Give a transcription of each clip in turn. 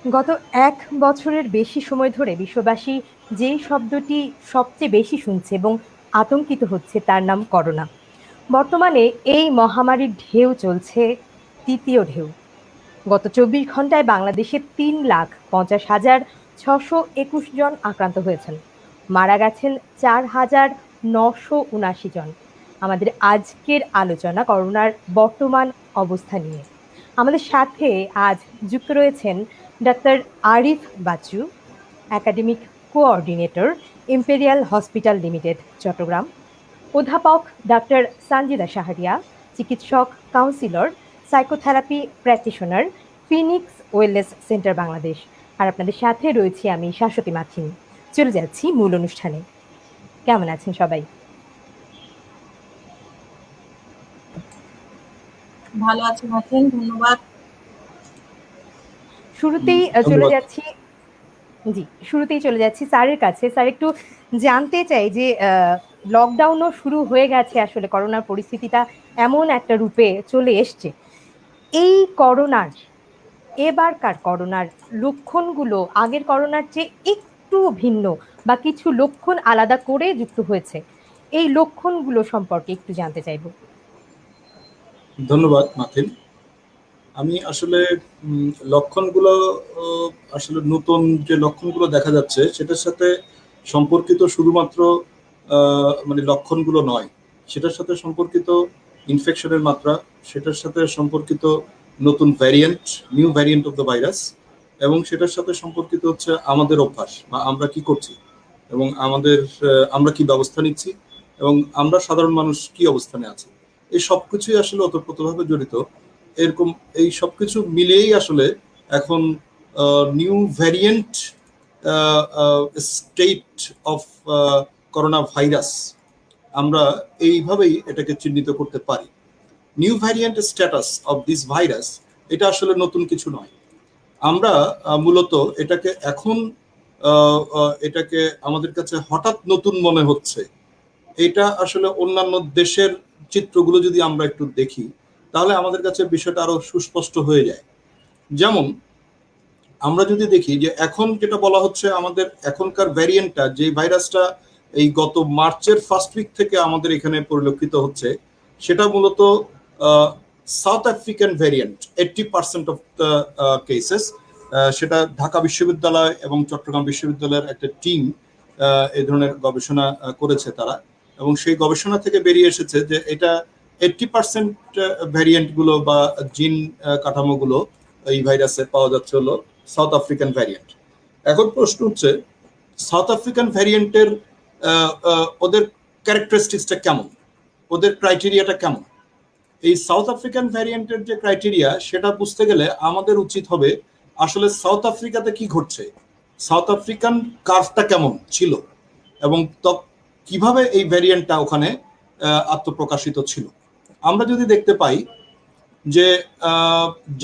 গত ১ বছরের বেশি সময় ধরে বিশ্ববাসী যেই শব্দটি সবচেয়ে বেশি শুনছে এবং আতঙ্কিত হচ্ছে তার নাম করোনা। বর্তমানে এই মহামারীর ঢেউ চলছে ৩য় ঢেউ। গত ২৪ ঘন্টায় বাংলাদেশে ৩,৫০,৬২১ জন আক্রান্ত হয়েছেন। মারা গেছেন ৪,৯৭৯ জন। আমাদের আজকের আলোচনা করোনার বর্তমান অবস্থা নিয়ে। আমাদের সাথে আজ যুক্ত রয়েছেন doctor Arif Bachchu, academic coordinator, Imperial Hospital Limited, Chattogram; অধ্যাপক ডাক্তার সানজিদা শাহরিয়া, চিকিৎসক, counsellor, psychotherapy practitioner, Phoenix Wellness Centre, Bangladesh. আর আপনাদের সাথে রয়েছি আমি শাশ্বতী মাথিন। চলে যাচ্ছি মূল অনুষ্ঠানে। কেমন আছেন সবাই? ভালো আছি মাথিন, ধন্যবাদ। শুরুতেই চলে যাচ্ছি স্যারের কাছে। স্যার, একটু জানতে চাই যে লকডাউনও শুরু হয়ে গেছে, আসলে করোনার পরিস্থিতিটা এমন একটা রূপে চলে এসছে। এই এবারকার করোনার লক্ষণগুলো আগের করোনার চেয়ে একটু ভিন্ন বা কিছু লক্ষণ আলাদা করে যুক্ত হয়েছে। এই লক্ষণগুলো সম্পর্কে একটু জানতে চাইব। ধন্যবাদ মাথিন। আমি আসলে লক্ষণগুলো আসলে নতুন যে লক্ষণগুলো দেখা যাচ্ছে সেটার সাথে সম্পর্কিত শুধুমাত্র মানে লক্ষণগুলো নয়, সেটার সাথে সম্পর্কিত ইনফেকশনের মাত্রা, সেটার সাথে সম্পর্কিত নতুন variant, new variant of the virus, এবং সেটার সাথে সম্পর্কিত হচ্ছে আমাদের অভ্যাস বা আমরা কি করছি এবং আমরা কি ব্যবস্থা নিচ্ছি এবং আমরা সাধারণ মানুষ কি অবস্থানে আছি। এই সবকিছুই আসলে ওতপ্রোতভাবে জড়িত। এরকম এই সবকিছু মিলিয়েই আসলে এখন new variant state of corona virus আমরা এইভাবেই এটাকে চিহ্নিত করতে পারি। New variant status of this virus এটা আসলে নতুন কিছু নয়। আমরা মূলত এটাকে আমাদের কাছে হঠাৎ নতুন মনে হচ্ছে। এটা আসলে অন্যান্য দেশের চিত্রগুলো যদি আমরা একটু দেখি তাহলে আমাদের কাছে বিষয়টা আরো সুস্পষ্ট হয়ে যায়। যেমন আমরা যদি দেখি যে এখন যেটা বলা হচ্ছে, আমাদের এখনকার ভ্যারিয়েন্টটা, যে ভাইরাসটা এই গত মার্চের ফার্স্ট উইক থেকে আমাদের এখানে পরিলক্ষিত হচ্ছে, সেটা মূলত south African variant. 80% of the cases সেটা ঢাকা বিশ্ববিদ্যালয় এবং চট্টগ্রাম বিশ্ববিদ্যালয়ের একটা টিম এই ধরনের গবেষণা করেছে তারা, এবং সেই গবেষণা থেকে বেরিয়ে এসেছে যে এটা 80% ভ্যারিয়েন্ট গুলো বা জিন কাঠামোগুলো এই ভাইরাসে পাওয়া যাচ্ছে হলো সাউথ আফ্রিকান ভ্যারিয়েন্ট। এখন প্রশ্ন হচ্ছে, সাউথ আফ্রিকান ভ্যারিয়েন্টের ওদের ক্যারেক্টারিস্টিক্সটা কেমন, ওদের ক্রাইটেরিয়াটা কেমন? এই সাউথ আফ্রিকান ভ্যারিয়েন্টের যে ক্রাইটেরিয়া সেটা বুঝতে গেলে আমাদের উচিত হবে আসলে সাউথ আফ্রিকাতে কি ঘটছে, সাউথ আফ্রিকান কার্ভটা কেমন ছিল এবং কিভাবে এই ভ্যারিয়েন্টটা ওখানে আত্মপ্রকাশিত ছিল। আমরা যদি দেখতে পাই যে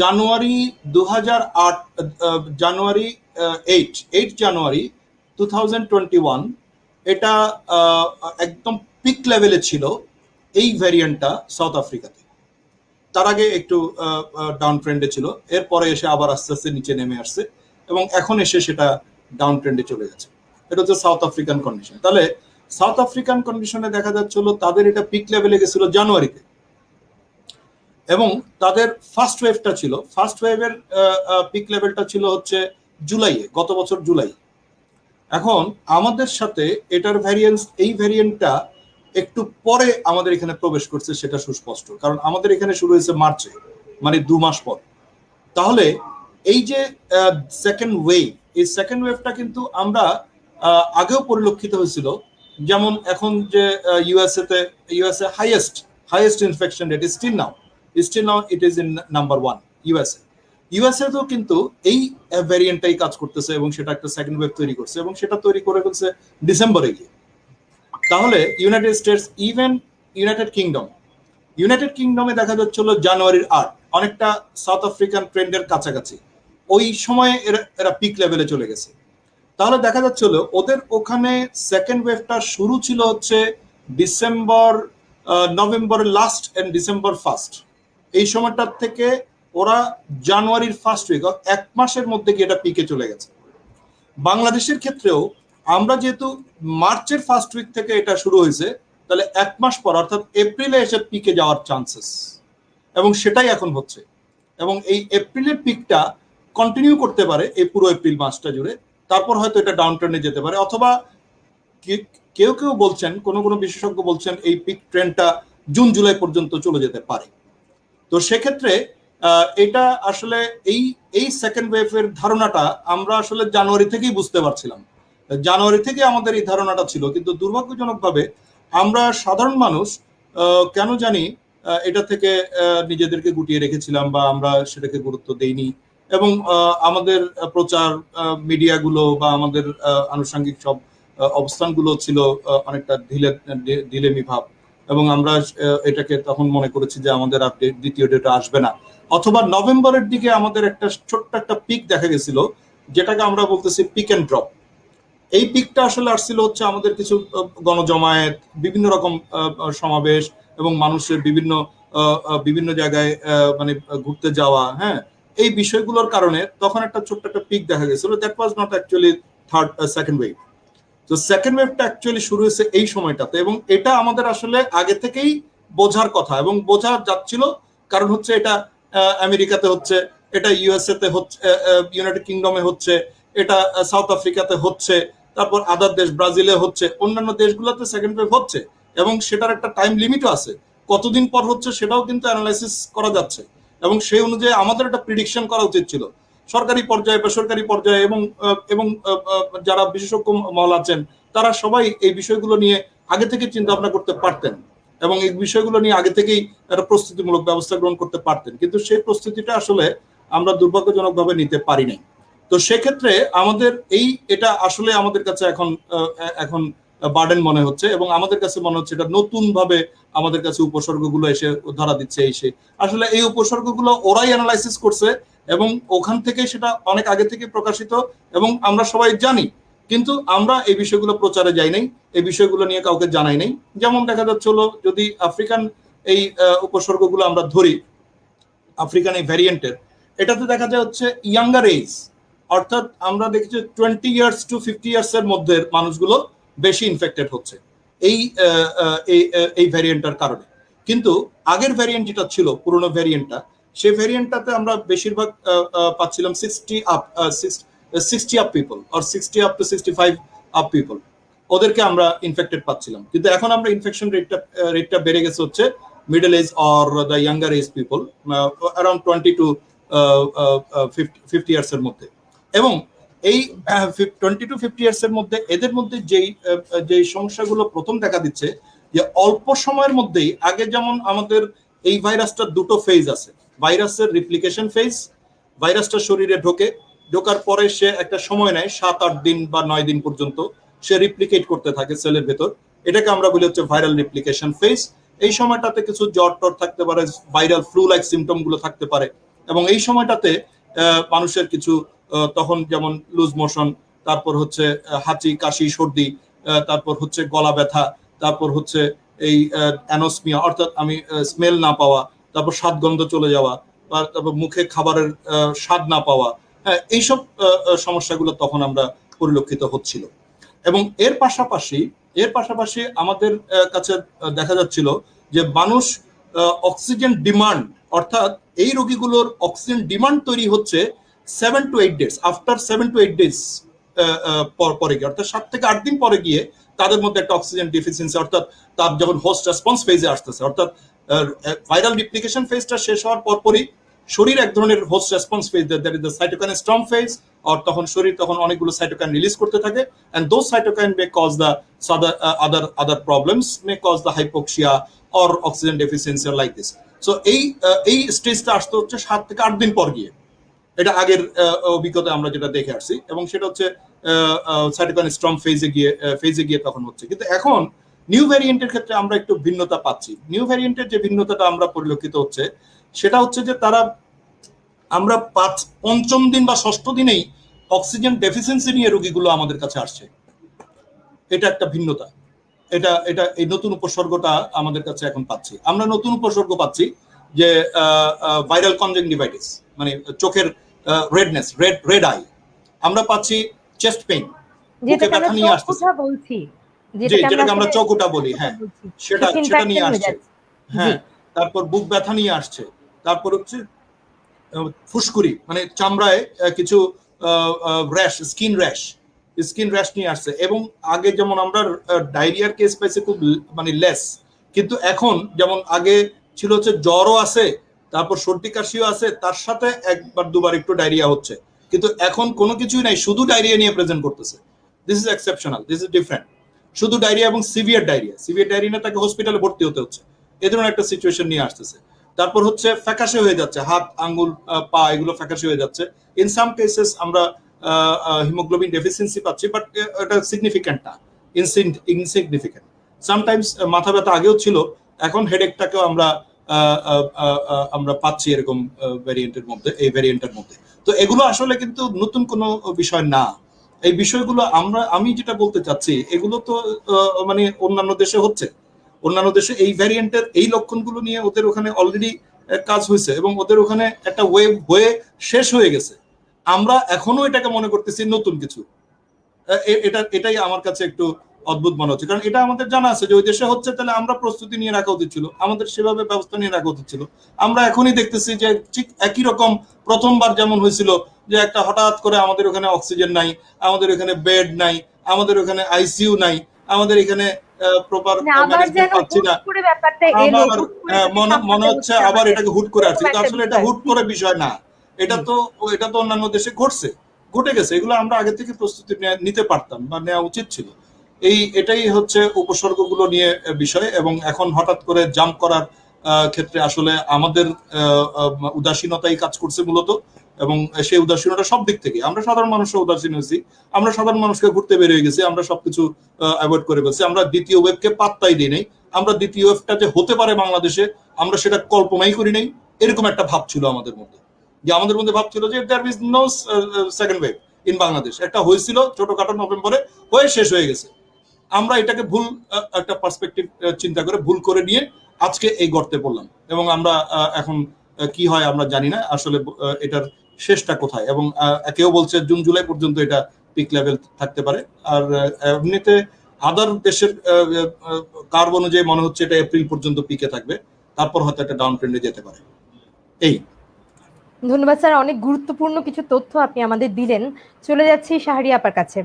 জানুয়ারি 2021 এটা একদম পিক লেভেলে ছিল এই ভ্যারিয়েন্টটা সাউথ আফ্রিকাতে। তার আগে একটু ডাউন ট্রেন্ডে ছিল, এরপরে এসে আবার আস্তে আস্তে নিচে নেমে আসছে এবং এখন এসে সেটা ডাউন ট্রেন্ডে চলে গেছে। এটা হচ্ছে সাউথ আফ্রিকান কন্ডিশন। তাহলে সাউথ আফ্রিকান কন্ডিশনে দেখা যাচ্ছিল তাদের এটা পিক লেভেলে গেছিল জানুয়ারিতে, এবং তাদের ফার্স্ট ওয়েভটা ছিল, ফার্স্ট ওয়েভের পিক লেভেলটা ছিল হচ্ছে জুলাইয়ে, গত বছর জুলাই। এখন আমাদের সাথে এটার ভ্যারিয়েন্স, এই ভ্যারিয়েন্টটা একটু পরে আমাদের এখানে প্রবেশ করছে, সেটা সুস্পষ্ট, কারণ আমাদের এখানে শুরু হয়েছে মার্চে, মানে 2 মাস পর। তাহলে এই যে সেকেন্ড ওয়েভ, এই সেকেন্ড ওয়েভটা কিন্তু আমরা আগেও পরিলক্ষিত হয়েছিল। যেমন এখন যে USA highest infection rate still now it is in number 1 USA তো কিন্তু এই ভ্যারিয়েন্টটাই কাজ করতেছে এবং সেটা একটা সেকেন্ড ওয়েভ তৈরি করছে, এবং সেটা তৈরি করে ফেলছে ডিসেম্বরে গিয়ে। তাহলে ইউনাইটেড স্টেটস, ইভেন ইউনাইটেড কিংডমে দেখা যাচ্ছিল জানুয়ারির 8, অনেকটা সাউথ আফ্রিকান ট্রেন্ডের কাছাকাছি। ওই সময়ে এরা পিক লেভেলে চলে গেছে। তাহলে দেখা যাচ্ছিল ওদের ওখানে সেকেন্ড ওয়েভটা শুরু ছিল হচ্ছে November last end December first. এই সময়টার থেকে ওরা জানুয়ারির ফার্স্ট উইক, 1 মাসের মধ্যে গিয়ে এটা পিকে চলে গেছে। বাংলাদেশের ক্ষেত্রেও আমরা যেহেতু মার্চের ফার্স্ট উইক থেকে এটা শুরু হয়েছে, তাহলে 1 মাস পর অর্থাৎ এপ্রিলে এসে পিকে যাওয়ার চান্সেস, এবং সেটাই এখন হচ্ছে। এবং এই এপ্রিলের পিকটা কন্টিনিউ করতে পারে এই পুরো এপ্রিল মাসটা জুড়ে, তারপর হয়তো এটা ডাউন ট্রেন্ডে যেতে পারে, অথবা কেউ কেউ বলছেন, কোনো বিশেষজ্ঞ বলছেন এই পিক ট্রেন্ডটা জুন জুলাই পর্যন্ত চলে যেতে পারে। তো সেক্ষেত্রে এটা আসলে এই সেকেন্ড ওয়েভের ধারণাটা আমরা আসলে জানুয়ারি থেকেই বুঝতে পারছিলাম, জানুয়ারি থেকে আমাদের এই ধারণাটা ছিল, কিন্তু দুর্ভাগ্যজনকভাবে আমরা সাধারণ মানুষ কেন জানি এটা থেকে নিজেদেরকে গুটিয়ে রেখেছিলাম, বা আমরা সেটাকে গুরুত্ব দেইনি, এবং আমাদের প্রচার মিডিয়াগুলো বা আমাদের আনুষঙ্গিক সব অবস্থানগুলো ছিল অনেকটা ঢিলেমি ভাব, এবং আমরা এটাকে তখন মনে করেছি যে আমাদের আর দ্বিতীয় ডেটা আসবে না, অথবা নভেম্বরের দিকে আমাদের একটা ছোট্ট একটা পিক দেখা গেছিল, যেটাকে আমরা বলতেছি পিক এন্ড ড্রপ। এই পিকটা আসলে আসছিল হচ্ছে আমাদের কিছু গণজমায়েত, বিভিন্ন রকম সমাবেশ, এবং মানুষের বিভিন্ন জায়গায় মানে ঘুরতে যাওয়া, হ্যাঁ, এই বিষয়গুলোর কারণে তখন একটা ছোট্ট একটা পিক দেখা গেছিল। That was not actually second wave. তো সেকেন্ড ওয়েভটা অ্যাকচুয়ালি শুরু হয়েছে এই সময়টাতে, এবং এটা আমাদের আসলে আগে থেকেই বোঝার কথা, এবং বোঝা যাচ্ছিল, কারণ হচ্ছে এটা আমেরিকাতে হচ্ছে, এটা ইউএসএ তে হচ্ছে, ইউনাইটেড কিংডমে হচ্ছে, এটা সাউথ আফ্রিকাতে হচ্ছে, তারপর আদার দেশ ব্রাজিলে হচ্ছে, অন্যান্য দেশগুলোতে সেকেন্ড ওয়েভ হচ্ছে, এবং সেটার একটা টাইম লিমিটও আছে, কতদিন পর হচ্ছে সেটাও কিন্তু অ্যানালাইসিস করা যাচ্ছে, এবং সেই অনুযায়ী আমাদের একটা প্রিডিকশন করা উচিত ছিল সরকারি পর্যায়ে, বেসরকারি পর্যায়ে, এবং যারা বিশেষজ্ঞ মহল আছেন তারা সবাই এই বিষয়গুলো নিয়ে আগে থেকে চিন্তা ভাবনা করতে পারতেন, এবং এই বিষয়গুলো নিয়ে আগে থেকেই একটা প্রস্তুতিমূলক ব্যবস্থা গ্রহণ করতে পারতেন, কিন্তু সেই প্রস্তুতিটা আসলে আমরা দুর্ভাগ্যজনকভাবে নিতে পারি নাই। তো সেক্ষেত্রে আমাদের এটা আসলে আমাদের কাছে এখন বার্ডেন মনে হচ্ছে, এবং আমাদের কাছে মনে হচ্ছে এটা নতুন ভাবে আমাদের কাছে উপসর্গগুলো এসে ধরা দিচ্ছে। আসলে এই উপসর্গগুলো ওরাই অ্যানালাইসিস করছে, এবং ওখান থেকে সেটা অনেক আগে থেকে প্রকাশিত, এবং আমরা সবাই জানি, কিন্তু আমরা এই বিষয়গুলো প্রচারে যাই নাই, এই বিষয়গুলো নিয়ে কাউকে জানাই নাই। যেমন দেখা যাচ্ছে হলো, যদি আফ্রিকান এই উপসর্গগুলো আমরা ধরি, আফ্রিকান এই ভ্যারিয়েন্টের, এটাতে দেখা যায় হচ্ছে ইয়াঙ্গার এজ, অর্থাৎ আমরা দেখেছি 20 ইয়ার্স টু 50 ইয়ার্স এর মধ্যে মানুষগুলো বেশি ইনফেক্টেড হচ্ছে এই ভ্যারিয়েন্টটার কারণে। কিন্তু আগের ভ্যারিয়েন্ট যেটা ছিল, পুরোনো ভ্যারিয়েন্টটা, সেই ভ্যারিয়েন্টটাতে আমরা বেশিরভাগ পাচ্ছিলাম 60 up people, or 60 up to 65 up people, ওদেরকে আমরা ইনফেক্টেড পাচ্ছিলাম। কিন্তু এখন আমরা ইনফেকশন রেটটা বেড়ে গেছে হচ্ছে middle age or the younger age people, around 20 to 50 years এর মধ্যে। এবং এই 20 টু 50 ইয়ার্স এর মধ্যে এদের মধ্যে যেই সমস্যাগুলো প্রথম দেখা দিচ্ছে, যে অল্প সময়ের মধ্যেই, আগে যেমন আমাদের এই ভাইরাসটার দুটো ফেজ আছে, ভাইরাসের রিপ্লিকেশন ফেজ, ভাইরাসটা শরীরে ঢোকার পরে সে একটা সময় নেয় 7-8 দিন বা 9 দিন পর্যন্ত সে রিপ্লিকেট করতে থাকে সেলের ভেতর, এটাকে আমরা বলি হচ্ছে ভাইরাল রিপ্লিকেশন ফেজ। এই সময়টাতে কিছু জ্বর টর থাকতে পারে, ভাইরাল ফ্লু লাইক সিমটম গুলো থাকতে পারে, এবং এই সময়টাতে মানুষের কিছু তখন যেমন লুজ মোশন, তারপর হচ্ছে হাঁচি, কাশি, সর্দি, তারপর হচ্ছে গলা ব্যথা, তারপর হচ্ছে এই অ্যানোসমিয়া, অর্থাৎ আমি স্মেল না পাওয়া, তারপর স্বাদ গন্ধ চলে যাওয়া, তারপর মুখে খাবারের স্বাদ না পাওয়া, হ্যাঁ, এইসব সমস্যাগুলো তখন আমরা পরিলক্ষিত হচ্ছিল। এবং এর পাশাপাশি আমাদের কাছে দেখা যাচ্ছিল যে মানুষ অক্সিজেন ডিমান্ড, অর্থাৎ এই রোগীগুলোর অক্সিজেন ডিমান্ড তৈরি হচ্ছে 7 to 8 days, after 7 to 8 days পরে গিয়ে, অর্থাৎ 7 থেকে 8 দিন পরে গিয়ে তাদের মধ্যে একটা অক্সিজেন ডিফিসিয়েন্সি, অর্থাৎ তার যখন হোস্ট রেসপন্স ফেজে আসতেছে, অর্থাৎ ভাইরাল রিপ্লিকেশন ফেজটা শেষ হওয়ার পরপরই শরীর এক ধরনের host response phase, that is the cytokine storm phase, আর তখন শরীর অনেকগুলো সাইটোকাইন রিলিজ করতে থাকে, and those cytokine may cause the other problems, may cause the hypoxia or oxygen deficiency or like this. So এই স্টেজটা আসতে হচ্ছে 7 থেকে 8 দিন পর গিয়ে, এটা আগের অভিজ্ঞতা আমরা যেটা দেখে আসছি, এবং সেটা হচ্ছে সাইটোকাইন স্টর্ম ফেজে গিয়ে তখন হচ্ছে। কিন্তু এখন নিউ ভ্যারিয়েন্টের ক্ষেত্রে আমরা একটু ভিন্নতা পাচ্ছি। নিউ ভ্যারিয়েন্টের যে ভিন্নতাটা আমরা পরিলক্ষিত হচ্ছে, সেটা হচ্ছে যে আমরা 5ম দিন বা 6ষ্ঠ দিনেই অক্সিজেন ডেফিসিয়েন্সি নিয়ে রোগীগুলো আমাদের কাছে আসছে। এটা একটা ভিন্নতা, এটা এই নতুন উপসর্গটা আমাদের কাছে এখন পাচ্ছি। আমরা নতুন উপসর্গ পাচ্ছি যে ভাইরাল কনজাংটিভাইটিস, মানে চোখের রেডনেস, রেড আই। আমরা পাচ্ছি চেস্ট পেইন, বুকে যেটাকে আমরা ব্যথা নিয়ে চোখ আসতেছে, ওঠা বলছি, জি, যেটাকে আমরা যেটাকে আমরা আসলে চোখ ওঠা চোখ বলি, ওঠা হ্যাঁ, বলছি, সেটা সেটা সেটা নিয়ে ইনফেকশন হয়ে আসছে। যাচ্ছে। জি, হ্যাঁ, তারপর বুক ব্যথা নিয়ে আসছে, তারপর হচ্ছে ফুসকুড়ি, মানে চামড়ায় কিছু র্যাশ, স্কিন র্যাশ নিয়ে আসছে। এবং আগে যেমন আমরা ডায়রিয়ার কেস পাইছে খুব মানে লেস, কিন্তু এখন যেমন আগে ছিল হচ্ছে জ্বরও আছে, তারপর সর্দি কাশিও আছে, তার সাথে একবার দুবার একটু ডায়রিয়া হচ্ছে, কিন্তু এখন কোনো কিছুই নাই, শুধু ডায়রিয়া নিয়ে প্রেজেন্ট করতেছে। This is exceptional, this is different. শুধু ডায়রিয়া এবং সিভিয়ার ডায়রিয়া না, তাকে হসপিটালে ভর্তি হতে হচ্ছে, এ ধরনের একটা সিচুয়েশন নিয়ে আসতেছে। তারপর হচ্ছে ফ্যাকাশে হয়ে যাচ্ছে, হাত আঙ্গুল পা এগুলো ফ্যাকাশে হয়ে যাচ্ছে। ইন সাম কেসেস আমরা হিমোগ্লোবিন ডেফিসিয়েন্সি পাচ্ছি, বাট এটা সিগনিফিক্যান্ট না, ইনসিগনিফিক্যান্ট। সামটাইমস মাথা ব্যথা আগেও ছিল, এখন হেডেকটাকেও আমরা পাচ্ছি এরকম এই ভ্যারিয়েন্টের মধ্যে। তো এগুলো আসলে কিন্তু নতুন কোনো বিষয় না। এই বিষয়গুলো আমি যেটা বলতে চাচ্ছি, এগুলো তো মানে অন্যান্য দেশে হচ্ছে, অন্যান্য দেশে এই ভ্যারিয়েন্টের এই লক্ষণগুলো নিয়ে ওদের ওখানে অলরেডি কাজ হয়েছে, এবং ওদের ওখানে একটা ওয়েভ হয়ে শেষ হয়ে গেছে। আমরা এখনো এটাকে মনে করতেছি নতুন কিছু। এটাই আমার কাছে একটু অদ্ভুত মনে হচ্ছে, কারণ এটা আমাদের জানা আছে যে ওই দেশে হচ্ছে, তাহলে আমরা প্রস্তুতি নিয়ে রাখা উচিত ছিল, আমাদের সেভাবে ব্যবস্থা নিয়ে রাখা উচিত ছিল। আমরা এখনই দেখতেছি যে ঠিক একই রকম প্রথমবার যেমন হয়েছিল, যে একটা হঠাৎ করে আমাদের ওখানে অক্সিজেন নাই, আমাদের ওখানে বেড নাই, আমাদের ওখানে আইসিইউ নাই, আমাদের এখানে প্রপার মানে আবার ম্যানেজমেন্ট যেন পাচ্ছি হুট না। করে ব্যাপারটা এলো, আবার হুট করে তাকে মনে সামলাতে হচ্ছে হচ্ছে আবার আমাদের, এটাকে হুট করে আসছে, এরকম কিন্তু একটা আসলে এটা বিষয়। হুট জি, করে বিষয় না। এটা জি। তো এটা তো অন্যান্য দেশে ঘটে গেছে, এগুলো আমরা আগে থেকে প্রস্তুতি নিতে পারতাম বা নেওয়া উচিত ছিল। এটাই হচ্ছে উপসর্গগুলো নিয়ে বিষয়। এবং এখন হঠাৎ করে জাম্প করার ক্ষেত্রে আসলে আমাদের উদাসীনতাই কাজ করছে মূলত। এবং সেই উদাসীনতা সব দিক থেকে, আমরা সাধারণ মানুষরা উদাসীন হয়েছি, আমরা সাধারণ মানুষকে ঘুরতে বের হয়ে গেছি, আমরা সবকিছু অ্যাভয়েড করে ফেলছি, আমরা দ্বিতীয় ওয়েভকে পাত্তাই দিই নাই। আমরা দ্বিতীয় ওয়েভটা যে হতে পারে বাংলাদেশে, আমরা সেটা কল্পনাই করি নাই। এরকম একটা ভাব ছিল আমাদের মধ্যে, যে আমাদের মধ্যে ভাব ছিল যে there is no second wave in Bangladesh. একটা হয়েছিল ছোটখাটো নভেম্বরে, হয়ে শেষ হয়ে গেছে। আমরা এটাকে ভুল একটা পার্সপেক্টিভ চিন্তা করে, ভুল করে নিয়ে আজকে এই গর্তে পড়লাম। এবং আমরা এখন কি হয় আমরা জানি না আসলে এটার শেষটা কোথায়। এবং কেউ বলছে জুন জুলাই পর্যন্ত এটা পিক লেভেল থাকতে পারে। আর এমনিতে আদার দেশের কার্ভ অনুযায়ী মনে হচ্ছে এটা এপ্রিল পর্যন্ত পিকে থাকবে, তারপর হয়তো একটা ডাউন ট্রেন্ডে যেতে পারে। এই ধন্যবাদ স্যার, অনেক গুরুত্বপূর্ণ কিছু তথ্য আপনি আমাদের দিলেন। চলে যাচ্ছি শাহরিয়া আপার কাছে।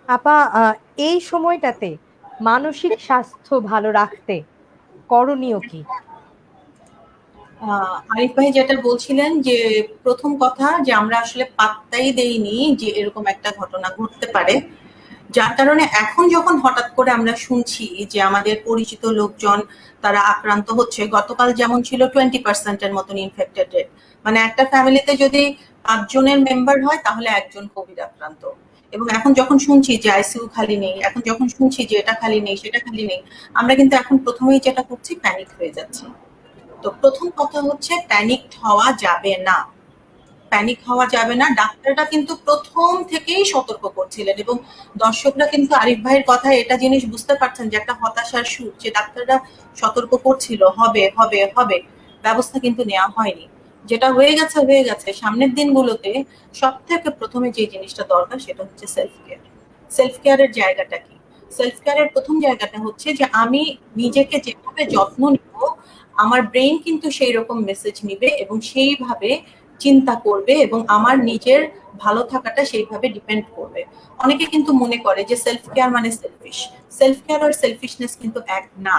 আপা, এই সময়টাতে মানসিক স্বাস্থ্য ভালো রাখতে করণীয় কি? আরিফ ভাই যেটা বলছিলেন, যে প্রথম কথা যে আমরা আসলে পাত্তাই দেইনি যে এরকম একটা ঘটনা ঘটতে পারে, যার কারণে এখন যখন হঠাৎ করে আমরা শুনছি যে আমাদের পরিচিত লোকজন তারা আক্রান্ত হচ্ছে, গতকাল যেমন ছিল 20% মতন ইনফেক্টেড রেট, মানে একটা ফ্যামিলিতে যদি 5 জনের মেম্বার হয় তাহলে একজন কোভিড আক্রান্ত। এবং এখন যখন শুনছি যে আইসিইউ খালি নেই, এখন যখন শুনছি যে এটা খালি নেই সেটা খালি নেই, আমরা কিন্তু এখন প্রথমেই যেটা করছি প্যানিক হয়ে যাচ্ছি। তো প্রথম কথা হচ্ছে প্যানিকড হওয়া যাবে না, প্যানিক হওয়া যাবে না। ডাক্তাররা কিন্তু প্রথম থেকেই সতর্ক করছিলেন, এবং দর্শকরা কিন্তু আরিফ ভাইয়ের কথায় এটা জিনিস বুঝতে পারছেন যে একটা হতাশার সুর, যে ডাক্তাররা সতর্ক করছিল হবে হবে হবে, ব্যবস্থা কিন্তু নেওয়া হয়নি। যেটা হয়ে গেছে হয়ে গেছে। সামনের দিনগুলোতে সব থেকে প্রথমে যে জিনিসটা দরকার সেটা হচ্ছে সেলফ কেয়ার। সেলফ কেয়ারের জায়গাটা কি? সেলফ কেয়ারের প্রথম জায়গাটা হচ্ছে যে আমি নিজেকে যেভাবে যত্ন নিব, আমার ব্রেইন কিন্তু সেই রকম মেসেজ নিবে এবং সেইভাবে চিন্তা করবে, এবং আমার নিজের ভালো থাকাটা সেইভাবে ডিপেন্ড করবে। অনেকে কিন্তু মনে করে যে সেলফ কেয়ার মানে সেলফিশ। সেলফ কেয়ার আর সেলফিশনেস কিন্তু এক না।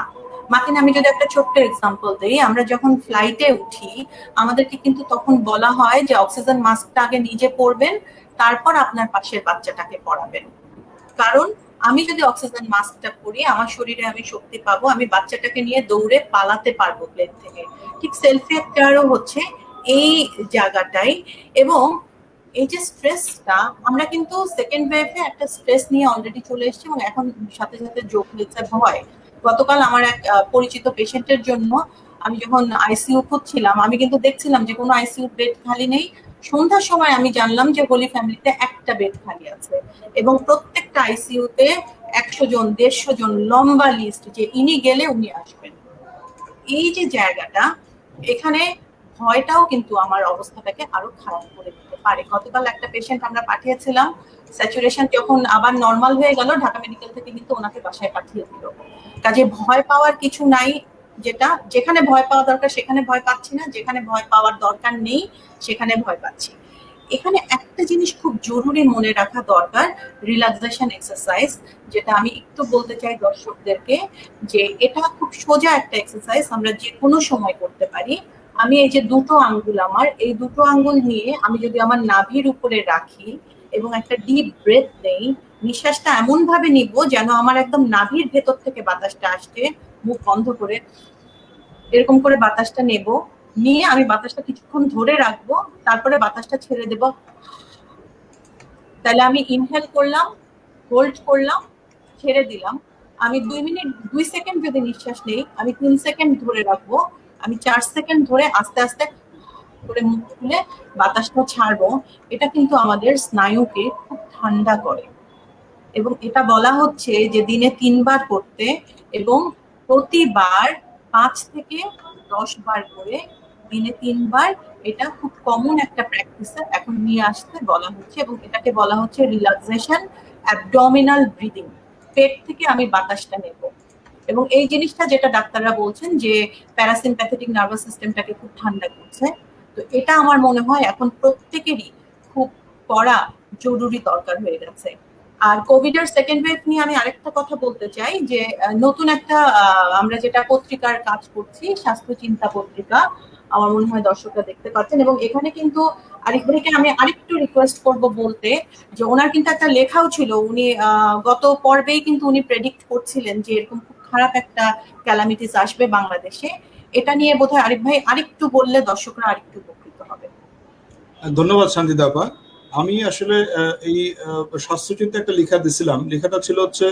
মাকে আমি যদি একটা ছোট্ট এক্সাম্পল দিই, আমরা যখন ফ্লাইটে উঠি আমাদেরকে কিন্তু তখন বলা হয় যে অক্সিজেন মাস্কটা আগে নিজে পরবেন, তারপর আপনার পাশের বাচ্চাটাকে পরাবেন। কারণ আমি যদি অক্সিজেন মাস্কটা পরি, আমার শরীরে আমি শক্তি পাবো, আমি বাচ্চাটাকে নিয়ে দৌড়ে পালাতে পারবো প্লেন থেকে। ঠিক সেলফ কেয়ারও হচ্ছে এই জায়গাটাই। এবং এই যে স্ট্রেসটা, আমরা কিন্তু সেকেন্ড ওয়েভে একটা স্ট্রেস নিয়ে অলরেডি চলে এসেছি, এবং এখন সাথে সাথে যোগ হয়েছে ভয়। গতকাল আমার এক পরিচিত পেশেন্টের জন্য আমি যখন আইসিইউ খুঁজছিলাম, আমি কিন্তু দেখছিলাম যে কোনো আইসিইউ বেড খালি নেই। সন্ধ্যার সময় আমি জানলাম যে হোলি ফ্যামিলিতে একটা বেড খালি আছে, এবং প্রত্যেকটা আইসিইউতে 100 জন 150 জন, লম্বা লিস্ট, যে ইনি গেলে উনি আসবেন। এই যে জায়গাটা, এখানে ভয়টাও কিন্তু আমার অবস্থাটাকে আরো খারাপ করে দিতে পারে। গতকাল একটা পেশেন্ট আমরা পাঠিয়েছিলাম, স্যাচুরেশন যখন আবার নর্মাল হয়ে গেল, ঢাকা মেডিকেল থেকে কিন্তু ওনাকে বাসায় পাঠিয়ে দিল। কাজে ভয় পাওয়ার কিছু নাই, যেখানে ভয় পাওয়া দরকার সেখানে ভয় পাচ্ছি না, যেখানে ভয় পাওয়ার দরকার নেই সেখানে ভয় পাচ্ছি। এখানে একটা জিনিস খুব জরুরি মনে রাখা দরকার, রিল্যাক্সেশন এক্সারসাইজ, যেটা আমি একটু বলতে চাই দর্শকদেরকে, যে এটা খুব সোজা একটা এক্সারসাইজ, আমরা যে কোনো সময় করতে পারি। আমি এই যে দুটো আঙ্গুল, আমার এই দুটো আঙ্গুল নিয়ে আমি যদি আমার নাভির উপরে রাখি এবং একটা ডিপ ব্রেথ নেই, নিঃশ্বাসটা এমন ভাবে নিব যেন আমার একদম নাভির ভেতর থেকে বাতাসটা আসছে, মুখ বন্ধ করে এরকম করে বাতাসটা নেব, নিয়ে আমি বাতাসটা কিছুক্ষণ ধরে রাখবো, তারপরে বাতাসটা ছেড়ে দেব। তাহলে আমি ইনহেল করলাম, হোল্ড করলাম, ছেড়ে দিলাম। আমি 2 সেকেন্ড যদি নিঃশ্বাস নেই, আমি 3 সেকেন্ড ধরে রাখবো, আমি 4 সেকেন্ড ধরে আস্তে আস্তে করে মুখ খুলে বাতাসটা ছাড়বো। এটা কিন্তু আমাদের স্নায়ুকে খুব ঠান্ডা করে, এবং এটা বলা হচ্ছে যে দিনে 3 বার করতে, এবং প্রতিবার 5 থেকে 10 বার করে দিনে 3 বার, এটা খুব কমন একটা প্র্যাকটিসে এখন নিয়ে আসতে বলা হচ্ছে, এবং এটাকে বলা হচ্ছে রিল্যাক্সেশন অ্যাবডোমিনাল ব্রিদিং। পেট থেকে আমি বাতাসটা নেব, এবং এই জিনিসটা যেটা ডাক্তাররা বলছেন যে প্যারাসিম্প্যাথেটিক নার্ভাস সিস্টেমটাকে খুব ঠান্ডা করছে। তো এটা আমার মনে হয় এখন প্রত্যেকেরই খুব করা জরুরি দরকার হয়ে গেছে। আর কোভিড এর সেকেন্ড ওয়েভ নিয়ে আমি আরেকটা কথা বলতে চাই, যে নতুন একটা আমরা যেটা পত্রিকার কাজ করছি, স্বাস্থ্য চিন্তা পত্রিকা, আমার মনে হয় দর্শকরা দেখতে পাচ্ছেন, এবং এখানে কিন্তু আরিফ ভাইকে আমি আরেকটু রিকোয়েস্ট করব বলতে, যে ওনার কিন্তু একটা লেখাও ছিল, উনি গত পর্বেই কিন্তু উনি প্রেডিক্ট করছিলেন যে এরকম খুব খারাপ একটা ক্যালামিটিস আসবে বাংলাদেশে। এটা নিয়ে বোধহয় আরিফ ভাই আরেকটু বললে দর্শকরা আরেকটু উপকৃত হবে। ধন্যবাদ সঞ্জিতা আপা। আমি আসলে এই স্বাস্থ্যচিন্তা একটা লেখা দিছিলাম, লেখাটা ছিল হচ্ছে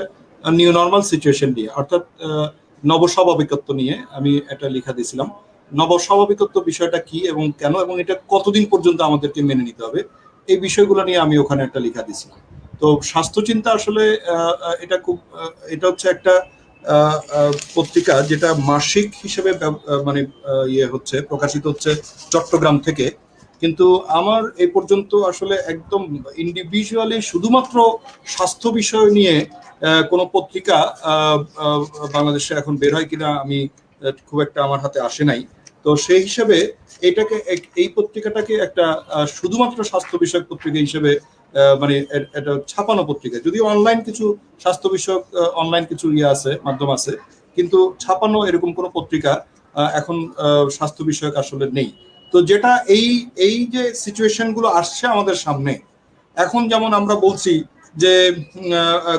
নিউ নর্মাল সিচুয়েশন নিয়ে, অর্থাৎ নবস্বাভাবিকত্ব নিয়ে আমি একটা লেখা দিছিলাম। নবস্বাভাবিকত্ব বিষয়টা কি এবং কেন, এবং এটা কতদিন পর্যন্ত আমাদেরকে মেনে নিতে হবে, এই বিষয়গুলো নিয়ে আমি ওখানে একটা লেখা দিছিলাম। তো স্বাস্থ্যচিন্তা আসলে এটা খুব এটা হচ্ছে একটা পত্রিকা যেটা মাসিক হিসেবে মানে ইয়ে হচ্ছে, প্রকাশিত হচ্ছে চট্টগ্রাম থেকে। কিন্তু আমার এই পর্যন্ত আসলে একদম ইন্ডিভিজুয়ালি শুধুমাত্র স্বাস্থ্য বিষয় নিয়ে কোনো পত্রিকা বাংলাদেশে এখন বের হয় কিনা আমি খুব একটা আমার হাতে আসে নাই। তো সেই হিসেবে এটাকে এই পত্রিকাটাকে একটা শুধুমাত্র স্বাস্থ্য বিষয়ক পত্রিকা হিসেবে মানে এটা ছাপানো পত্রিকা, যদিও অনলাইন কিছু স্বাস্থ্য বিষয়ক অনলাইন কিছু ইয়ে আছে, মাধ্যম আছে, কিন্তু ছাপানো এরকম কোনো পত্রিকা এখন স্বাস্থ্য বিষয়ক আসলে নেই। তো যেটা এই এই যে সিচুয়েশন গুলো আসছে আমাদের সামনে এখন, যেমন আমরা বলছি যে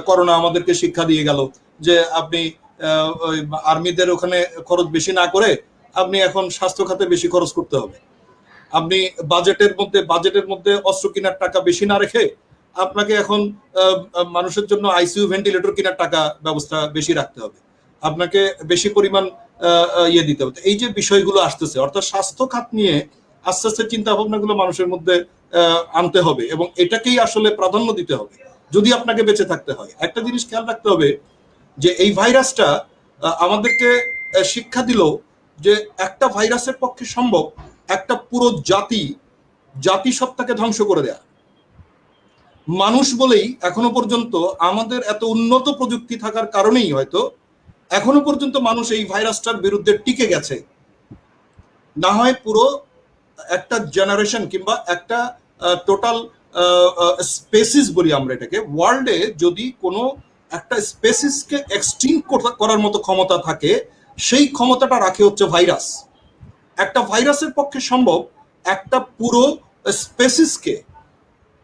করোনা আমাদেরকে শিক্ষা দিয়ে গেল যে আপনি আর্মিদের ওখানে খরচ বেশি না করে আপনি এখন স্বাস্থ্য খাতে বেশি খরচ করতে হবে, আপনি বাজেটের মধ্যে অস্ত্র কেনার টাকা বেশি না রেখে আপনাকে এখন মানুষের জন্য আইসিইউ ভেন্টিলেটর কেনার টাকা ব্যবস্থা বেশি রাখতে হবে, আপনাকে বেশি পরিমাণ ইয়ে দিতে হবে। এই যে বিষয়গুলো আসতেছে, অর্থাৎ স্বাস্থ্য খাত নিয়ে আস্তে আস্তে চিন্তা ভাবনাগুলো মানুষের মধ্যে আনতে হবে, এবং এটাকেই আসলে প্রাধান্য দিতে হবে যদি আপনাকে বেঁচে থাকতে হয়। একটা জিনিস খেয়াল রাখতে হবে যে এই ভাইরাসটা আমাদেরকে শিক্ষা দিল যে একটা ভাইরাসের পক্ষে সম্ভব একটা পুরো জাতিসত্তাকে ধ্বংস করে দেয়া। মানুষ বলেই এখনো পর্যন্ত আমাদের এত উন্নত প্রযুক্তি থাকার কারণেই হয়তো এখনো পর্যন্ত মানুষ এই ভাইরাসটার বিরুদ্ধে টিকে গেছে। না হয় পুরো একটা জেনারেশন কিংবা একটা টোটাল স্পেসিস বলি আমরা এটাকে, ওয়ার্ল্ডে যদি কোনো একটা স্পেসিসকে এক্সটিংক্ট করার মতো ক্ষমতা থাকে, সেই ক্ষমতাটা রাখে হচ্ছে ভাইরাস। একটা ভাইরাসের পক্ষে সম্ভব একটা পুরো স্পেসিসকে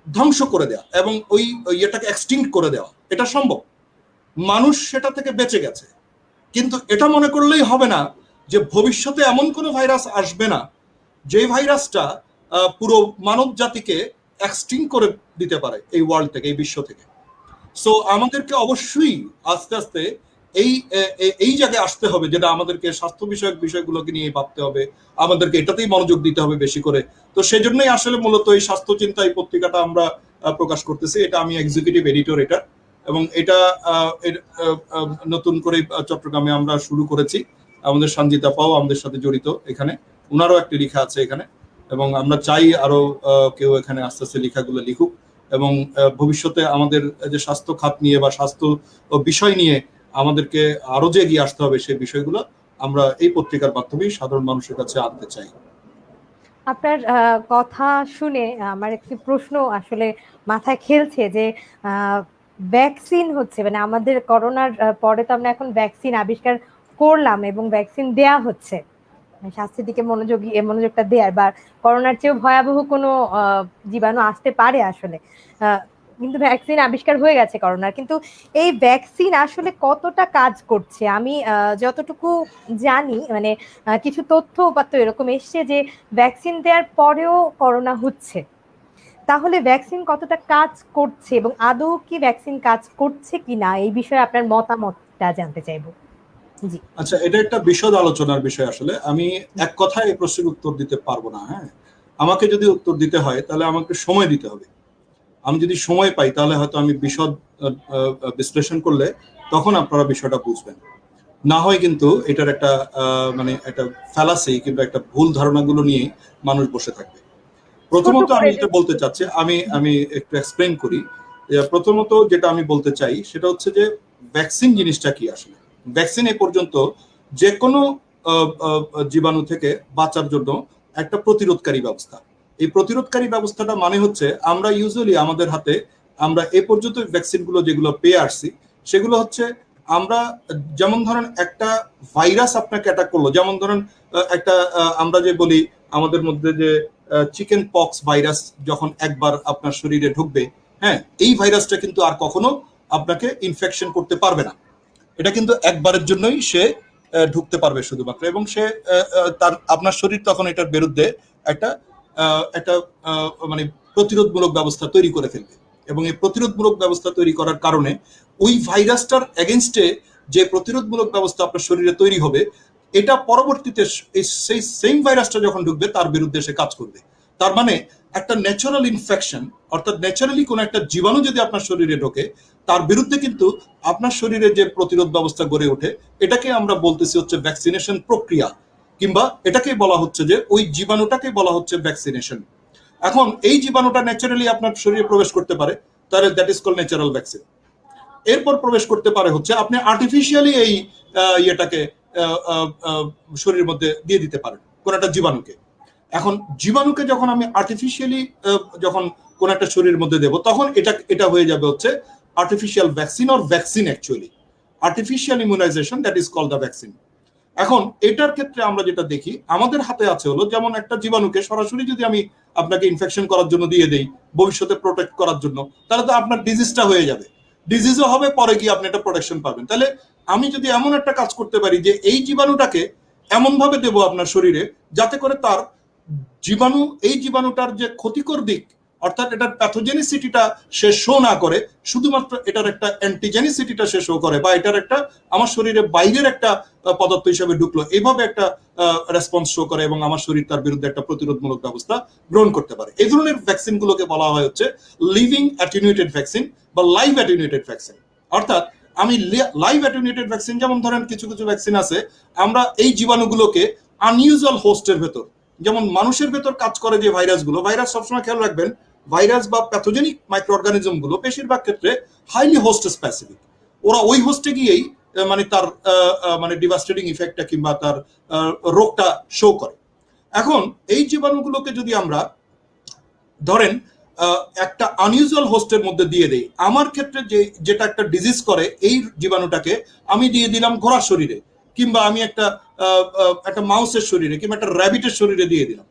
ধ্বংস করে দেওয়া এবং ওই ইয়েটাকে এক্সটিংক্ট করে দেওয়া, এটা সম্ভব। মানুষ সেটা থেকে বেঁচে গেছে, কিন্তু এটা মনে করলেই হবে না যে ভবিষ্যতে এমন কোনো ভাইরাস আসবে না যে ভাইরাসটা পুরো মানব জাতিকে এক্সটিংক্ট করে দিতে পারে এই ওয়ার্ল্ড থেকে, এই বিশ্ব থেকে। সো আমাদেরকে অবশ্যই আস্তে আস্তে এই জায়গায় আসতে হবে, যেটা আমাদেরকে স্বাস্থ্য বিষয়ক বিষয়গুলোকে নিয়ে ভাবতে হবে, আমাদেরকে এটাতেই মনোযোগ দিতে হবে বেশি করে। তো সেজন্যই আসলে মূলত এই স্বাস্থ্য চিন্তা এই পত্রিকাটা আমরা প্রকাশ করতেছি। এটা আমি এক্সিকিউটিভ এডিটর এটা, এবং এটা নতুন করে চট্টগ্রামে আমরা শুরু করেছি। আমাদের সঞ্জিতা পাও আমাদের সাথে জড়িত এখানে, ওনারও একটি লেখা আছে এখানে, এবং আমরা চাই আরো কেউ এখানে আস্তে আস্তে লেখাগুলো লিখুক, এবং ভবিষ্যতে আমাদের যে স্বাস্থ্য খাত নিয়ে বা স্বাস্থ্য বিষয় নিয়ে আমাদেরকে আরো যে এগিয়ে আসতে হবে সেই বিষয়গুলো আমরা এই পত্রিকার মাধ্যমেই সাধারণ মানুষের কাছে আনতে চাই। আপনার কথা শুনে আমার একটি প্রশ্ন আসলে মাথায় খেলছে যে ভ্যাকসিন হচ্ছে, মানে আমাদের করোনার পরে তো আমরা এখন ভ্যাকসিন আবিষ্কার করলাম এবং ভ্যাকসিন দেয়া হচ্ছে স্বাস্থ্যের দিকে মনোযোগটা দেওয়ার, বা করোনার চেয়েও ভয়াবহ কোনো জীবাণু আসতে পারে আসলে, কিন্তু ভ্যাকসিন আবিষ্কার হয়ে গেছে করোনার। কিন্তু এই ভ্যাকসিন আসলে কতটা কাজ করছে, আমি যতটুকু জানি, মানে কিছু তথ্য উপাত্ত এরকম এসছে যে ভ্যাকসিন দেওয়ার পরেও করোনা হচ্ছে। তাহলে ভ্যাকসিন কতটা কাজ করছে এবং আদৌ কি ভ্যাকসিন কাজ করছে কিনা এই বিষয়ে আপনার মতামতটা জানতে চাইবো। জি আচ্ছা, এটা একটা বিশদ আলোচনার বিষয়। আসলে আমি এক কথায় এই প্রশ্নের উত্তর দিতে পারবো না। হ্যাঁ, আমাকে যদি উত্তর দিতে হয় তাহলে আমাকে সময় দিতে হবে। আমি যদি সময় পাই তাহলে হয়তো আমি বিশদ বিশ্লেষণ করলে তখন আপনারা বিষয়টা বুঝবেন। না হয় কিন্তু এটার একটা মানে একটা ফ্যালাসি কিংবা একটা ভুল ধারণাগুলো নিয়ে মানুষ বসে থাকবে। প্রথমত আমি যেটা বলতে চাচ্ছি, আমি একটু এক্সপ্লেইন করি। প্রথমত যেটা আমি বলতে চাই সেটা হচ্ছে যে ভ্যাকসিন জিনিসটা কি। আসলে ভ্যাকসিন এ পর্যন্ত যে কোনো জীবাণু থেকে বাঁচার জন্য একটা প্রতিরোধকারী ব্যবস্থা। এই প্রতিরোধকারী ব্যবস্থাটা মানে হচ্ছে আমরা ইউজুয়ালি আমাদের হাতে আমরা এ পর্যন্ত ভ্যাকসিনগুলো যেগুলো পেয়ে আসছি সেগুলো হচ্ছে আমরা, যেমন ধরেন একটা ভাইরাস আপনাকে অ্যাটাক করলো, যেমন ধরেন একটা আমরা যে বলি আমাদের মধ্যে যে চিকেন পক্স ভাইরাস যখন একবার আপনার শরীরে ঢুকবে, হ্যাঁ, এই ভাইরাসটা কিন্তু আর কখনো আপনাকে ইনফেকশন করতে পারবে না। এটা কিন্তু একবারের জন্যই সে ঢুকতে পারবে শুধুমাত্র, এবং সে তার আপনার শরীর তখন এটার বিরুদ্ধে একটা একটা মানে প্রতিরোধমূলক ব্যবস্থা তৈরি করে ফেলবে। এবং এই প্রতিরোধমূলক ব্যবস্থা তৈরি করার কারণে ওই ভাইরাসটার এগেনস্টে যে প্রতিরোধমূলক ব্যবস্থা আপনার শরীরে তৈরি হবে, এটা পরবর্তীতে সেই সেম ভাইরাসটা যখন ঢুকবে তার বিরুদ্ধে সে কাজ করবে। তার মানে একটা ন্যাচারাল ইনফেকশন, অর্থাৎ ন্যাচারালি কোনো একটা জীবাণু যদি আপনার শরীরে ঢোকে তার বিরুদ্ধে কিন্তু আপনার শরীরে যে প্রতিরোধ ব্যবস্থা গড়ে ওঠে এটাকে আমরা বলতেছি হচ্ছে ভ্যাকসিনেশন প্রক্রিয়া, কিংবা এটাকে বলা হচ্ছে যে ওই জীবাণুটাকে বলা হচ্ছে ভ্যাকসিনেশন। এখন এই জীবাণুটা ন্যাচারালি আপনার শরীরে প্রবেশ করতে পারে, তাহলে that is call natural vaccine. এরপর প্রবেশ করতে পারে হচ্ছে আপনি আর্টিফিশিয়ালি এই ইয়েটাকে শরীরের মধ্যে দিয়ে দিতে পারেন কোন একটা জীবাণুকে। এখন জীবাণুকে যখন আমি আর্টিফিশিয়ালি যখন কোন একটা শরীরের মধ্যে দেব তখন এটা হয়ে যাবে হচ্ছে artificial vaccine or vaccine, actually artificial immunisation, that is call the vaccine. এখন এটার ক্ষেত্রে আমরা যেটা দেখি আমাদের হাতে আছে হলো, যেমন একটা জীবাণুকে সরাসরি যদি আমি আপনাকে ইনফেকশন করার জন্য দিয়ে দেই ভবিষ্যতে প্রোটেক্ট করার জন্য, তাহলে তো আপনার ডিজিজটা হয়ে যাবে, ডিজিজও হবে, পরে গিয়ে আপনি একটা প্রোটেকশন পাবেন। তাহলে আমি যদি এমন একটা কাজ করতে পারি যে এই জীবাণুটাকে এমন ভাবে দেবো আপনার শরীরে যাতে করে তার এই জীবাণুটার যে ক্ষতিকর দিক, অর্থাৎ এটার প্যাথোজেনিসিটিটা সে শো না করে, শুধুমাত্র এটার একটা অ্যান্টিজেনিসিটিটা সে শো করে, বা এটার একটা আমার শরীরে বাইরের একটা পদার্থ হিসেবে ঢুকলো এইভাবে একটা রেসপন্স শো করে, এবং আমার শরীর তার বিরুদ্ধে একটা প্রতিরোধমূলক ব্যবস্থা গ্রহণ করতে পারে। এই ধরনের ভ্যাকসিন গুলোকে বলা হয় হচ্ছে লিভিং অ্যাটেনুয়েটেড ভ্যাকসিন বা লাইভ অ্যাটেনুয়েটেড ভ্যাকসিন। অর্থাৎ আমি লাইভ অ্যাটেনুয়েটেড ভ্যাকসিন, যেমন ধরেন কিছু কিছু ভ্যাকসিন আছে আমরা এই জীবাণুগুলোকে আনইউজুয়াল হোস্টের ভেতর, যেমন মানুষের ভেতর কাজ করে যে ভাইরাসগুলো, ভাইরাস সবসময় খেয়াল রাখবেন ভাইরাস বা প্যাথোজেনিক মাইক্রো অর্গানিজম গুলো বেশিরভাগ ক্ষেত্রে হাইলি হোস্ট স্পেসিফিক। ওরা ওই হোস্টে গিয়েই মানে তার মানে ডিভাস্টেটিং ইফেক্টটা কিংবা তার রোগটা শো করে। এখন এই জীবাণুগুলোকে যদি আমরা ধরেন একটা আনইউজুয়াল হোস্টের মধ্যে দিয়ে দেই, আমার ক্ষেত্রে যেটা একটা ডিজিজ করে এই জীবাণুটাকে আমি দিয়ে দিলাম ঘোড়ার শরীরে, কিংবা আমি একটা মাউসের শরীরে কিংবা একটা র্যাবিটের শরীরে দিয়ে দিলাম,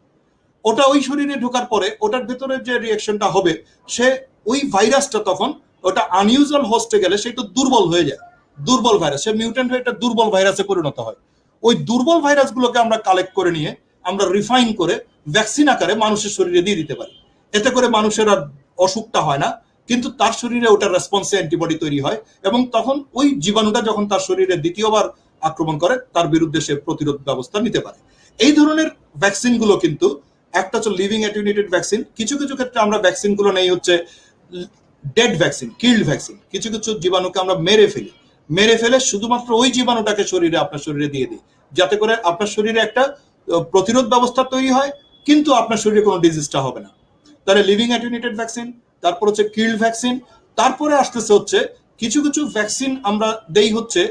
ওটা ওই শরীরে ঢোকার পরে ওটার ভেতরে যে রিয়াকশনটা হবে, সে ওই ভাইরাসটা তখন ওটা আনইউজুয়াল হোস্টে গেলে সে একটু দুর্বল হয়ে যায়, দুর্বল ভাইরাস, সে মিউটেন্ট হয়ে একটা দুর্বল ভাইরাসে পরিণত হয়। ওই দুর্বল ভাইরাসগুলোকে আমরা কালেক্ট করে নিয়ে আমরা রিফাইন করে ভ্যাকসিন আকারে মানুষের শরীরে দিয়ে দিতে পারি। এতে করে মানুষের আর অসুখটা হয় না, কিন্তু তার শরীরে ওটার রেসপন্সে অ্যান্টিবডি তৈরি হয়, এবং তখন ওই জীবাণুটা যখন তার শরীরে দ্বিতীয়বার আক্রমণ করে তার বিরুদ্ধে সে প্রতিরোধ ব্যবস্থা নিতে পারে। এই ধরনের ভ্যাকসিন গুলো কিন্তু একটা হচ্ছে লিভিং অ্যাটেনুয়েটেড ভ্যাকসিন। কিছু কিছু ক্ষেত্রে আমরা ভ্যাকসিন গুলো নেই হচ্ছে ডেড ভ্যাকসিন, কিল্ড ভ্যাকসিন। কিছু কিছু জীবাণুকে আমরা মেরে ফেলে শুধুমাত্র ওই জীবাণুটাকে আপনার শরীরে দিয়ে দিই, যাতে করে আপনার শরীরে একটা প্রতিরোধ ব্যবস্থা তৈরি হয়, কিন্তু আপনার শরীরে কোনো ডিজিজটা হবে না। তাহলে লিভিং অ্যাটেনুয়েটেড ভ্যাকসিন, তারপর হচ্ছে কিল্ড ভ্যাকসিন, তারপরে আসতেছে হচ্ছে কিছু কিছু ভ্যাকসিন আমরা দেই হচ্ছে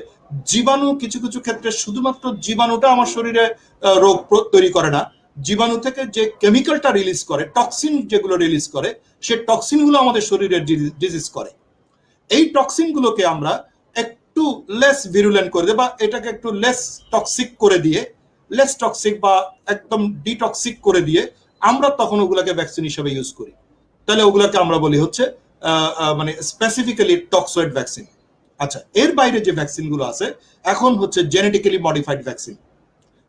জীবাণু, কিছু কিছু ক্ষেত্রে শুধুমাত্র জীবাণুটা আমার শরীরে রোগ তৈরি করে না, জীবাণু থেকে যে কেমিক্যালটা রিলিজ করে, টক্সিন যেগুলো রিলিজ করে, সেই টক্সিনগুলো আমাদের শরীরে ডিজিজ করে। এই টক্সিনগুলোকে আমরা একটু লেস ভিরুলেন্ট করে দিয়ে বা এটাকে একটু লেস টক্সিক করে দিয়ে, লেস টক্সিক বা একদম ডিটক্সিক করে দিয়ে আমরা তখন ওগুলাকে ভ্যাকসিন হিসেবে ইউজ করি। তাহলে ওগুলাকে আমরা বলি হচ্ছে মানে স্পেসিফিক্যালি টক্সয়েড ভ্যাকসিন। আচ্ছা, এর বাইরে যে ভ্যাকসিন গুলো আছে এখন হচ্ছে জেনেটিক্যালি মডিফাইড ভ্যাকসিন।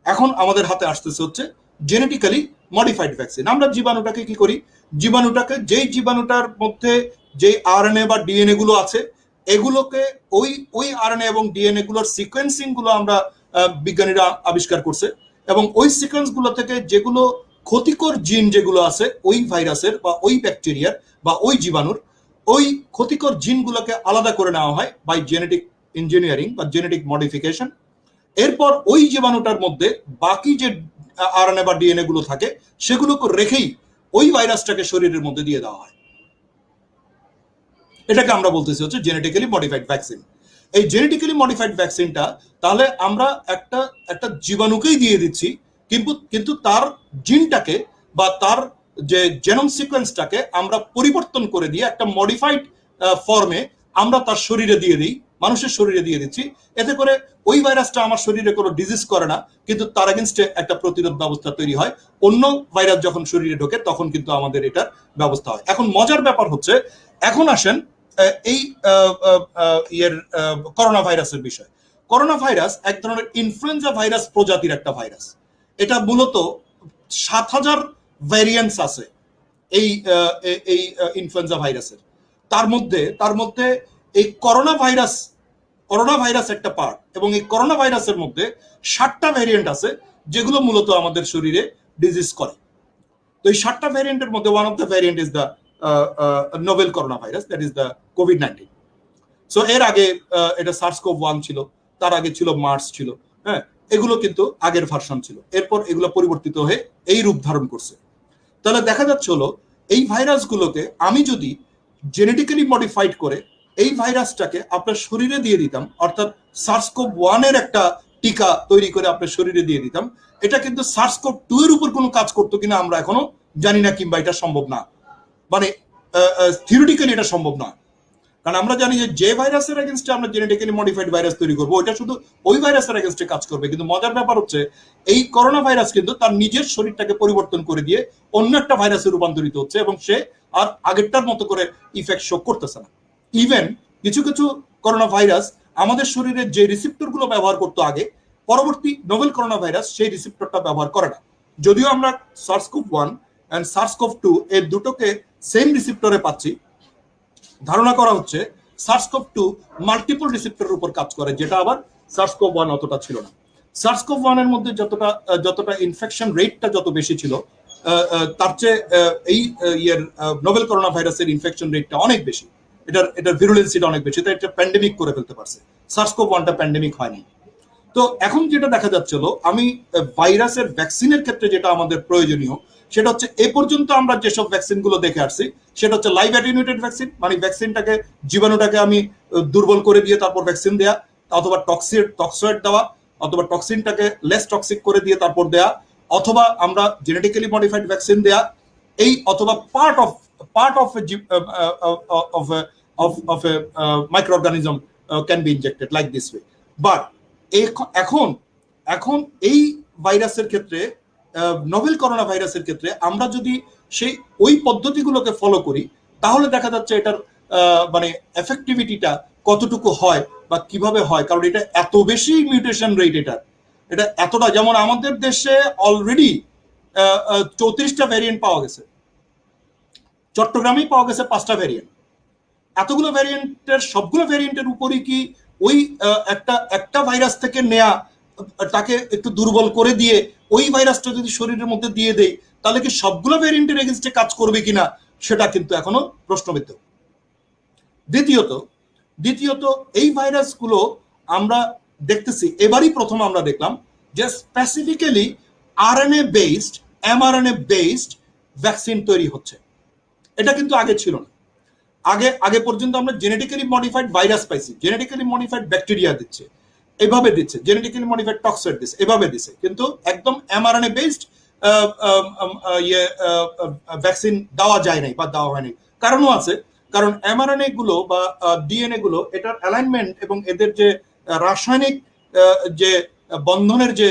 এখন আমাদের হাতে আসতেছে হচ্ছে জেনেটিক্যালি মডিফাইড ভ্যাকসিন। আমরা জীবাণুটাকে কি করি, জীবাণুটাকে যেই জীবাণুটার মধ্যে যে আরএনএ বা ডিএনএ গুলো আছে এগুলোকে ওই আরএনএ এবং ডিএনএ গুলোর সিকোয়েন্সিং গুলো আমরা বিজ্ঞানীরা আবিষ্কার করছে, এবং ওই সিকোয়েন্স গুলো থেকে যেগুলো ক্ষতিকর জিন যেগুলো আছে ওই ভাইরাসের বা ওই ব্যাকটেরিয়ার বা ওই জীবাণুর, ওই ক্ষতিকর জিনগুলোকে আলাদা করে নেওয়া হয় বাই জেনেটিক ইঞ্জিনিয়ারিং বা জেনেটিক মডিফিকেশন। এরপর ওই জীবাণুটার মধ্যে বাকি যে আরএনএ বা ডিএনএ গুলো থাকে সেগুলোকে রেখেই ওই ভাইরাসটাকে শরীরের মধ্যে দিয়ে দেওয়া হয়। এটাকে আমরা বলতেছি হচ্ছে জেনেটিক্যালি মডিফাইড ভ্যাকসিন। এই জেনেটিক্যালি মডিফাইড ভ্যাকসিনটা তাহলে আমরা একটা জীবাণুকেই দিয়ে দিচ্ছি, কিন্তু তার জিনটাকে বা তার যে জেনোম সিকোয়েন্সটাকে আমরা পরিবর্তন করে দিয়ে একটা মডিফাইড ফর্মে আমরা তার শরীরে দিয়ে দিই, মানুষের শরীরে দিয়ে দিচ্ছি। এতে করে ওই ভাইরাসটা আমার শরীরে কোনো ডিজিজ করে না, কিন্তু তার এগেনস্টে একটা প্রতিরোধ ব্যবস্থা তৈরি হয়। অন্য ভাইরাস যখন শরীরে ঢোকে তখন কিন্তু আমাদের এটার ব্যবস্থা হয়। এখন মজার ব্যাপার হচ্ছে, এখন আসেন এই করোনা ভাইরাসের বিষয়। করোনা ভাইরাস এক ধরনের ইনফ্লুয়েঞ্জা ভাইরাস প্রজাতির একটা ভাইরাস। এটা মূলত 7,000 ভ্যারিয়েন্টস আছে এই ইনফ্লুয়েঞ্জা ভাইরাসের। তার মধ্যে এই করোনা ভাইরাস একটা পার্ট, এবং এই করোনা ভাইরাসের মধ্যে 7টা ভ্যারিয়েন্ট আছে যেগুলো মূলত আমাদের শরীরে ডিজিজ করে। তো এই 7টা ভ্যারিয়েন্টের মধ্যে one of the variant is the novel corona virus, that is the COVID-19. So এর আগে এটা সার্স-CoV-1 ছিল, তার আগে ছিল মার্স ছিল, হ্যাঁ, এগুলো কিন্তু আগের ভার্সন ছিল। এরপর এগুলো পরিবর্তিত হয়ে এই রূপ ধারণ করছে। তাহলে দেখা যাচ্ছে হলো এই ভাইরাসগুলোকে আমি যদি জেনেটিক্যালি মডিফাইড করে এই ভাইরাসটাকে আপনার শরীরে দিয়ে দিতাম, অর্থাৎ সার্স-CoV-1 এর একটা টিকা তৈরি করে আপনার শরীরে দিয়ে দিতাম, এটা কিন্তু সার্স-CoV-2 এর উপর কোনো কাজ করতো কিনা আমরা এখনো জানি না, কিংবা এটা সম্ভব না, মানে থিওরিটিক্যালি এটা সম্ভব না। কারণ আমরা জানি যে ভাইরাসের এগেনস্টে আমরা জেনেটিক্যালি মডিফাইড ভাইরাস তৈরি করবো ওইটা শুধু ওই ভাইরাসের এগেনস্টে কাজ করবে, কিন্তু মজার ব্যাপার হচ্ছে এই করোনা ভাইরাস কিন্তু তার নিজের শরীরটাকে পরিবর্তন করে দিয়ে অন্য একটা ভাইরাসে রূপান্তরিত হচ্ছে, এবং সে আর আগেরটার মতো করে ইফেক্ট শো করতেছে না। ইভেন কিছু কিছু করোনা ভাইরাস আমাদের শরীরের যে রিসেপ্টর গুলো ব্যবহার করতো আগে, পরবর্তী নোভেল করোনা ভাইরাস সেই রিসেপ্টরটা ব্যবহার করে না। যদিও আমরা সার্স-CoV-1 এন্ড সার্স-CoV-2 এর দুটোকে সেম রিসেপ্টরে পাচ্ছি, ধারণা করা হচ্ছে সার্স-CoV-2 মাল্টিপল রিসেপ্টরের উপর কাজ করে, যেটা আবার সার্স-CoV-1 অতটা ছিল না। সার্স-CoV-1 এর মধ্যে যতটা ইনফেকশন রেটটা যত বেশি ছিল, তার চেয়ে এই নোভেল করোনা ভাইরাসের ইনফেকশন রেটটা অনেক বেশি, এটার ভিরুলেন্সিটা অনেক বেশি, তাই এটা প্যান্ডেমিক করে ফেলতে পারছে। সার্স-CoV-1টা প্যান্ডেমিক হয়নি। তো এখন যেটা দেখা যাচ্ছিল, আমি ভাইরাসের ভ্যাকসিনের ক্ষেত্রে যেটা আমাদের প্রয়োজনীয় সেটা হচ্ছে এ পর্যন্ত আমরা যেসব ভ্যাকসিন গুলো দেখে আসছি সেটা হচ্ছে লাইভ অ্যাটেনুয়েটেড ভ্যাকসিন, মানে ভ্যাকসিনটাকে জীবাণুটাকে আমি দুর্বল করে দিয়ে তারপর ভ্যাকসিন দেয়া, অথবা টক্সয়েড দেওয়া, অথবা টক্সিনটাকে লেস টক্সিক করে দিয়ে তারপর দেয়া, অথবা আমরা জেনেটিক্যালি মডিফাইড ভ্যাকসিন দেয়া, এই অথবা part of A micro organism can be injected like this way. But এখন এই ভাইরাসের ক্ষেত্রে, নোভেল করোনা ভাইরাসের ক্ষেত্রে আমরা যদি ওই পদ্ধতিগুলোকে ফলো করি তাহলে দেখা যাচ্ছে এটার মানে এফেক্টিভিটিটা কতটুকু হয় বা কিভাবে হয়, কারণ এটা এত বেশি মিউটেশন রেট, এটা এতটা, যেমন আমাদের দেশে অলরেডি 34টা ভ্যারিয়েন্ট পাওয়া গেছে, চট্টগ্রামেই পাওয়া গেছে 5টা ভ্যারিয়েন্ট। এতগুলো ভ্যারিয়েন্টের সবগুলো ভ্যারিয়েন্টের উপরই কি ওই একটা ভাইরাস থেকে নেয়া তাকে একটু দুর্বল করে দিয়ে ওই ভাইরাসটা যদি শরীরের মধ্যে দিয়ে দেয় তাহলে কি সবগুলো ভ্যারিয়েন্টের এগেইনস্টে কাজ করবে কিনা সেটা কিন্তু এখনো প্রশ্নবিদ্ধ। দ্বিতীয়ত এই ভাইরাসগুলো আমরা দেখতেছি, এবারই প্রথম আমরা দেখলাম যে specifically RNA based, mRNA based vaccine তৈরি হচ্ছে। এটা কিন্তু আগে ছিল না। আগে পর্যন্ত আমরা জেনেটিক্যালি মডিফাইড ভাইরাস পাইছি, জেনেটিক্যালি মডিফাইড ব্যাকটেরিয়া দিচ্ছে, এভাবে দিচ্ছে, জেনেটিক্যালি মডিফাইড টক্সয়েড দিচ্ছে, এভাবে দিচ্ছে, কিন্তু একদম এমআরএনএ বেসড ভ্যাকসিন দেওয়া যায় নাই বা দেওয়া হয়নি। কারণও আছে, কারণ এমআরএনএ গুলো বা ডিএনএ গুলো এটার অ্যালাইনমেন্ট এবং এদের যে রাসায়নিক যে বন্ধনের যে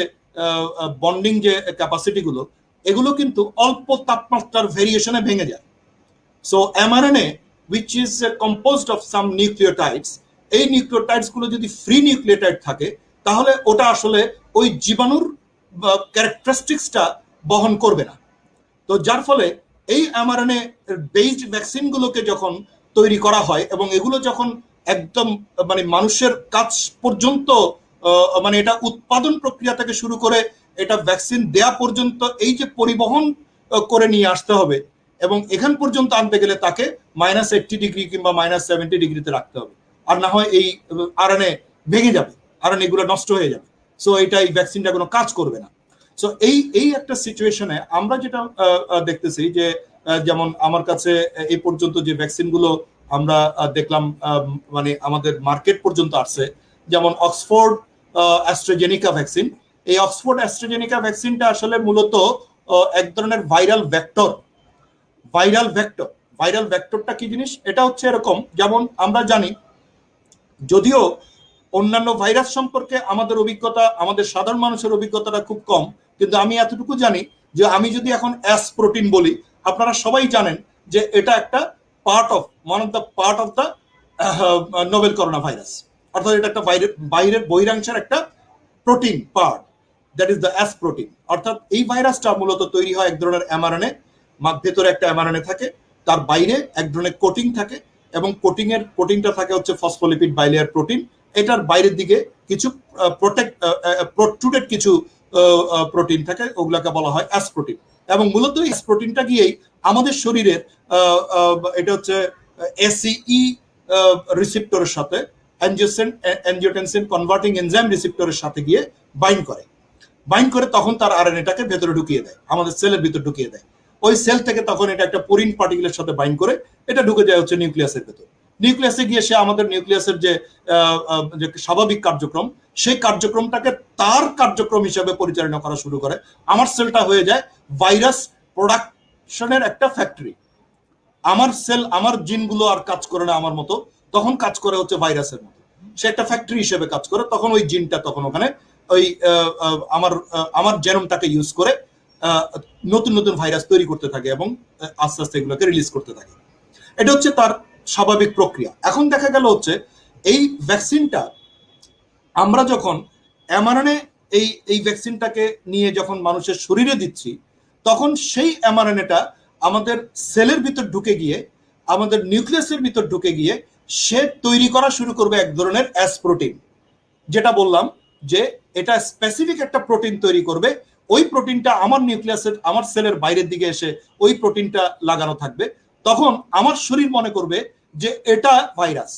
বন্ডিং যে ক্যাপাসিটি গুলো, এগুলো কিন্তু অল্প তাপমাত্রার ভেরিয়েশনে ভেঙে যায়। So mRNA which is composed of some nucleotides, এই নিউক্লিওটাইডস গুলো যদি ফ্রি নিউক্লিওটাইড থাকে তাহলে ওটা আসলে ওই জীবাণুর ক্যারেক্টারিস্টিক্সটা বহন করবে না। তো যার ফলে এই এমআরএনএ বেসড ভ্যাকসিন গুলোকে যখন তৈরি করা হয় এবং এগুলো যখন একদম মানে মানুষের কাছ পর্যন্ত মানে এটা উৎপাদন প্রক্রিয়া থেকে শুরু করে এটা ভ্যাকসিন দেয়া পর্যন্ত এই যে পরিবহন করে নিয়ে আসতে হবে এবং এখান পর্যন্ত আনতে গেলে তাকে -80 ডিগ্রি কিংবা -70 ডিগ্রিতে রাখতে হবে, আর না হয় এই আরএনএ ভেঙে যাবে, আরএনএ গুলো নষ্ট হয়ে যাবে। সো এটা এই ভ্যাকসিনটা কোনো কাজ করবে না। সো এই একটা সিচুয়েশনে আমরা যেটা দেখতেছি যে যেমন আমার কাছে এই পর্যন্ত যে ভ্যাকসিন গুলো আমরা দেখলাম মানে আমাদের মার্কেট পর্যন্ত আসছে, যেমন অক্সফোর্ড অ্যাস্ট্রাজেনিকা ভ্যাকসিন। এই অক্সফোর্ড অ্যাস্ট্রাজেনিকা ভ্যাকসিনটা আসলে মূলত এক ধরনের ভাইরাল ভেক্টর। ভাইরাল ভেক্টরটা কি জিনিস? এটা হচ্ছে এরকম, যেমন আমরা জানি, যদিও অন্যান্য ভাইরাস সম্পর্কে আমাদের অভিজ্ঞতা, আমাদের সাধারণ মানুষের অভিজ্ঞতাটা খুব কম, কিন্তু আমি এতটুকু জানি যে আমি যদি এখন এস প্রোটিন বলি, আপনারা সবাই জানেন যে এটা একটা part of the novel corona virus, অর্থাৎ এটা একটা বাইরের বহিরাংশের একটা protein part, that is the S protein. অর্থাৎ এই ভাইরাসটা মূলত তৈরি হয় এক ধরনের এমআরএনএ, ভেতরে একটা এমআরএনএ থাকে, তার বাইরে এক ধরনের কোটিং থাকে এবং কোটিংটা থাকে হচ্ছে ফসফোলিপিড বাইলেয়ার প্রোটিন। এটার বাইরের দিকে কিছু প্রোট্রুডেড কিছু প্রোটিন থাকে, ওগুলাকে বলা হয় এস প্রোটিন। এবং মূলত এস প্রোটিনটা গিয়েই আমাদের শরীরের এটা হচ্ছে এসিই রিসেপ্টরের সাথে অ্যাঞ্জিওটেনসিন কনভার্টিং এনজাইম রিসেপ্টরের সাথে গিয়ে বাইন্ড করে তখন তার আরএনএটাকে ভেতরে ঢুকিয়ে দেয়, আমাদের সেলের ভিতর ঢুকিয়ে দেয়। ওই সেল থেকে তখন এটা একটা পোরিন পার্টিকেলের সাথে বাইন্ড করে এটা ঢুকে যায় হচ্ছে নিউক্লিয়াসের ভেতর। নিউক্লিয়াসে গিয়ে সে আমাদের নিউক্লিয়াসের যে স্বাভাবিক কার্যক্রম, সেই কার্যক্রমটাকে তার কার্যক্রম হিসেবে পরিচালনা করা শুরু করে। আমার সেলটা হয়ে যায় ভাইরাস প্রোডাকশনের একটা ফ্যাক্টরি। আমার সেল, আমার জিনগুলো আর কাজ করে না আমার মতো, তখন কাজ করে হচ্ছে ভাইরাসের মতো। সে একটা ফ্যাক্টরি হিসেবে কাজ করে, তখন ওই জিনটা তখন ওখানে ওই আমার জেনোমটাকে ইউজ করে নতুন নতুন ভাইরাস তৈরি করতে থাকে এবং আস্তে আস্তে এগুলোকে রিলিজ করতে থাকে। এটা হচ্ছে তার স্বাভাবিক প্রক্রিয়া। এখন দেখা গেল হচ্ছে এই ভ্যাকসিনটা আমরা যখন এমআরএনএ এই ভ্যাকসিনটাকে নিয়ে যখন মানুষের শরীরে দিচ্ছি, তখন সেই এমআরএনএটা আমাদের সেলের ভিতর ঢুকে গিয়ে, আমাদের নিউক্লিয়াসের ভিতর ঢুকে গিয়ে সে তৈরি করা শুরু করবে এক ধরনের এস প্রোটিন। যেটা বললাম যে এটা স্পেসিফিক একটা প্রোটিন তৈরি করবে, ওই প্রোটিনটা আমার নিউক্লিয়াসের, আমার সেলের বাইরের দিকে এসে ওই প্রোটিনটা লাগানো থাকবে। তখন আমার শরীর মনে করবে যে এটা ভাইরাস,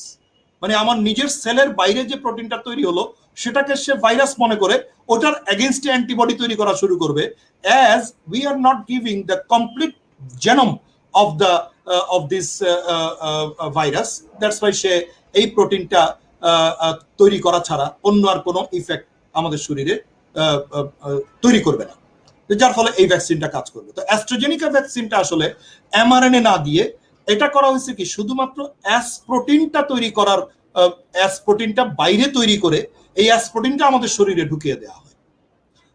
মানে আমার নিজের সেলের বাইরে যে প্রোটিনটা তৈরি হলো সেটাকে সে ভাইরাস মনে করে ওটার এগেইনস্টে অ্যান্টিবডি তৈরি করা শুরু করবে। As we are not giving the complete genome of this virus, that's why সে এই প্রোটিনটা তৈরি করা ছাড়া অন্য আর কোনো ইফেক্ট আমাদের শরীরে তৈরি করবে না, যার ফলে এই ভ্যাকসিনটা কাজ করবে। তো অ্যাস্ট্রাজেনিকা ভ্যাকসিনটা আসলে এমআরএনএ না দিয়ে এটা করা হয়েছে কি শুধুমাত্র এস প্রোটিনটা তৈরি করার, এস প্রোটিনটা বাইরে তৈরি করে এই এস প্রোটিনটা আমাদের শরীরে ঢুকিয়ে দেওয়া হয়।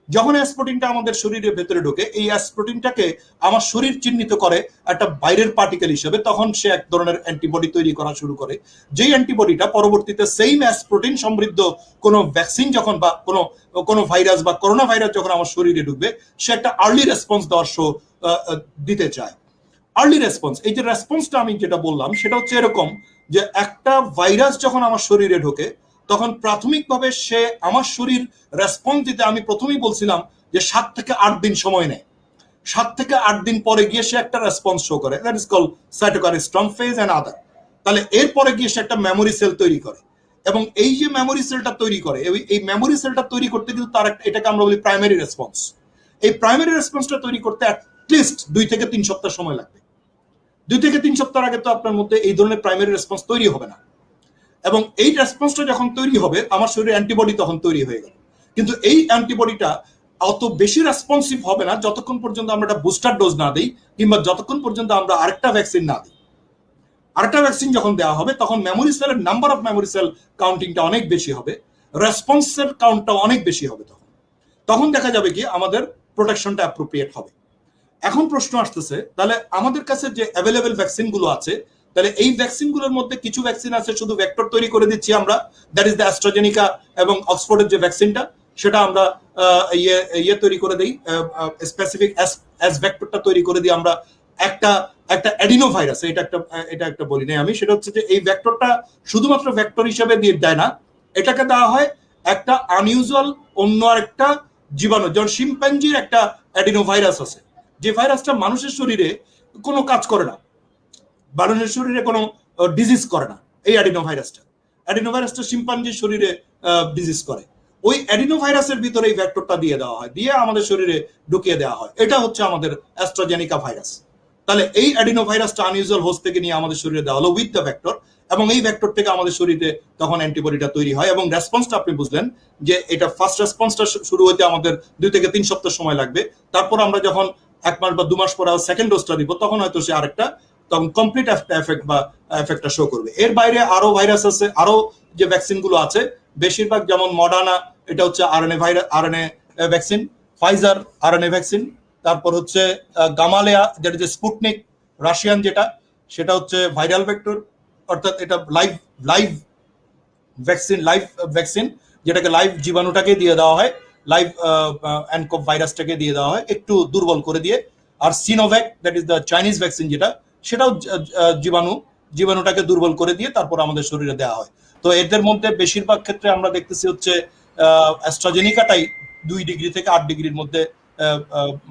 যখন এস প্রোটিনটা আমাদের শরীরের ভেতরে ঢোকে, এই এস প্রোটিনটাকে আমার শরীর চিহ্নিত করে একটা বাইরের পার্টিকেল হিসেবে, তখন সে এক ধরনের অ্যান্টিবডি তৈরি করা শুরু করে, যেই অ্যান্টিবডিটা পরবর্তীতে সেম এস প্রোটিন সমৃদ্ধ কোনো ভ্যাকসিন যখন বা কোনো ভাইরাস বা করোনা ভাইরাস যখন আমার শরীরে ঢুকবে, সে একটা আর্লি রেসপন্স দিতে চায়। আর্লি রেসপন্স, এই যে রেসপন্সটা আমি যেটা বললাম সেটা হচ্ছে এরকম যে একটা ভাইরাস যখন আমার শরীরে ঢোকে তখন প্রাথমিকভাবে সে আমার শরীর রেসপন্স দিতে, আমি প্রথমেই বলছিলাম যে 7 থেকে 8 দিন সময় নেয়। 7 থেকে 8 দিন পরে গিয়ে সে একটা রেসপন্স শো করে, that is called cytokine storm phase and other. তাহলে এরপরে গিয়ে সে একটা মেমোরি সেল তৈরি করে, এবং এই যে মেমোরি সেলটা তৈরি করে, এই মেমোরি সেলটা তৈরি করতে কিন্তু তার এটাকে আমরা বলি প্রাইমারি রেসপন্স। এই প্রাইমারি রেসপন্সটা তৈরি করতে অ্যাটলিস্ট 2 থেকে 3 সপ্তাহ সময় লাগবে। 2 থেকে 3 সপ্তাহ আগে তো আপনার মধ্যে এই ধরনের প্রাইমারি রেসপন্স তৈরি হবে না, এবং এই রেসপন্সটা যখন তৈরি হবে আমার শরীরে অ্যান্টিবডি তখন তৈরি হয়ে গেল। কিন্তু এই অ্যান্টিবডিটা অত বেশি রেসপন্সিভ হবে না যতক্ষণ পর্যন্ত আমরা একটা বুস্টার ডোজ না দিই, কিংবা যতক্ষণ পর্যন্ত আমরা আরেকটা ভ্যাকসিন না দিই। আরেকটা ভ্যাকসিন যখন দেওয়া হবে তখন মেমোরি সেলের নাম্বার অফ মেমোরি সেল কাউন্টিংটা অনেক বেশি হবে, রেসপন্সের কাউন্টটা অনেক বেশি হবে। তখন দেখা যাবে কি আমাদের প্রোটেকশনটা অ্যাপ্রোপ্রিয়েট হবে। এখন প্রশ্ন আসতেছে, তাহলে আমাদের কাছে যে অ্যাভেলেবেল ভ্যাকসিন গুলো আছে, তাহলে এই ভ্যাকসিন গুলোর মধ্যে কিছু ভ্যাকসিন আছে শুধু ভেক্টর তৈরি করে দিচ্ছি আমরা, দ্যাট ইজ দ্য অ্যাস্ট্রাজেনিকা এবং অক্সফোর্ডের যে ভ্যাকসিনটা, সেটা আমরা ইয়ে তৈরি করে দিই, স্পেসিফিক অ্যাস ভেক্টরটা তৈরি করে দিই আমরা একটা অ্যাডিনো ভাইরাস। এটা একটা বলি নাই আমি, সেটা হচ্ছে যে এই ভেক্টরটা শুধুমাত্র ভেক্টর হিসেবে দিয়ে দেয় না, এটাকে দেওয়া হয় একটা আনইউজুয়াল অন্য আরেকটা জীবাণু। যেমন শিম্পাঞ্জির একটা অ্যাডিনো ভাইরাস আছে, যে ভাইরাসটা মানুষের শরীরে কোনো কাজ করে না, মানুষের শরীরে কোনো ডিজিজ করে না। এই অ্যাডিনো ভাইরাসটা শিম্পাঞ্জির শরীরে ডিজিজ করে। ওই অ্যাডিনো ভাইরাসের ভিতরে এই ভেক্টরটা দিয়ে দেওয়া হয়, দিয়ে আমাদের শরীরে ঢুকিয়ে দেওয়া হয়। এটা হচ্ছে আমাদের অ্যাস্ট্রাজেনিকা ভাইরাস। তাহলে এই অ্যাডিনো ভাইরাসটা আনইউজুয়াল হোস্ট থেকে নিয়ে আমাদের শরীরে দেওয়া হলো উইথ দ্য ভেক্টর, এবং এই ভেক্টর থেকে আমাদের শরীরে তখন অ্যান্টিবডিটা তৈরি হয়। এবং রেসপন্সটা আপনি বুঝলেন যে এটা ফার্স্ট রেসপন্সটা শুরু হতে আমাদের 2 থেকে 3 সপ্তাহ সময় লাগবে। তারপর আমরা যখন 1 মাস বা 2 মাস পরে সেকেন্ড ডোজটা দিব, তখন হয়তো সে আরেকটা তখন কমপ্লিট এফেক্ট বা এফেক্টটা শো করবে। এর বাইরে আরো ভাইরাস আছে, আরো যে ভ্যাকসিন গুলো আছে বেশিরভাগ, যেমন মডার্না, এটা হচ্ছে RNA vaccine, Pfizer RNA vaccine, তারপর হচ্ছে গামালেয়া যেটা যে স্পুটনিক রাশিয়ান, সেটা হচ্ছে ভাইরাল ভেক্টর, অর্থাৎ এটা লাইভ ভ্যাকসিন, যেটাকে লাইভ জীবাণুটাকে দিয়ে দেওয়া হয়, লাইভ অ্যানকপ ভাইরাসটাকে দিয়ে দেওয়া হয় একটু দুর্বল করে দিয়ে। আর Sinovac, that is the Chinese vaccine, সেটাও জীবাণুটাকে দুর্বল করে দিয়ে তারপর আমাদের শরীরে দেওয়া হয়। তো এদের মধ্যে বেশিরভাগ ক্ষেত্রে আমরা দেখতেছি হচ্ছে অ্যাস্ট্রাজেনিকাটাই 2 ডিগ্রি থেকে 8 ডিগ্রির মধ্যে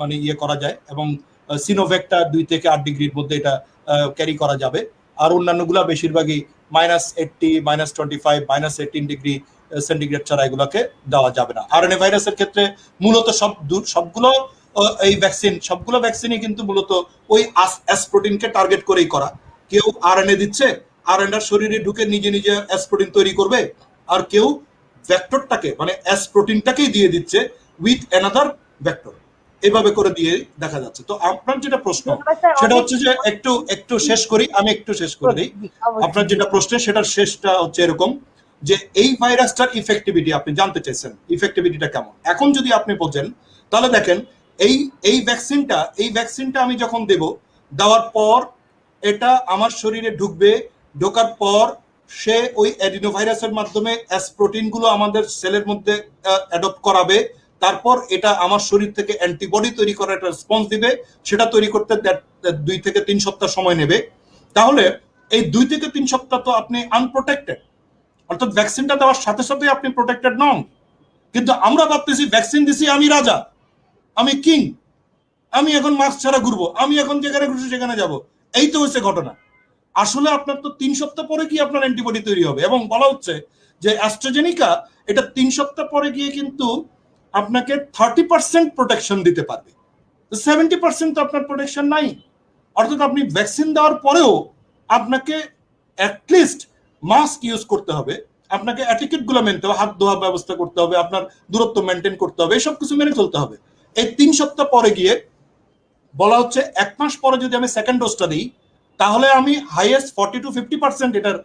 মানে ইয়ে করা যায়, এবং সিনোভ্যাকটা 2 থেকে 8 ডিগ্রির মধ্যে এটা ক্যারি করা যাবে। আর অন্যান্যগুলা বেশিরভাগই -80, -25, -18 ডিগ্রি সেন্টিগ্রেড ছাড়া এগুলোকে দেওয়া যাবে না। আরএনএ ভাইরাসের ক্ষেত্রে মূলত সবগুলো সবগুলো ভ্যাকসিনই কিন্তু মূলত ওই এস প্রোটিনকে টার্গেট করেই করা। কেউ আরএনএ দিচ্ছে, আরএনএ শরীরে ঢুকে নিজে নিজে এস প্রোটিন তৈরি করবে, আর কেউ ভেক্টরটাকে মানে এস প্রোটিনটাকেই দিয়ে দিচ্ছে উইথ অ্যানাদার ভেক্টর, এভাবে করে দিয়ে দেখা যাচ্ছে। তো আপনার যেটা প্রশ্ন সেটা হচ্ছে যে একটু শেষ করি, আমি একটু শেষ করে দিই। আপনার যেটা প্রশ্ন সেটার শেষটা হচ্ছে এরকম যে এই ভাইরাসটার ইফেক্টিভিটি আপনি জানতে চাইছেন, ইফেক্টিভিটিটা কেমন। এখন যদি আপনি বোঝেন তাহলে দেখেন এই ভ্যাকসিনটা আমি যখন দেওয়ার পর এটা আমার শরীরে ঢুকবে, ঢোকার পর সে ওই অ্যাডিনো ভাইরাসের মাধ্যমে এস প্রোটিন গুলো আমাদের সেলের মধ্যে অ্যাডপ্ট করাবে, তারপর এটা আমার শরীর থেকে অ্যান্টিবডি তৈরি করার একটা রেসপন্স দিবে, সেটা তৈরি করতে 2 থেকে 3 সপ্তাহ সময় নেবে। তাহলে এই 2 থেকে 3 সপ্তাহ তো আপনি আনপ্রোটেক্টেড, অর্থাৎ ভ্যাকসিনটা দেওয়ার সাথে সাথে আপনি প্রোটেক্টেড নন। কিন্তু আমরা ভাবতেছি ভ্যাকসিন দিছি, আমি রাজা, আমি কিং, আমি এখন মাস্ক ছাড়া ঘুরবো, আমি এখন যেখানে খুশি সেখানে যাব। এই তো হচ্ছে ঘটনা। আসলে আপনার তো 3 সপ্তাহ পরে কি আপনার অ্যান্টিবডি তৈরি হবে, এবং বলা হচ্ছে যে অ্যাস্ট্রাজেনিকা এটা 3 সপ্তাহ পরে গিয়ে কিন্তু আপনাকে 30% প্রোটেকশন দিতে পারবে, 70% তো আপনার প্রোটেকশন নাই। অর্থাৎ আপনি ভ্যাকসিন দেওয়ার পরেও আপনাকে অ্যাটলিস্ট মাস্ক ইউজ করতে হবে, আপনাকে অ্যাটিকেট গুলো মেনতে হবে, হাত ধোয়ার ব্যবস্থা করতে হবে, আপনার দূরত্ব মেনটেন করতে হবে, এইসব কিছু মেনে চলতে হবে। এই 3 সপ্তাহ পরে গিয়ে বলা হচ্ছে 1 মাস পরে যদি আমি সেকেন্ড ডোজটা দিই, তাহলে আমি হাইয়েস্ট 40 to 50% এটার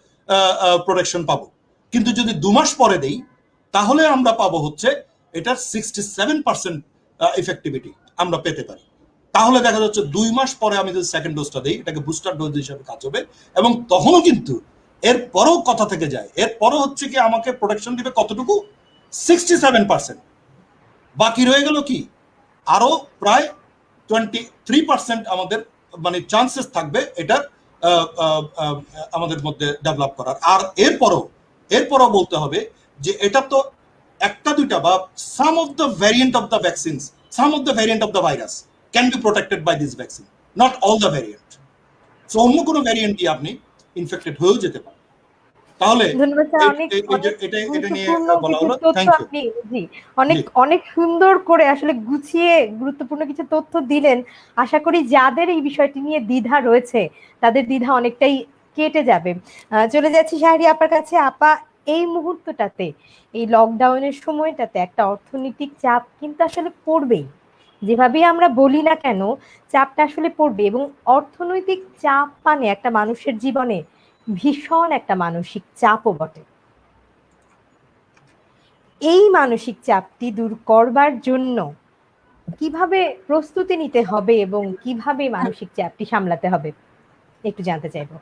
প্রোটেকশন পাবো। কিন্তু যদি 2 মাস পরে দেই, তাহলে আমরা পাবো হচ্ছে এটার 67% ইফেক্টিভিটি আমরা পেতে পারি। তাহলে দেখা যাচ্ছে 2 মাস পরে আমি যদি সেকেন্ড ডোজটা দিই, এটাকে বুস্টার ডোজ হিসেবে কাজ হবে, এবং তখনও কিন্তু এরপরও কথা থেকে যায়, এরপরও হচ্ছে কি আমাকে প্রোটেকশন দিবে কতটুকু, 67%। বাকি রয়ে গেল কি আরো প্রায় 23% আমাদের মানে চান্সেস থাকবে এটার আমাদের মধ্যে ডেভেলপ করার। আর এরপরও বলতে হবে যে এটা তো একটা দুইটা বা some of the variant of the vaccines, some of the variant of the virus can be protected by this vaccine, not all the variant. So অন্য কোনো ভ্যারিয়েন্ট দিয়ে আপনি ইনফেক্টেড হয়েও যেতে পারেন। তাহলে ধন্যবাদ স্যার। অনেক অনেক এটা নিয়ে গুরুত্বপূর্ণ বলা কিছু হলো। তথ্য থ্যাংক ইউ। আপনি জি অনেক অনেক সুন্দর করে আসলে গুছিয়ে গুরুত্বপূর্ণ কিছু তথ্য দিলেন। আশা করি যাদের এই বিষয়টি নিয়ে দ্বিধা রয়েছে তাদের দ্বিধা অনেকটাই কেটে যাবে। চলে যাচ্ছি শাহরি আপার কাছে। আপা, এই মুহূর্তটাতে এই লকডাউনের সময়টাতে একটা অর্থনৈতিক চাপ কিন্তু আসলে পড়বেই। যেভাবেই আমরা বলি না কেন, চাপটা আসলে পড়বে, এবং অর্থনৈতিক চাপ মানে একটা মানুষের জীবনে ভীষণ একটা মানসিক চাপও বটে। এই মানসিক চাপটি দূর করবার জন্য কিভাবে প্রস্তুতি নিতে হবে এবং কিভাবে মানসিক চাপটি সামলাতে হবে একটু জানতে চাইবো।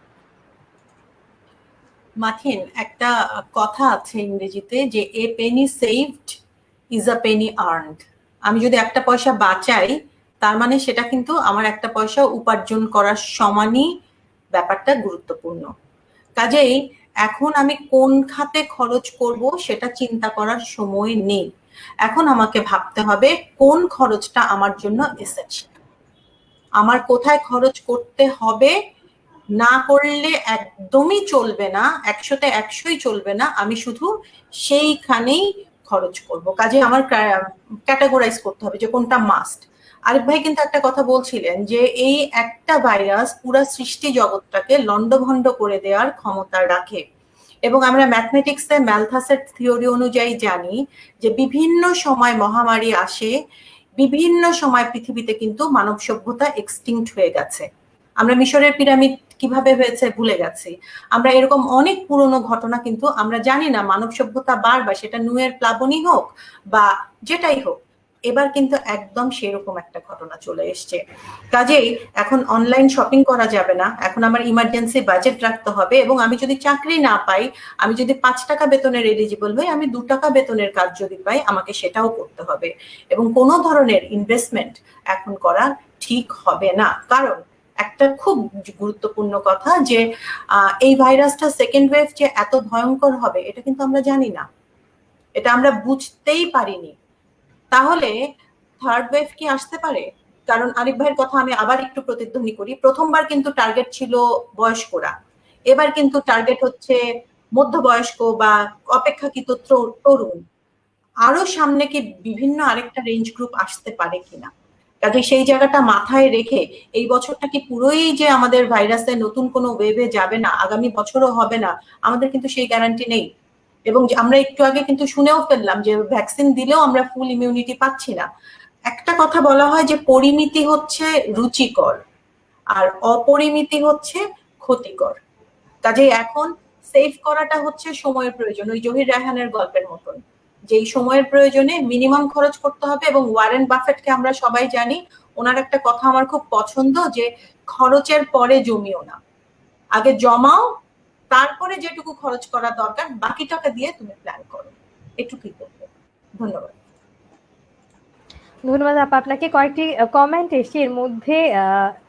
মাথিন, একটা কথা আছে ইংরেজিতে যে এ Penney saved is a Penney earned. আমি যদি একটা পয়সা বাঁচাই, তার মানে সেটা কিন্তু আমার একটা পয়সা উপার্জন করার সমানই ব্যাপারটা গুরুত্বপূর্ণ। কাজেই এখন আমি কোন খাতে খরচ করব সেটা চিন্তা করার সময় নেই। এখন আমাকে ভাবতে হবে কোন খরচটা আমার জন্য এসেনশিয়াল, আমার কোথায় খরচ করতে হবে, না করলে একদমই চলবে না, ১০০তে ১০০ই চলবে না, আমি শুধু সেইখানেই খরচ করব। কাজে আমার ক্যাটাগরাইজ করতে হবে যে কোনটা মাস্ট। আরিফ ভাই কিন্তু একটা কথা বলছিলেন যে এই একটা ভাইরাস পুরা সৃষ্টি জগৎটাকে লন্ডভন্ড করে দেওয়ার ক্ষমতা রাখে, এবং আমরা ম্যাথমেটিক্সে ম্যালথাসের থিওরি অনুযায়ী জানি যে বিভিন্ন সময় মহামারী আসে, বিভিন্ন সময় পৃথিবীতে কিন্তু মানব সভ্যতা এক্সটিংক্ট হয়ে গেছে। আমরা মিশরের পিরামিড কিভাবে হয়েছে ভুলে গেছি। আমরা এরকম অনেক পুরনো ঘটনা কিন্তু আমরা জানি না। মানব সভ্যতা বারবার, সেটা নুয়ের প্লাবনী হোক বা যেটাই হোক, এবার কিন্তু একদম সেরকম একটা ঘটনা চলে এসছে। কাজেই এখন অনলাইন শপিং করা যাবে না, এখন আমার ইমার্জেন্সি বাজেট রাখতে হবে, এবং আমি যদি চাকরি না পাই, আমি যদি ৫ টাকা বেতনের এলিজিবল হই, আমি ২ টাকা বেতনের কাজ যদি পাই, আমাকে সেটাও করতে হবে। এবং কোনো ধরনের ইনভেস্টমেন্ট এখন করা ঠিক হবে না। কারণ একটা খুব গুরুত্বপূর্ণ কথা যে এই ভাইরাসটা সেকেন্ড ওয়েভ যে এত ভয়ঙ্কর হবে এটা কিন্তু আমরা জানি না, এটা আমরা বুঝতেই পারিনি। তাহলে থার্ড ওয়েভ কি আসতে পারে? কারণ আরিফ ভাইয়ের কথা আমি আবার একটু প্রতিধ্বনি করি, প্রথমবার কিন্তু টার্গেট ছিল বয়স্করা, এবার কিন্তু টার্গেট হচ্ছে মধ্যবয়স্ক বা অপেক্ষাকৃত তরুণ। আরো সামনে কি বিভিন্ন আরেকটা রেঞ্জ গ্রুপ আসতে পারে কিনা? কাজে সেই জায়গাটা মাথায় রেখে এই বছরটা কি পুরোই যে আমাদের ভাইরাসের নতুন কোনো ওয়েভে যাবে না, আগামী বছরও হবে না, আমাদের কিন্তু সেই গ্যারান্টি নেই। এবং আমরা একটু আগে কিন্তু শুনেও ফেললাম যে ভ্যাকসিন দিলেও আমরা ফুল ইমিউনিটি পাচ্ছি না। একটা কথা বলা হয় যে পরিমিতি হচ্ছে রুচিকর আর অপরিমিতি হচ্ছে ক্ষতিকর। কাজেই এখন সেভ করাটা হচ্ছে সময়ের প্রয়োজন, ওই জহির রায়হানের গল্পের মতন, যেই সময়ের প্রয়োজনে মিনিমাম খরচ করতে হবে। এবং ওয়ারেন বাফেটকে আমরা সবাই জানি, ওনার একটা কথা আমার খুব পছন্দ যে খরচের পরে জমিও না, আগে জমাও, তারপরে যেটুকু খরচ করা দরকার বাকি টাকা দিয়ে তুমি প্ল্যান করো। এটুকুই করবো। ধন্যবাদ। ধন্যবাদ আপা আপনাকে। কয়েকটি কমেন্ট এসে, এর মধ্যে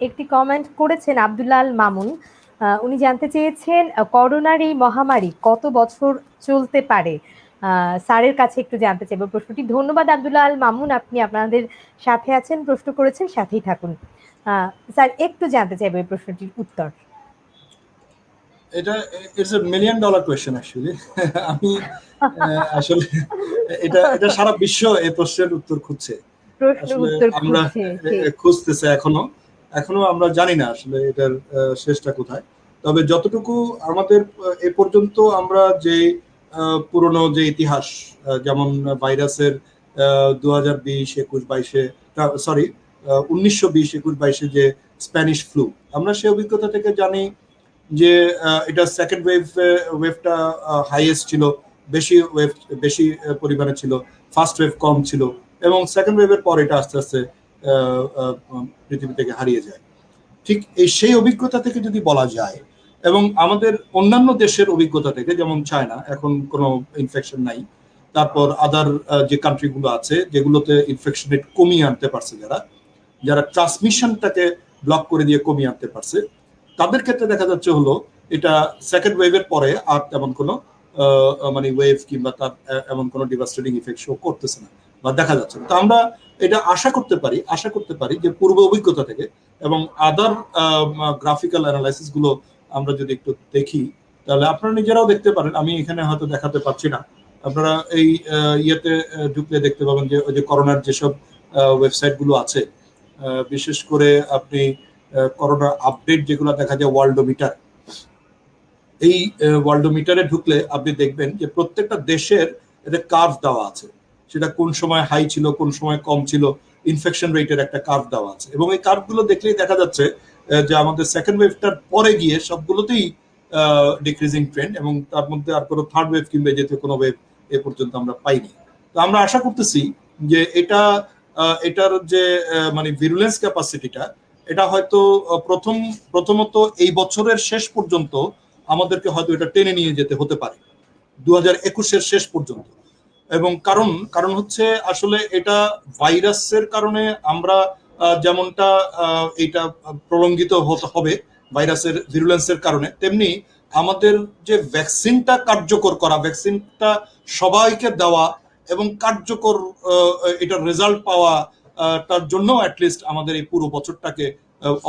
একটি কমেন্ট করেছেন আব্দুল্লাহ আল মামুন। উনি জানতে চেয়েছেন করোনার এই মহামারী কত বছর চলতে পারে, স্যারের কাছে একটু জানতে চাইব প্রশ্নটি। ধন্যবাদ আব্দুল্লাহ আল মামুন, আপনি আপনাদের সাথে আছেন, প্রশ্ন করেছেন, সাথেই থাকুন। স্যার একটু জানতে চাইব এই প্রশ্নটির উত্তর। এটা it's a $1 million question actually. আমি আসলে এটা সারা বিশ্ব এই প্রশ্নের উত্তর খুঁজছে, আসলে আমরা খুঁজতেছে, এখনো আমরা জানি না আসলে এটার শেষটা কোথায়। তবে যতটুকু আমাদের এ পর্যন্ত আমরা যে পুরনো যে ইতিহাস, যেমন ভাইরাসের 1920-21-22 যে স্প্যানিশ ফ্লু, আমরা সেই অভিজ্ঞতা থেকে জানি যে এটা সেকেন্ড ওয়েভটা হাইয়েস্ট ছিল, বেশি পরিমাণে ছিল, ফার্স্ট ওয়েভ কম ছিল, এবং সেকেন্ড ওয়েভের পর এটা আস্তে আস্তে পৃথিবী থেকে হারিয়ে যায়। ঠিক সেই অভিজ্ঞতা থেকে যদি বলা যায়, এবং আমাদের অন্যান্য দেশের অভিজ্ঞতা থেকে, যেমন চায়না এখন কোনো ইনফেকশন নাই, তারপর আদার যে কান্ট্রিগুলো আছে যেগুলোতে ইনফেকশন রেট কমিয়ে আনতে পারছে, যারা ট্রান্সমিশনটাকে ব্লক করে দিয়ে কমিয়ে আনতে পারছে, তাদের ক্ষেত্রে দেখা যাচ্ছে হলো এটা সেকেন্ড ওয়েভের পরে আর তেমন কোনো মানে ওয়েভ কিংবা তার এমন কোনো ডিভাস্টেটিং ইফেক্ট শো করতেছে না বা দেখা যাচ্ছে না। তো আমরা এটা আশা করতে পারি যে পূর্ব অভিজ্ঞতা থেকে এবং আদার গ্রাফিক্যাল অ্যানালাইসিস গুলো আমরা যদি একটু দেখি, তাহলে আপনারা নিজেরাও দেখতে পারেন, আমি এখানে হয়তো দেখাতে পারছি না, আপনারা এই ইয়েতে ঢুকলে দেখতে পাবেন যে ওই যে করোনার যেসব ওয়েবসাইট গুলো আছে, বিশেষ করে আপনি করোনা আপডেট যেগুলো দেখা যায় ওয়ার্ল্ডোমিটার, এই ওয়ার্ল্ডোমিটারে ঢুকলে আপনি দেখবেন যে প্রত্যেকটা দেশের একটা কার্ভ দেওয়া আছে, সেটা কোন সময় হাই ছিল কোন সময় কম ছিল, ইনফেকশন রেটের একটা কার্ভ দেওয়া আছে, এবং এই কার্ভগুলো দেখলেই দেখা যাচ্ছে যে আমাদের সেকেন্ড ওয়েভটার পরে গিয়ে সবগুলোতেই ডিক্রিজিং ট্রেন্ড, এবং তার মধ্যে আর কোনো থার্ড ওয়েভ কিংবা যেতে কোনো ওয়েভ এ পর্যন্ত আমরা পাইনি। তো আমরা আশা করতেছি যে এটার যে মানে ভিরুলেন্স ক্যাপাসিটিটা, এটা হয়তো প্রথমত এই বছরের শেষ পর্যন্ত আমাদেরকে হয়তো এটা টেনে নিয়ে যেতে হতে পারে 2021-এর শেষ পর্যন্ত। এবং কারণ হচ্ছে আসলে এটা ভাইরাসের কারণে আমরা যেমনটা এটা প্রলঙ্গিত হতে হবে ভাইরাসের ভিরুলেন্সের কারণে, তেমনি আমাদের যে ভ্যাকসিনটা কার্যকর করা, ভ্যাকসিনটা সবাইকে দেওয়া এবং কার্যকর এটার রেজাল্ট পাওয়া, তার জন্য অ্যাটলিস্ট আমাদের এই পুরো বছরটাকে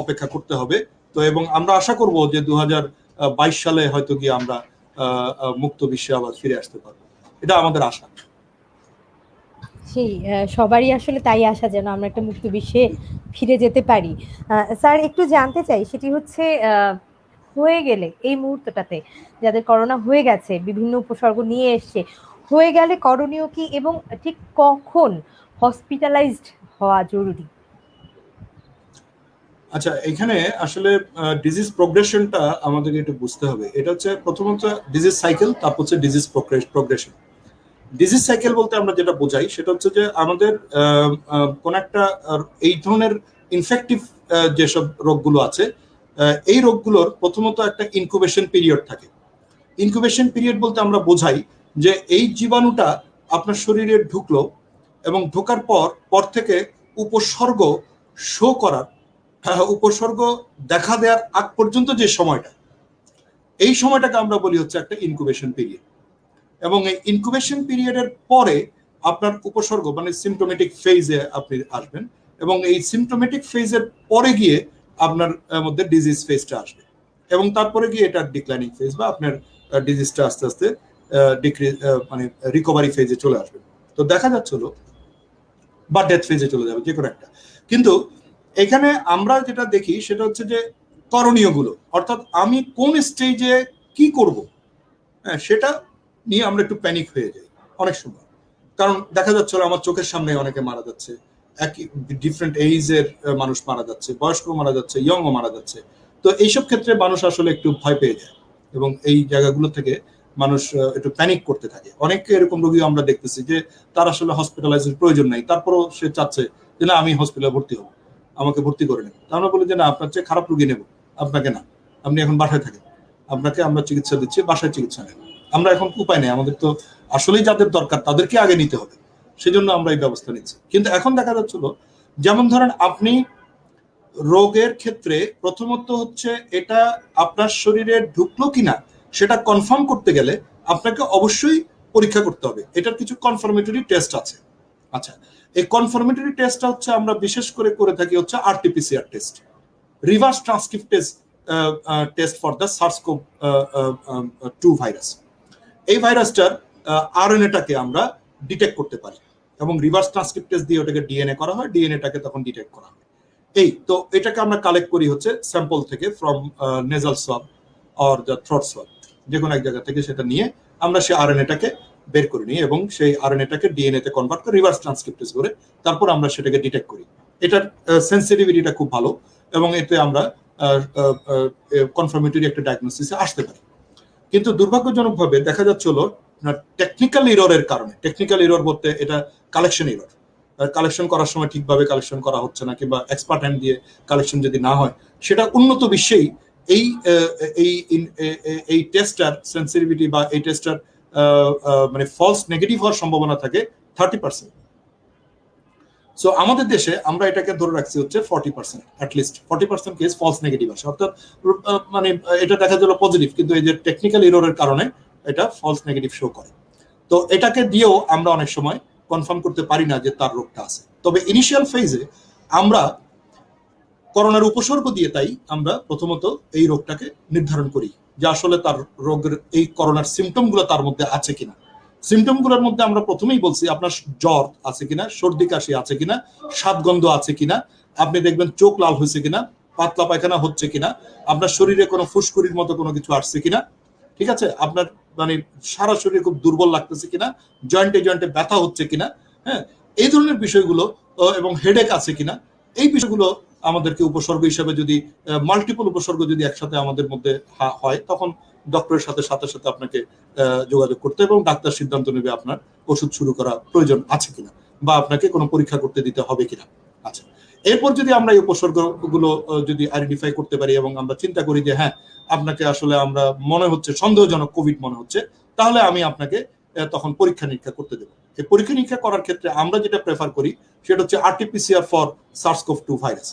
অপেক্ষা করতে হবে। তো এবং আমরা আশা করব যে 2022 সালে হয়তো গিয়ে আমরা মুক্ত বিশ্বে আবার ফিরে আসতে পারবো, এটা আমাদের আশা। সেই সবারই আসলে তাই আশা, যেন আমরা একটা মুক্ত বিশ্বে ফিরে যেতে পারি। স্যার, একটু জানতে চাই, সেটি হচ্ছে হয়ে গেলে এই মুহূর্তটাতে যাদের করোনা হয়ে গেছে, বিভিন্ন উপসর্গ নিয়ে এসছে, হয়ে গেলে করণীয় কি এবং ঠিক কখন হসপিটালাইজড হওয়া জরুরি? আচ্ছা, এখানে আসলে ডিজিজ প্রোগ্রেশনটা আমাদেরকে একটু বুঝতে হবে। এটা হচ্ছে প্রথমত ডিজিজ সাইকেল, তারপর হচ্ছে ডিজিজ প্রোগ্রেশন। ডিজিজ সাইকেল বলতে আমরা যেটা বোঝাই সেটা হচ্ছে যে আমাদের কোন একটা এই ধরনের ইনফেক্টিভ যেসব রোগগুলো আছে, এই রোগগুলোর প্রথমত একটা ইনকুবেশন পিরিয়ড থাকে। ইনকুবেশন পিরিয়ড বলতে আমরা বোঝাই যে এই জীবাণুটা আপনার শরীরে ঢুকলো এবং ঢোকার পর থেকে উপসর্গ শো করার, উপসর্গ দেখা দেওয়ার আগ পর্যন্ত যে সময়টা, এই সময়টাকে আমরা বলি হচ্ছে একটা ইনকুবেশন পিরিয়ড। এবং এই ইনকুবেশন পিরিয়ডের পরে আপনার উপসর্গ মানে সিমটোমেটিক ফেজে আপনি আসবেন, এবং এই সিমটোমেটিক ফেজের পরে গিয়ে আপনার মধ্যে ডিজিজ ফেজটা আসবে, এবং তারপরে গিয়ে এটা ডিক্লাইনিং ফেজ বা আপনার ডিজিজটা আস্তে আস্তে মানে রিকভারি ফেজে চলে আসবে। তো দেখা যাচ্ছিল বা ডেথ ফেজে চলে যাবে, যে কোনো একটা। কিন্তু এখানে আমরা যেটা দেখি সেটা হচ্ছে যে করণীয়গুলো, অর্থাৎ আমি কোন স্টেজে কি করব, হ্যাঁ, সেটা নিয়ে আমরা একটু প্যানিক হয়ে যাই অনেক সময়। কারণ দেখা যাচ্ছিল আমার চোখের সামনে অনেকে মারা যাচ্ছে, একই ডিফারেন্ট এইজের মানুষ মারা যাচ্ছে, বয়স্ক মারা যাচ্ছে, ইয়ংও মারা যাচ্ছে। তো এইসব ক্ষেত্রে মানুষ আসলে একটু ভয় পেয়ে যায়, এবং এই জায়গাগুলো থেকে মানুষ একটু প্যানিক করতে থাকে। অনেক এরকম রোগী আমরা দেখতেছি যে তার আসলে হসপিটালাইজের প্রয়োজন নাই, তারপরও সে চাচ্ছে যে না আমি হসপিটালে ভর্তি হবো, আমাকে ভর্তি করে নেব। আমরা বলি যে না, আপনার চেয়ে খারাপ রোগী নেব, আপনাকে না, আপনি এখন বাসায় থাকেন, আপনাকে আমরা চিকিৎসা দিচ্ছি, বাসায় চিকিৎসা নেব। আমরা এখন উপায় নেই, আমাদের তো আসলেই যাদের দরকার তাদেরকে আগে নিতে হবে, সেজন্য আমরা এই ব্যবস্থা নিচ্ছি। কিন্তু এখন দেখা যাচ্ছিল যেমন ধরেন আপনি রোগের ক্ষেত্রে প্রথমত হচ্ছে এটা আপনার শরীরে ঢুকলো কিনা সেটা কনফার্ম করতে গেলে আপনাকে অবশ্যই পরীক্ষা করতে হবে, এটার কিছু কনফার্মেটরি টেস্ট আছে। আচ্ছা, এই কনফার্মেটরি টেস্টটা হচ্ছে আমরা বিশেষ করে থাকি হচ্ছে RTPCR test, reverse transcriptase test for the SARS-CoV-2 virus. এই ভাইরাসটার আরএনএটাকে আমরা ডিটেক্ট করতে পারি, এবং রিভার্স ট্রান্সক্রিপ্টেজ দিয়ে ওটাকে ডিএনএ করা হয়, ডিএনএটাকে তখন ডিটেক্ট করা হয়। এই তো এটাকে আমরা কালেক্ট করি হচ্ছে স্যাম্পল থেকে, from nasal swab or the throat swab, যে কোনো এক জায়গা থেকে সেটা নিয়ে আমরা সেই আরএনএটাকে বের করে নিই, এবং সেই আরএনএটাকে ডিএনএ তে কনভার্ট করে রিভার্স ট্রান্সক্রিপ্টেজ করে তারপর আমরা সেটাকে ডিটেক্ট করি। এটার সেন্সিটিভিটিটা খুব ভালো, এবং এতে আমরা কনফার্মেটরি একটা ডায়াগনোসিসে আসতে পারি। কিন্তু দুর্ভাগ্যজনকভাবে দেখা যাচ্ছে হলো টেকনিক্যাল এররের কারণে, টেকনিক্যাল এরর বলতে এটা কালেকশন এরর, কালেকশন করার সময় ঠিকভাবে কালেকশন করা হচ্ছে না, কিংবা এক্সপার্ট হ্যান্ড দিয়ে কালেকশন যদি না হয়, সেটা উন্নত বিশ্বেই এই টেস্টার সেন্সিটিভিটি বা এই টেস্টার মানে ফলস নেগেটিভ হওয়ার সম্ভাবনা থাকে 30%। সো আমাদের দেশে আমরা এটাকে ধরে রাখছি হচ্ছে 40%, অ্যাটলিস্ট 40% কেস ফলস নেগেটিভ আসে, অর্থাৎ মানে এটা দেখা গেল পজিটিভ, কিন্তু এই যে টেকনিক্যাল এররের কারণে এটা ফলস নেগেটিভ শো করে। তো এটাকে দিয়েও আমরা অনেক সময় কনফার্ম করতে পারি না যে তার রোগটা আছে। তবে ইনিশিয়াল ফেজে আমরা করোনার উপসর্গ দিয়ে তাই আমরা প্রথমত এই রোগটাকে নির্ধারণ করি যে আসলে তার রোগের এই করোনার সিমটমগুলো তার মধ্যে আছে কিনা। সিমটমগুলোর মধ্যে আমরা প্রথমেই বলছি আপনার জ্বর আছে কিনা, সর্দি কাশি আছে কিনা, স্বাদগন্ধ আছে কিনা, আপনি দেখবেন চোখ লাল হয়েছে কিনা, পাতলা পায়খানা হচ্ছে কিনা, আপনার শরীরে কোনো ফুসকুড়ির মতো কোনো কিছু আসছে কিনা, ঠিক আছে, আপনার মানে সারা শরীরে খুব দুর্বল লাগতেছে কিনা, জয়েন্টে জয়েন্টে ব্যথা হচ্ছে কিনা, হ্যাঁ, এই ধরনের বিষয়গুলো এবং হেডেক আছে কিনা, এই বিষয়গুলো আমাদেরকে উপসর্গ হিসাবে যদি মাল্টিপল উপসর্গ যদি একসাথে আমাদের মধ্যে হয়, তখন ডক্টরের সাথে সাথে সাথে আপনাকে যোগাযোগ করতে এবং ডাক্তার সিদ্ধান্ত নেবে আপনার ওষুধ শুরু করা প্রয়োজন আছে কিনা বা আপনাকে কোনো পরীক্ষা করতে দিতে হবে কিনা। আচ্ছা, এরপর যদি আমরা এই উপসর্গগুলো যদি আইডেন্টিফাই করতে পারি এবং আমরা চিন্তা করি যে হ্যাঁ আপনাকে আসলে আমরা মনে হচ্ছে সন্দেহজনক কোভিড মনে হচ্ছে, তাহলে আমি আপনাকে তখন পরীক্ষা নিরীক্ষা করতে দেবো। এই পরীক্ষা নিরীক্ষা করার ক্ষেত্রে আমরা যেটা প্রেফার করি সেটা হচ্ছে আরটিপিসিআর ফর SARS-CoV-2 ভাইরাস।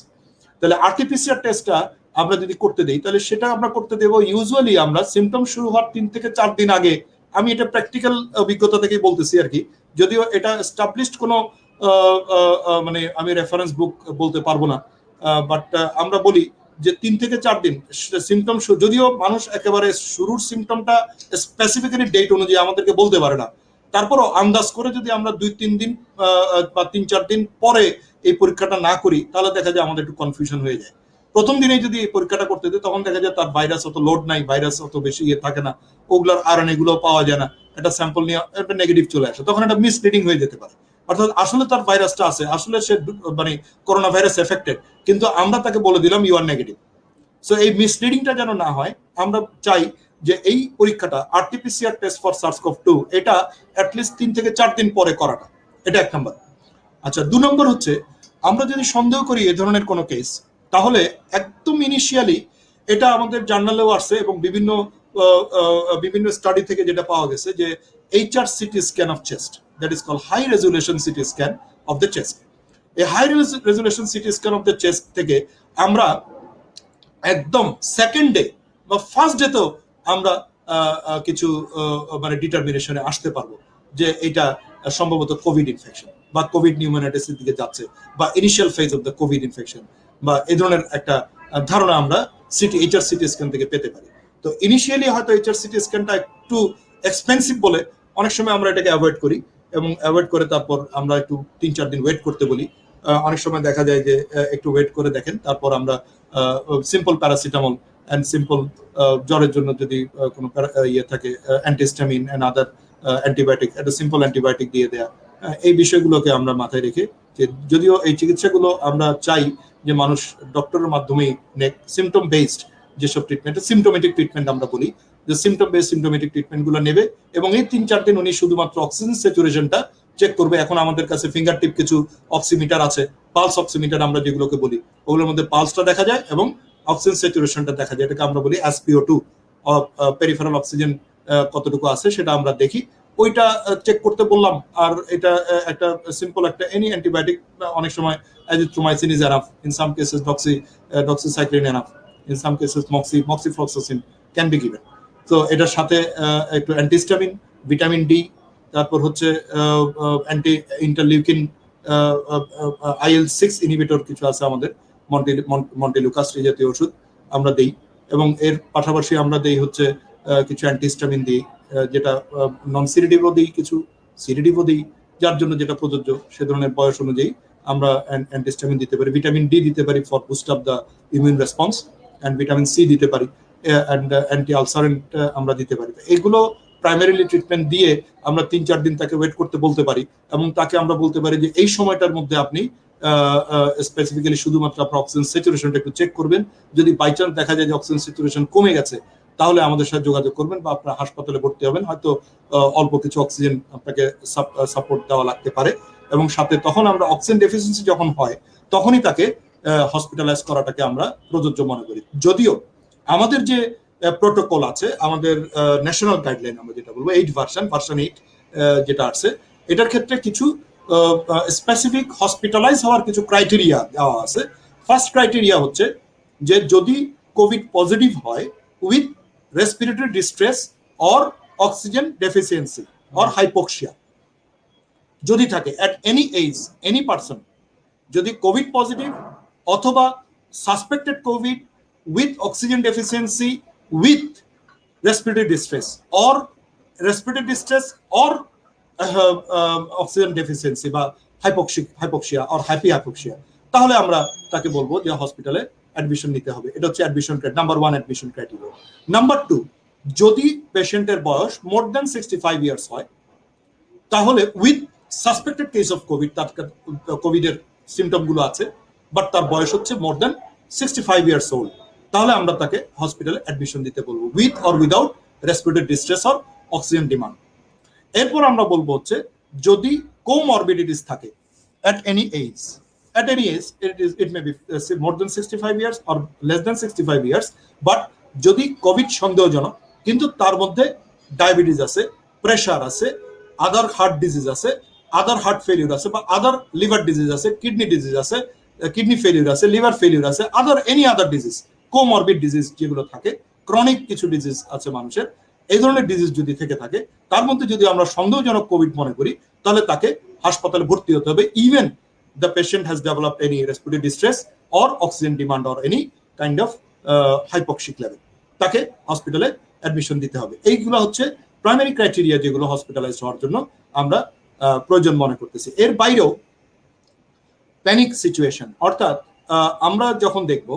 তাহলে আরটিপিসিআর টেস্টটা আমরা যদি করতে দেই তাহলে সেটা আমরা করতে দেবো ইউজুয়ালি আমরা সিমটম শুরু হওয়ার 3 থেকে 4 দিন আগে। আমি এটা প্র্যাকটিক্যাল অভিজ্ঞতা থেকেই বলতেছি আর কি, যদিও এটা এস্টাবলিশড কোনো মানে আমি রেফারেন্স বুক বলতে পারবো না, বাট আমরা বলি যে 3 থেকে 4 দিন সিমটম, যদিও মানুষ একেবারে শুরুর সিমটমটা স্পেসিফিক্যালি ডেট অনুযায়ী আমাদেরকে বলতে পারে না, তারপরও আন্দাজ করে যদি আমরা 2-3 দিন বা 3-4 দিন পরে এই পরীক্ষাটা না করি তাহলে দেখা যায় আমাদের একটু কনফিউশন হয়ে যায়। প্রথম দিনে যদি এই পরীক্ষাটা করতে দিই তখন দেখা যায় তার ভাইরাস অত লোড নাই, ভাইরাস অত বেশি থাকে না, ওগুলোর আরএনএ গুলো পাওয়া যায় না, একটা স্যাম্পল নিয়ে একটা নেগেটিভ চলে আসে, তখন এটা মিসলিডিং হয়ে যেতে পারে। অর্থাৎ আসলে তার ভাইরাসটা আছে, আসলে সে মানে করোনা ভাইরাস এফেক্টেড, কিন্তু আমরা তাকে বলে দিলাম ইউ আর নেগেটিভ। সো এই মিসলিডিংটা যেন না হয়, আমরা চাই যে এই পরীক্ষাটা আরটিপিসিআর টেস্ট ফর SARS-CoV-2 এটা অ্যাটলিস্ট 3 থেকে 4 দিন পরে করাটা, এটা 1 নম্বর। আচ্ছা, 2 নম্বর হচ্ছে আমরা যদি সন্দেহ করি এই ধরনের কোনো কেস, তাহলে একদম ইনিশিয়ালি এটা আমাদের জার্নালেও আসছে এবং বিভিন্ন স্টাডি থেকে যেটা পাওয়া গেছে যে HRCT scan of chest, that is called high resolution CT scan of the chest. এই high resolution CT scan of the chest থেকে আমরা একদম সেকেন্ড ডে বা ফার্স্ট ডেতেও আমরা কিছু মানে ডিটারমিনেশনে আসতে পারবো যে এটা সম্ভবত কোভিড ইনফেকশন বা কোভিড নিউমোনাইটিসের দিকে যাচ্ছে বা initial phase of the covid infection বা এই ধরনের একটা ধারণা আমরা HRCT স্ক্যান থেকে পেতে পারি। তো ইনিশিয়ালি হয়তো HRCT স্ক্যানটা একটু এক্সপেন্সিভ বলে অনেক সময় আমরা এটাকে অ্যাভয়েড করি এবং অ্যাভয়েড করে তারপর আমরা একটু 3-4 দিন ওয়েট করতে বলি। অনেক সময় দেখা যায় যে একটু ওয়েট করে দেখেন, তারপর আমরা সিম্পল প্যারাসিটামল অ্যান্ড সিম্পল জ্বরের জন্য যদি কোনো ইয়ে থাকে অ্যান্টিস্টামিন অ্যান্ড আদার অ্যান্টিবায়োটিক, একটা সিম্পল অ্যান্টিবায়োটিক দিয়ে দেয়া, এই বিষয়গুলোকে আমরা মাথায় রেখে যে যদিও এই চিকিৎসাগুলো আমরা চাই যে মানুষ ডক্টরের মাধ্যমেই সিমটম বেসড যেসব ট্রিটমেন্ট, সিমটোমেটিক ট্রিটমেন্ট আমরা বলি, যে সিমটম বেসড সিমটোমেটিক ট্রিটমেন্টগুলো নেবে এবং এই 3-4 দিন উনি শুধুমাত্র অক্সিজেন স্যাচুরেশনটা চেক করবে। এখন আমাদের কাছে ফিঙ্গার টিপ কিছু অক্সিমিটার আছে, পালস অক্সিমিটার আমরা যেগুলোকে বলি, ওগুলোর মধ্যে পালসটা দেখা যায় এবং অক্সিজেন স্যাচুরেশনটা দেখা যায়, এটাকে আমরা বলি SpO2, পেরিফেরাল অক্সিজেন কতটুকু আছে সেটা আমরা দেখি, ওইটা চেক করতে বললাম। আর এটা একটা সিম্পল একটা এনি অ্যান্টিবায়োটিক, অনেক সময় azithromycin is enough, in some cases doxycycline enough, in some cases moxifloxacin can be given. তো এটার সাথে একটু অ্যান্টিস্টামিন, ভিটামিন ডি, তারপর হচ্ছে অ্যান্টি ইন্টারলিউকিন, IL-6 ইনহিবিটর কিছু আছে আমাদের, মন্টেলুকাস্ট জাতীয় ওষুধ আমরা দেই এবং এর পাশাপাশি আমরা দেই হচ্ছে কিছু অ্যান্টিস্টামিন দিই, যেটা নন সিরিডিভও দিই, কিছু সিরিডিভও দিই, যার জন্য যেটা প্রযোজ্য সে ধরনের বয়স অনুযায়ী আমরা অ্যান্টিস্টামিন দিতে পারি, ভিটামিন ডি দিতে পারি for boost up the immune response, and vitamin C দিতে পারি, অ্যান্ড অ্যান্টি আলসারেন্ট আমরা দিতে পারি। এগুলো প্রাইমারিলি ট্রিটমেন্ট দিয়ে আমরা 3-4 দিন তাকে ওয়েট করতে বলতে পারি এবং তাকে আমরা বলতে পারি যে এই সময়টার মধ্যে আপনি স্পেসিফিক্যালি শুধুমাত্র আপনার অক্সিজেন স্যাচুরেশনটা একটু চেক করবেন। যদি বাই চান্স দেখা যায় যে অক্সিজেন স্যাচুরেশন কমে গেছে তাহলে আমাদের সাথে যোগাযোগ করবেন বা আপনার হাসপাতালে ভর্তি হবেন, হয়তো অল্প কিছু অক্সিজেন আপনাকে সাপোর্ট দেওয়া লাগতে পারে এবং সাথে তখন আমরা অক্সিজেন ডেফিসিয়েন্সি যখন হয় তখনই তাকে হসপিটালাইজ করাটাকে আমরা প্রযোজ্য মনে করি। যদিও আমাদের যে প্রোটোকল আছে, আমাদের ন্যাশনাল গাইডলাইন আমরা যেটা বলবো 8 ভার্সন 8 যেটা আছে, এটার ক্ষেত্রে কিছু স্পেসিফিক হসপিটালাইজ হওয়ার কিছু ক্রাইটেরিয়া দেওয়া আছে। ফার্স্ট ক্রাইটেরিয়া হচ্ছে যে যদি কোভিড পজিটিভ হয় with respiratory distress or oxygen deficiency or hypoxia যদি থাকে at any age, any person যদি কোভিড পজিটিভ অথবা suspected Covid with oxygen deficiency with respiratory distress or oxygen deficiency বা হাইপোক্সিয়া অর হাইপোক্সিয়া, তাহলে আমরা তাকে বলবো যে হসপিটালে অ্যাডমিশন নিতে হবে। এটা হচ্ছে admission number 1 admission criteria. Number 2, যদি পেশেন্টের বয়স মোর দ্যান 65 ইয়ার্স হয়, তাহলে with suspected case of Covid, তার কোভিডের সিমটম গুলো আছে, বাট তার বয়স হচ্ছে মোর দ্যান 65 ইয়ার্স ওল্ড, তাহলে আমরা তাকে হসপিটালে অ্যাডমিশন দিতে বলবো, with or without respiratory distress or oxygen demand. এরপর আমরা বলবো হচ্ছে যদি কোমরবিডিটিস থাকে at any age, it may be more than 65 years or less than 65 years, but যদি কোভিড সন্দেহজনক কিন্তু তার মধ্যে ডায়াবেটিস আছে, প্রেসার আছে, আদার হার্ট ডিজিজ আছে, আদার হার্ট ফেলিউর আছে, বা আদার লিভার ডিজিজ আছে, কিডনি ডিজিজ আছে, কিডনি ফেলিউর আছে, লিভার ফেলিউর আছে, any other disease, comorbid disease যেগুলো থাকে, ক্রনিক কিছু ডিজিজ আছে মানুষের, এই ধরনের ডিজিজ যদি থেকে থাকে, তার মধ্যে যদি আমরা সন্দেহজনক কোভিড মনে করি, তাহলে তাকে হাসপাতালে ভর্তি হতে হবে, even the patient has developed any respiratory distress or oxygen demand or any kind of hypoxic level, তাকে হসপিটালে অ্যাডমিশন দিতে হবে। এইগুলো হচ্ছে প্রাইমারি ক্রাইটেরিয়া যেগুলো হসপিটালাইজড হওয়ার জন্য আমরা প্রয়োজন মনে করতেছি। এর বাইরেও প্যানিক সিচুয়েশন, অর্থাৎ আমরা যখন দেখব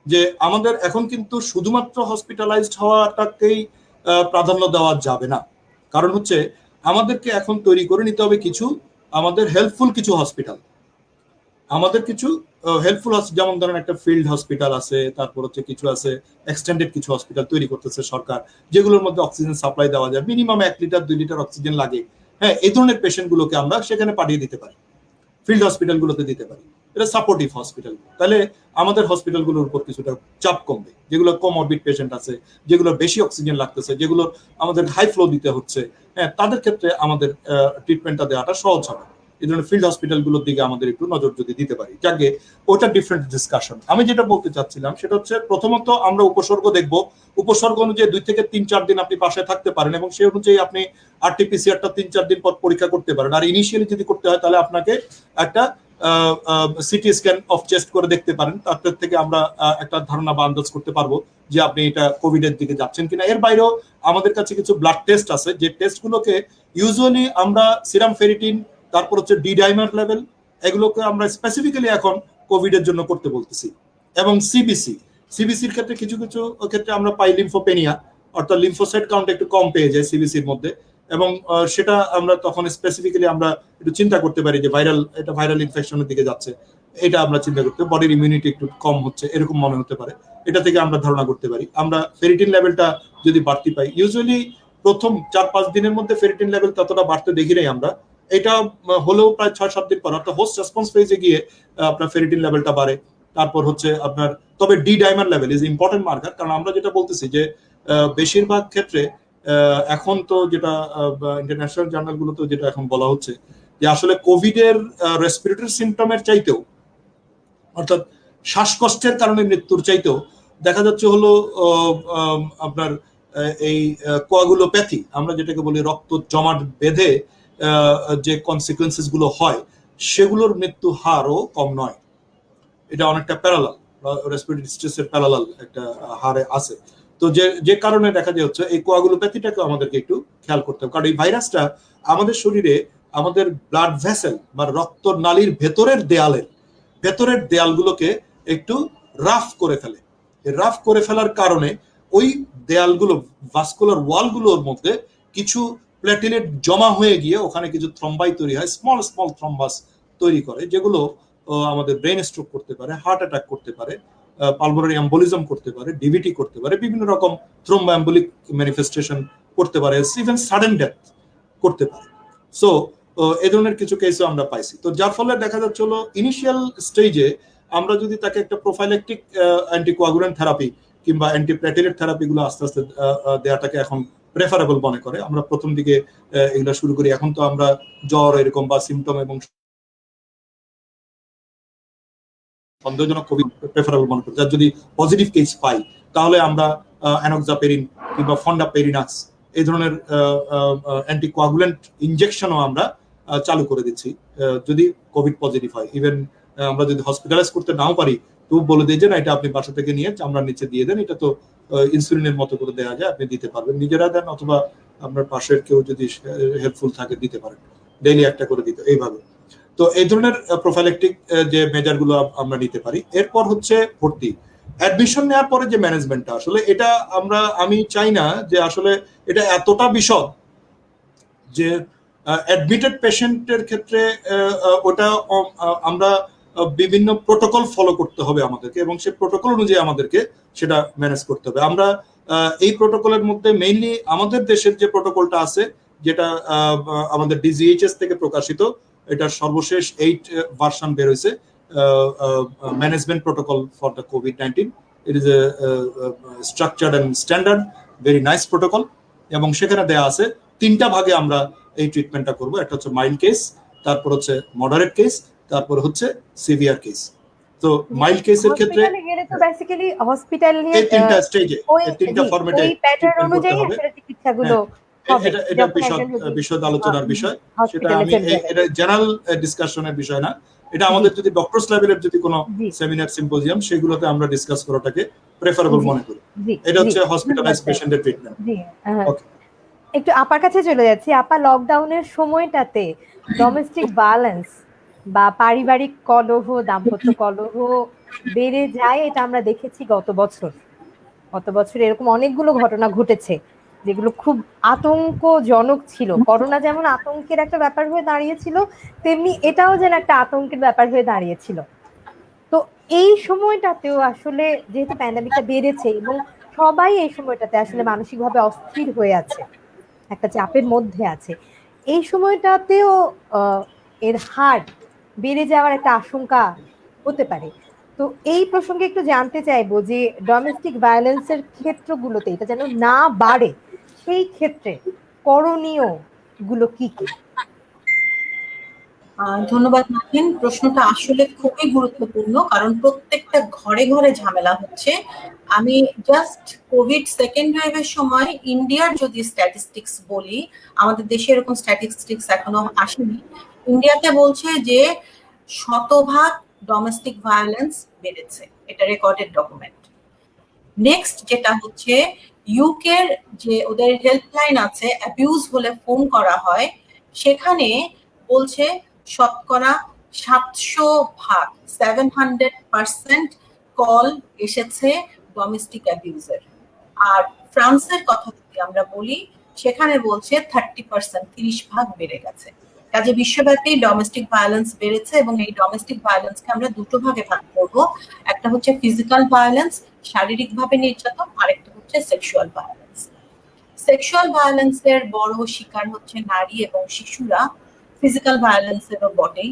যে আমাদের এখন কিন্তু শুধুমাত্র হসপিটালাইজড হওয়াটাকেই প্রাধান্য দেওয়া যাবে না, কারণ হচ্ছে আমাদেরকে এখন তৈরি করে নিতে হবে কিছু আমাদের হেল্পফুল কিছু হসপিটাল, আমাদের কিছু হেল্পফুল, যেমন ধরেন একটা ফিল্ড হসপিটাল আছে, তারপর হচ্ছে কিছু আছে এক্সটেন্ডেড কিছু হসপিটাল তৈরি করতেছে সরকার, যেগুলোর মধ্যে অক্সিজেন সাপ্লাই দেওয়া যায়, মিনিমাম 1 লিটার 2 লিটার অক্সিজেন লাগে। হ্যাঁ, এই ধরনের পেশেন্ট গুলোকে আমরা সেখানে পাঠিয়ে দিতে পারি, ফিল্ড হসপিটাল গুলোতে দিতে পারি, এটা সাপোর্টিভ হসপিটাল। তাহলে আমাদের হসপিটাল গুলোর উপর কিছুটা চাপ কমবে, যেগুলো কোমরবিড পেশেন্ট আছে, যেগুলো বেশি অক্সিজেন লাগতেছে, যেগুলো আমাদের হাই ফ্লো দিতে হচ্ছে, হ্যাঁ, তাদের ক্ষেত্রে আমাদের ট্রিটমেন্টটা দেওয়াটা সহজ হবে। এই ধরনের ফিল্ড হসপিটাল গুলোর দিকে আমাদের একটু নজর যদি দিতে পারি, যাকে ওটা ডিফারেন্ট ডিসকাশন। আমি যেটা বলতে চাচ্ছিলাম সেটা হচ্ছে, প্রথমত আমরা উপসর্গ দেখব, উপসর্গ অনুযায়ী 2 থেকে 3-4 দিন আপনি বাসায় থাকতে পারেন, এবং সেই অনুযায়ী আপনি RT-PCR-টা 3-4 দিন পর পরীক্ষা করতে পারেন। আর ইনিশিয়ালি যদি করতে হয়, তাহলে আপনাকে একটা সিটি স্ক্যান অফ চেস্ট করে দেখতে পারেন, তার থেকে আমরা একটা ধারণা বা আন্দাজ করতে পারবো যে আপনি এটা কোভিডের দিকে যাচ্ছেন কিনা। এর বাইরেও আমাদের কাছে কিছু ব্লাড টেস্ট আছে, যে টেস্টগুলোকে ইউজুয়ালি আমরা সিরাম ফেরিটিন, তারপর হচ্ছে ডি ডাইমার লেভেল, এগুলোকে আমরা স্পেসিফিক্যালি এখন কোভিডের জন্য করতে বলতেছি। এবং সিবিসির ক্ষেত্রে কিছু কিছু ক্ষেত্রে আমরা পাই লিম্ফোপেনিয়া, অর্থাৎ লিম্ফোসাইট কাউন্ট একটু কম পেয়ে যায় সিবিসির মধ্যে, এবং সেটা আমরা তখন স্পেসিফিক্যালি আমরা একটু চিন্তা করতে পারি যে এটা ভাইরাল ইনফেকশনের দিকে যাচ্ছে, এটা আমরা চিন্তা করতে, বডির ইমিউনিটি একটু কম হচ্ছে এরকম মনে হতে পারে, এটা থেকে আমরা ধারণা করতে পারি। আমরা ফেরিটিন লেভেলটা যদি বাড়তি পাই, ইউজুয়ালি প্রথম 4-5 দিনের মধ্যে ফেরিটিন লেভেল ততটা বাড়তে দেখি নাই আমরা, এটা হলেও প্রায় 6-7 দিন পর, অর্থাৎ হোস্ট রেসপন্স ফেজে গিয়ে আপনার ফেরিটিন লেভেলটা বাড়ে। তারপর হচ্ছে আপনার, তবে D dimer level is important marker, কারণ আমরা যেটা বলতেছি যে বেশিরভাগ ক্ষেত্রে এখন তো যেটা ইন্টারন্যাশনাল জার্নালগুলোতে যেটা এখন বলা হচ্ছে যে আসলে কোভিডের রেসপিরেটরি সিমটমের চাইতেও, অর্থাৎ শ্বাসকষ্টের কারণে মৃত্যুর চাইতেও দেখা যাচ্ছে হলো আপনার এই কোয়াগুলোপ্যাথি, আমরা যেটাকে বলি রক্ত জমাট বেঁধে যে কনসিকুয়েন্সেস গুলো হয়, সেগুলোর মৃত্যু হারও কম নয়। এটা অনেকটা প্যারালাল, রেসপিরেটরি স্ট্রেসের প্যারালাল একটা হারে আছে। তো যে কারণে দেখা যাচ্ছে এই কোয়াগুলোপ্যাথিটাকে আমাদেরকে একটু খেয়াল করতে হবে, কারণ এই ভাইরাসটা আমাদের শরীরে আমাদের ব্লাড ভেসেল বা রক্ত নালীর ভেতরের দেয়ালগুলোকে একটু রাফ করে ফেলে। রাফ করে ফেলার কারণে ওই দেয়ালগুলো, ভাস্কুলার ওয়ালগুলোর মধ্যে কিছু প্লেটেলেট জমা হয়ে গিয়ে ওখানে কিছু থ্রম্বাই তৈরি হয়, স্মল থ্রম্বাস তৈরি করে, যেগুলো আমাদের ব্রেন স্ট্রোক করতে পারে, হার্ট অ্যাটাক করতে পারে, পালমোনারি এম্বোলিজম করতে পারে, ডিভিটি করতে পারে, বিভিন্ন রকম থ্রোম্বোএম্বোলিক ম্যানিফেস্টেশন করতে পারে, ইভেন সাডেন ডেথ করতে পারে। সো এই ধরনের কিছু কেসও আমরা পাইছি। তো যার ফলে দেখা যাচ্ছে হলো ইনিশিয়াল স্টেজে আমরা যদি তাকে একটা প্রোফাইলেকটিক অ্যান্টিকোয়াগুলেন্ট থেরাপি কিংবা অ্যান্টিপ্লেটেলেট থেরাপি গুলো আস্তে আস্তে দেওয়াটাকে এখন প্রেফারেবল মনে করে। আমরা প্রথম দিকে এগুলো শুরু করি, এখন তো আমরা জ্বর এরকম বা সিমটম এবং সন্দেহজনক কোভিড প্রেফারেবল মনে করি। যার যদি পজিটিভ কেস পাই, তাহলে আমরা অ্যানোক্সাপেরিন কিংবা ফন্ডাপেরিনাক্স এই ধরনের অ্যান্টিকোয়াগুলেন্ট ইনজেকশনও আমরা চালু করে দিচ্ছি যদি কোভিড পজিটিভ হয়। ইভেন আমরা যদি হসপিটালাইজ করতে নাও পারি, তো বলে দিই যে না, এটা আপনি বাসা থেকে নিয়ে চামড়ার নিচে দিয়ে দেন, এটা তো ইনসুলিনের মতো করে দেওয়া যায়, আপনি দিতে পারবেন, নিজেরা দেন অথবা আপনার পাশের কেউ যদি হেল্পফুল থাকে দিতে পারেন, ডেইলি একটা করে দিতে, এইভাবে। তো এই ধরনের প্রোফাইলেকটিক যে মেজার গুলো আমরা নিতে পারি। এরপর হচ্ছে ভর্তি, অ্যাডমিশন নেওয়ার পরে যে ম্যানেজমেন্টটা, আসলে এটা আমি চাই না যে আসলে এটা এতটা বিশদ যে অ্যাডমিটেড পেশেন্টের ক্ষেত্রে ওটা আমরা বিভিন্ন প্রোটোকল ফলো করতে হবে আমাদেরকে, এবং সেই প্রোটোকল অনুযায়ী আমাদেরকে সেটা ম্যানেজ করতে হবে। আমরা এই প্রোটোকলের মধ্যে মেইনলি আমাদের দেশের যে প্রোটোকলটা আছে, যেটা আমাদের ডিজিএইচএস থেকে প্রকাশিত, এটার সর্বশেষ 8 ভার্সন বের হয়েছে, management protocol for the COVID-19. It is a structured and standard very nice protocol, এবং সেখানে দেয়া আছে 3টা ভাগে আমরা এই ট্রিটমেন্টটা করব। একটা হচ্ছে মাইল্ড কেস, তারপর হচ্ছে মডারেট কেস, তারপর হচ্ছে সিভিয়ার কেস। তো মাইল্ড কেসের ক্ষেত্রে হসপিটালে গেলে তো বেসিক্যালি হসপিটাল নিয়ে এই 3টা স্টেজে, ওই 3টা ফরম্যাটে ওই প্যাটার্ন ট্রিটমেন্ট করতে অনুযায়ী হবে। আসলে চিকিৎসাগুলো হবে। এটা বিশদ আলোচনার বিষয়, সেটা আমি এটা জেনারেল ডিসকাশনের বিষয় না। এটা আমাদের যদি ডক্টরস লেভেলের যদি কোনো সেমিনার সিম্পোজিয়াম, সেগুলোতে আমরা ডিসকাস করাটাকে প্রেফারেবল মনে করি। এটা হচ্ছে হসপিটালাইজড পেশেন্টের ট্রিটমেন্ট। ওকে, একটু আপার কাছে চলে যাচ্ছি। আপা, লকডাউনের সময়টাতে ডোমেস্টিক ভায়োলেন্স বা পারিবারিক কলহ, দাম্পত্য কলহ বেড়ে যায়, এটা আমরা দেখেছি গত বছর এরকম অনেকগুলো ঘটনা ঘটেছে যেগুলো খুব আতঙ্কজনক ছিল। করোনা যেমন আতঙ্কের একটা ব্যাপার হয়ে দাঁড়িয়েছিল, তেমনি এটাও যেন একটা আতঙ্কের ব্যাপার হয়ে দাঁড়িয়েছিল। তো এই সময়টাতেও আসলে যেহেতু প্যান্ডামিকটা বেড়েছে এবং সবাই এই সময়টাতে আসলে মানসিকভাবে অস্থির হয়ে আছে, একটা চাপের মধ্যে আছে, এই সময়টাতেও এর হার বেড়ে যাওয়ার একটা আশঙ্কা হতে পারে। তো এই প্রসঙ্গে একটু জানতে চাইবো যে ডোমেস্টিক ভায়োলেন্সের ক্ষেত্রগুলোতে এটা যেন না বাড়ে, সেই ক্ষেত্রে করণীয় গুলো কি কি? ধন্যবাদ মাহিন, প্রশ্নটা আসলে খুবই গুরুত্বপূর্ণ, কারণ প্রত্যেকটা ঘরে ঘরে ঝামেলা হচ্ছে। আমি জাস্ট কোভিড সেকেন্ড ওয়েভের সময় ইন্ডিয়ার যদি স্ট্যাটিস্টিক্স বলি, আমাদের দেশে এরকম স্ট্যাটিস্টিক্স এখনো আসেনি। ইন্ডিয়াতে বলছে যে 100% ডোমেস্টিক ভায়োলেন্স বেড়েছে, এটা রেকর্ডেড ডকুমেন্ট। নেক্সট যেটা হচ্ছে ইউকের যে ওদের হেল্পলাইন আছে, অ্যাবিউজ হলে ফোন করা হয়, সেখানে বলছে শতকরা 700% কল এসেছে ডোমেস্টিক অ্যাবিউজের। আর ফ্রান্সের কথা যদি আমরা বলি, সেখানে বলছে 30%, 30% বেড়ে গেছে। কাজে বিশ্বব্যাপী ডোমেস্টিক ভায়োলেন্স বেড়েছে, এবং এই ডোমেস্টিক ভায়োলেন্সকে আমরা দুটো ভাগে ভাগ করব। একটা হচ্ছে ফিজিক্যাল ভায়োলেন্স, শারীরিকভাবে নির্যাতন, আরেকটা হচ্ছে সেক্সুয়াল ভায়োলেন্স। সেক্সুয়াল ভায়োলেন্সের বড় শিকার হচ্ছে নারী এবং শিশুরা, ফিজিক্যাল ভায়োলেন্সেরও বটেই।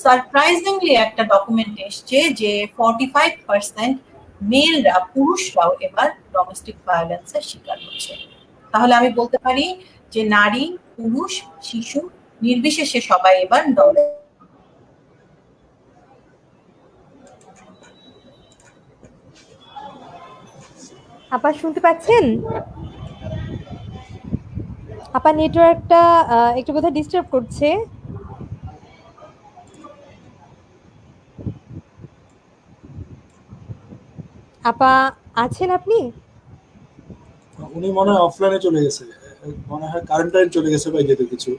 সারপ্রাইজিংলি একটা ডকুমেন্ট এসছে যে 45% মেলরা, পুরুষরাও এবার ডোমেস্টিক ভায়োলেন্সের শিকার হচ্ছে। তাহলে আমি বলতে পারি যে নারী, পুরুষ, শিশু নির্বিশেষে সবাই এবার আপা শুনতে পাচ্ছেন? আপা নেটওয়ার্কটা একটু বোধহয় ডিস্টার্ব করছে। আপা আছেন আপনি? উনি মনে হয় অফলাইনে চলে গেছে, মনে হয় কারেন্টাইন চলে গেছে বা যেতে কিছু।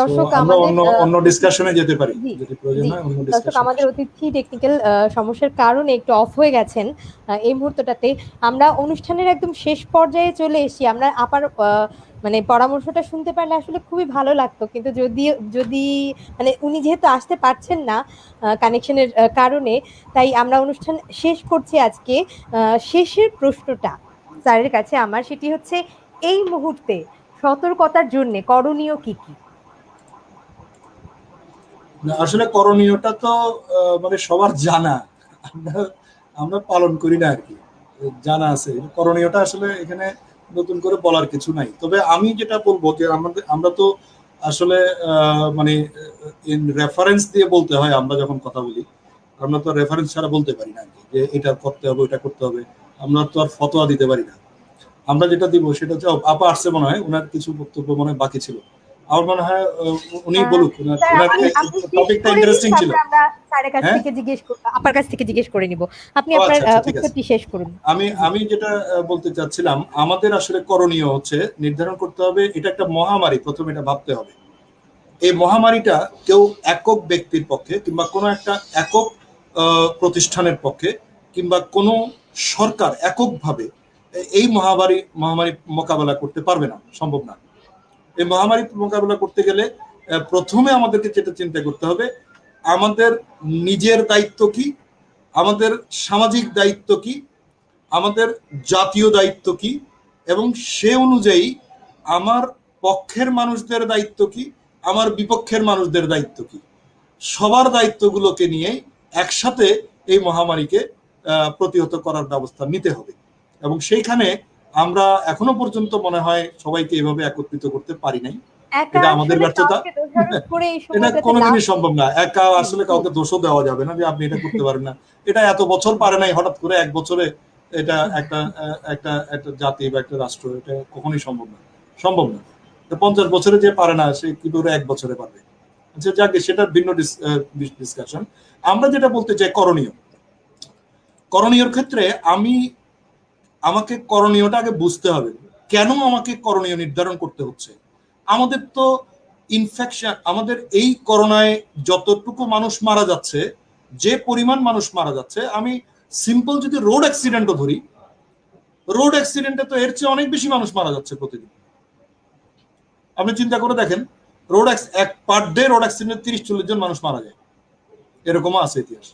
দর্শক আমরা আমাদের অন্য ডিসকাশনে যেতে পারি যদি প্রয়োজন হয়। অন্য দর্শক, ডিসকাশন, আমাদের অতিথি টেকনিক্যাল সমস্যার কারণে একটু অফ হয়ে গেছেন এই মুহূর্তটাতে। আমরা অনুষ্ঠানের একদম শেষ পর্যায়ে চলে এসেছি। আমরা আপার মানে পরামর্শটা শুনতে পারলে আসলে খুবই ভালো লাগতো, কিন্তু যদি মানে উনি যেহেতু আসতে পারছেন না কানেকশনের কারণে, তাই আমরা অনুষ্ঠান শেষ করছি আজকে। শেষের প্রশ্নটা স্যারের কাছে আমার, সেটি হচ্ছে এই মুহূর্তে সতর্কতার জন্য করণীয় কি কি? আসলে করণীয়টা তো মানে সবার জানা, আমরা পালন করি না আর কি, জানা আছে। করণীয়টা আসলে এখানে নতুন করে বলার কিছু নাই। তবে আমি যেটা বলবো যে আমরা তো আসলে মানে রেফারেন্স দিয়ে বলতে হয়। আমরা যখন কথা বলি, আমরা তো রেফারেন্স ছাড়া বলতে পারি না আর কি, যে এটা করতে হবে, ওটা করতে হবে। আমরা তো আর ফতোয়া দিতে পারি না। আমরা যেটা দিব সেটা হচ্ছে, আপা আসছে মনে হয়, ওনার কিছু বক্তব্য মনে বাকি ছিল। আমার মনে হয় উনি বলুক, ওনার টপিকটা ইন্টারেস্টিং ছিল। আপার কাছ হ্যাঁ থেকে জিজ্ঞেস করে নিব। আপনি ও আপনার আচ্ছা আচ্ছা ঠিক আছে। উত্তরটি শেষ করুন। আমি আমি যেটা বলতে চাচ্ছিলাম, আমাদের আসলে করণীয় হচ্ছে নির্ধারণ করতে হবে, এটা একটা মহামারী, প্রথমে এটা ভাবতে হবে। এই মহামারীটা কেউ একক ব্যক্তির পক্ষে কিংবা কোনো একটা একক প্রতিষ্ঠানের পক্ষে কিংবা কোনো সরকার এককভাবে এই মহামারী মোকাবেলা করতে পারবে না, সম্ভব না। এই মহামারী মোকাবেলা করতে গেলে প্রথমে আমাদেরকে যেটা চিন্তা করতে হবে, আমাদের নিজের দায়িত্ব কি, আমাদের সামাজিক দায়িত্ব কি, আমাদের জাতীয় দায়িত্ব কি, এবং সে অনুযায়ী আমার পক্ষের মানুষদের দায়িত্ব কি, আমার বিপক্ষের মানুষদের দায়িত্ব কি, সবার দায়িত্বগুলোকে নিয়ে একসাথে এই মহামারীকে প্রতিহত করার ব্যবস্থা নিতে হবে। এবং সেইখানে আমরা এখনো পর্যন্ত মনে হয় সবাইকে এভাবে একত্রিত করতে পারি নাই, এটা আমাদের ব্যর্থতা। এটা কোনোদিনই সম্ভব না, একা আসলে কাউকে দোষও দেওয়া যাবে না যে আপনি এটা করতে পারেন না। এটা এত বছর পারে নাই, হঠাৎ করে এক বছরে এটা একটা একটা একটা জাতি বা একটা রাষ্ট্র, এটা কখনোই সম্ভব না, সম্ভব না। 50 বছরে যে পারে না সে কি করে এক বছরে পারবে? আচ্ছা যাকে, সেটা ভিন্ন ডিসকাশন। আমরা যেটা বলতে চাই করণীয়র ক্ষেত্রে আমাকে করণীয়টা আগে বুঝতে হবে, কেন আমাকে করণীয় নির্ধারণ করতে হচ্ছে। আমাদের তো ইনফেকশন, আমাদের এই করোনায় যতটুকু মানুষ মারা যাচ্ছে, যে পরিমাণ মানুষ মারা যাচ্ছে, আমি সিম্পল যদি রোড অ্যাক্সিডেন্টও ধরি, রোড অ্যাক্সিডেন্টে তো এর চেয়ে অনেক বেশি মানুষ মারা যাচ্ছে প্রতিদিন। আপনি চিন্তা করে দেখেন, পার ডে রোড অ্যাক্সিডেন্টে 30-40 জন মানুষ মারা যায়, এরকমও আছে ইতিহাস।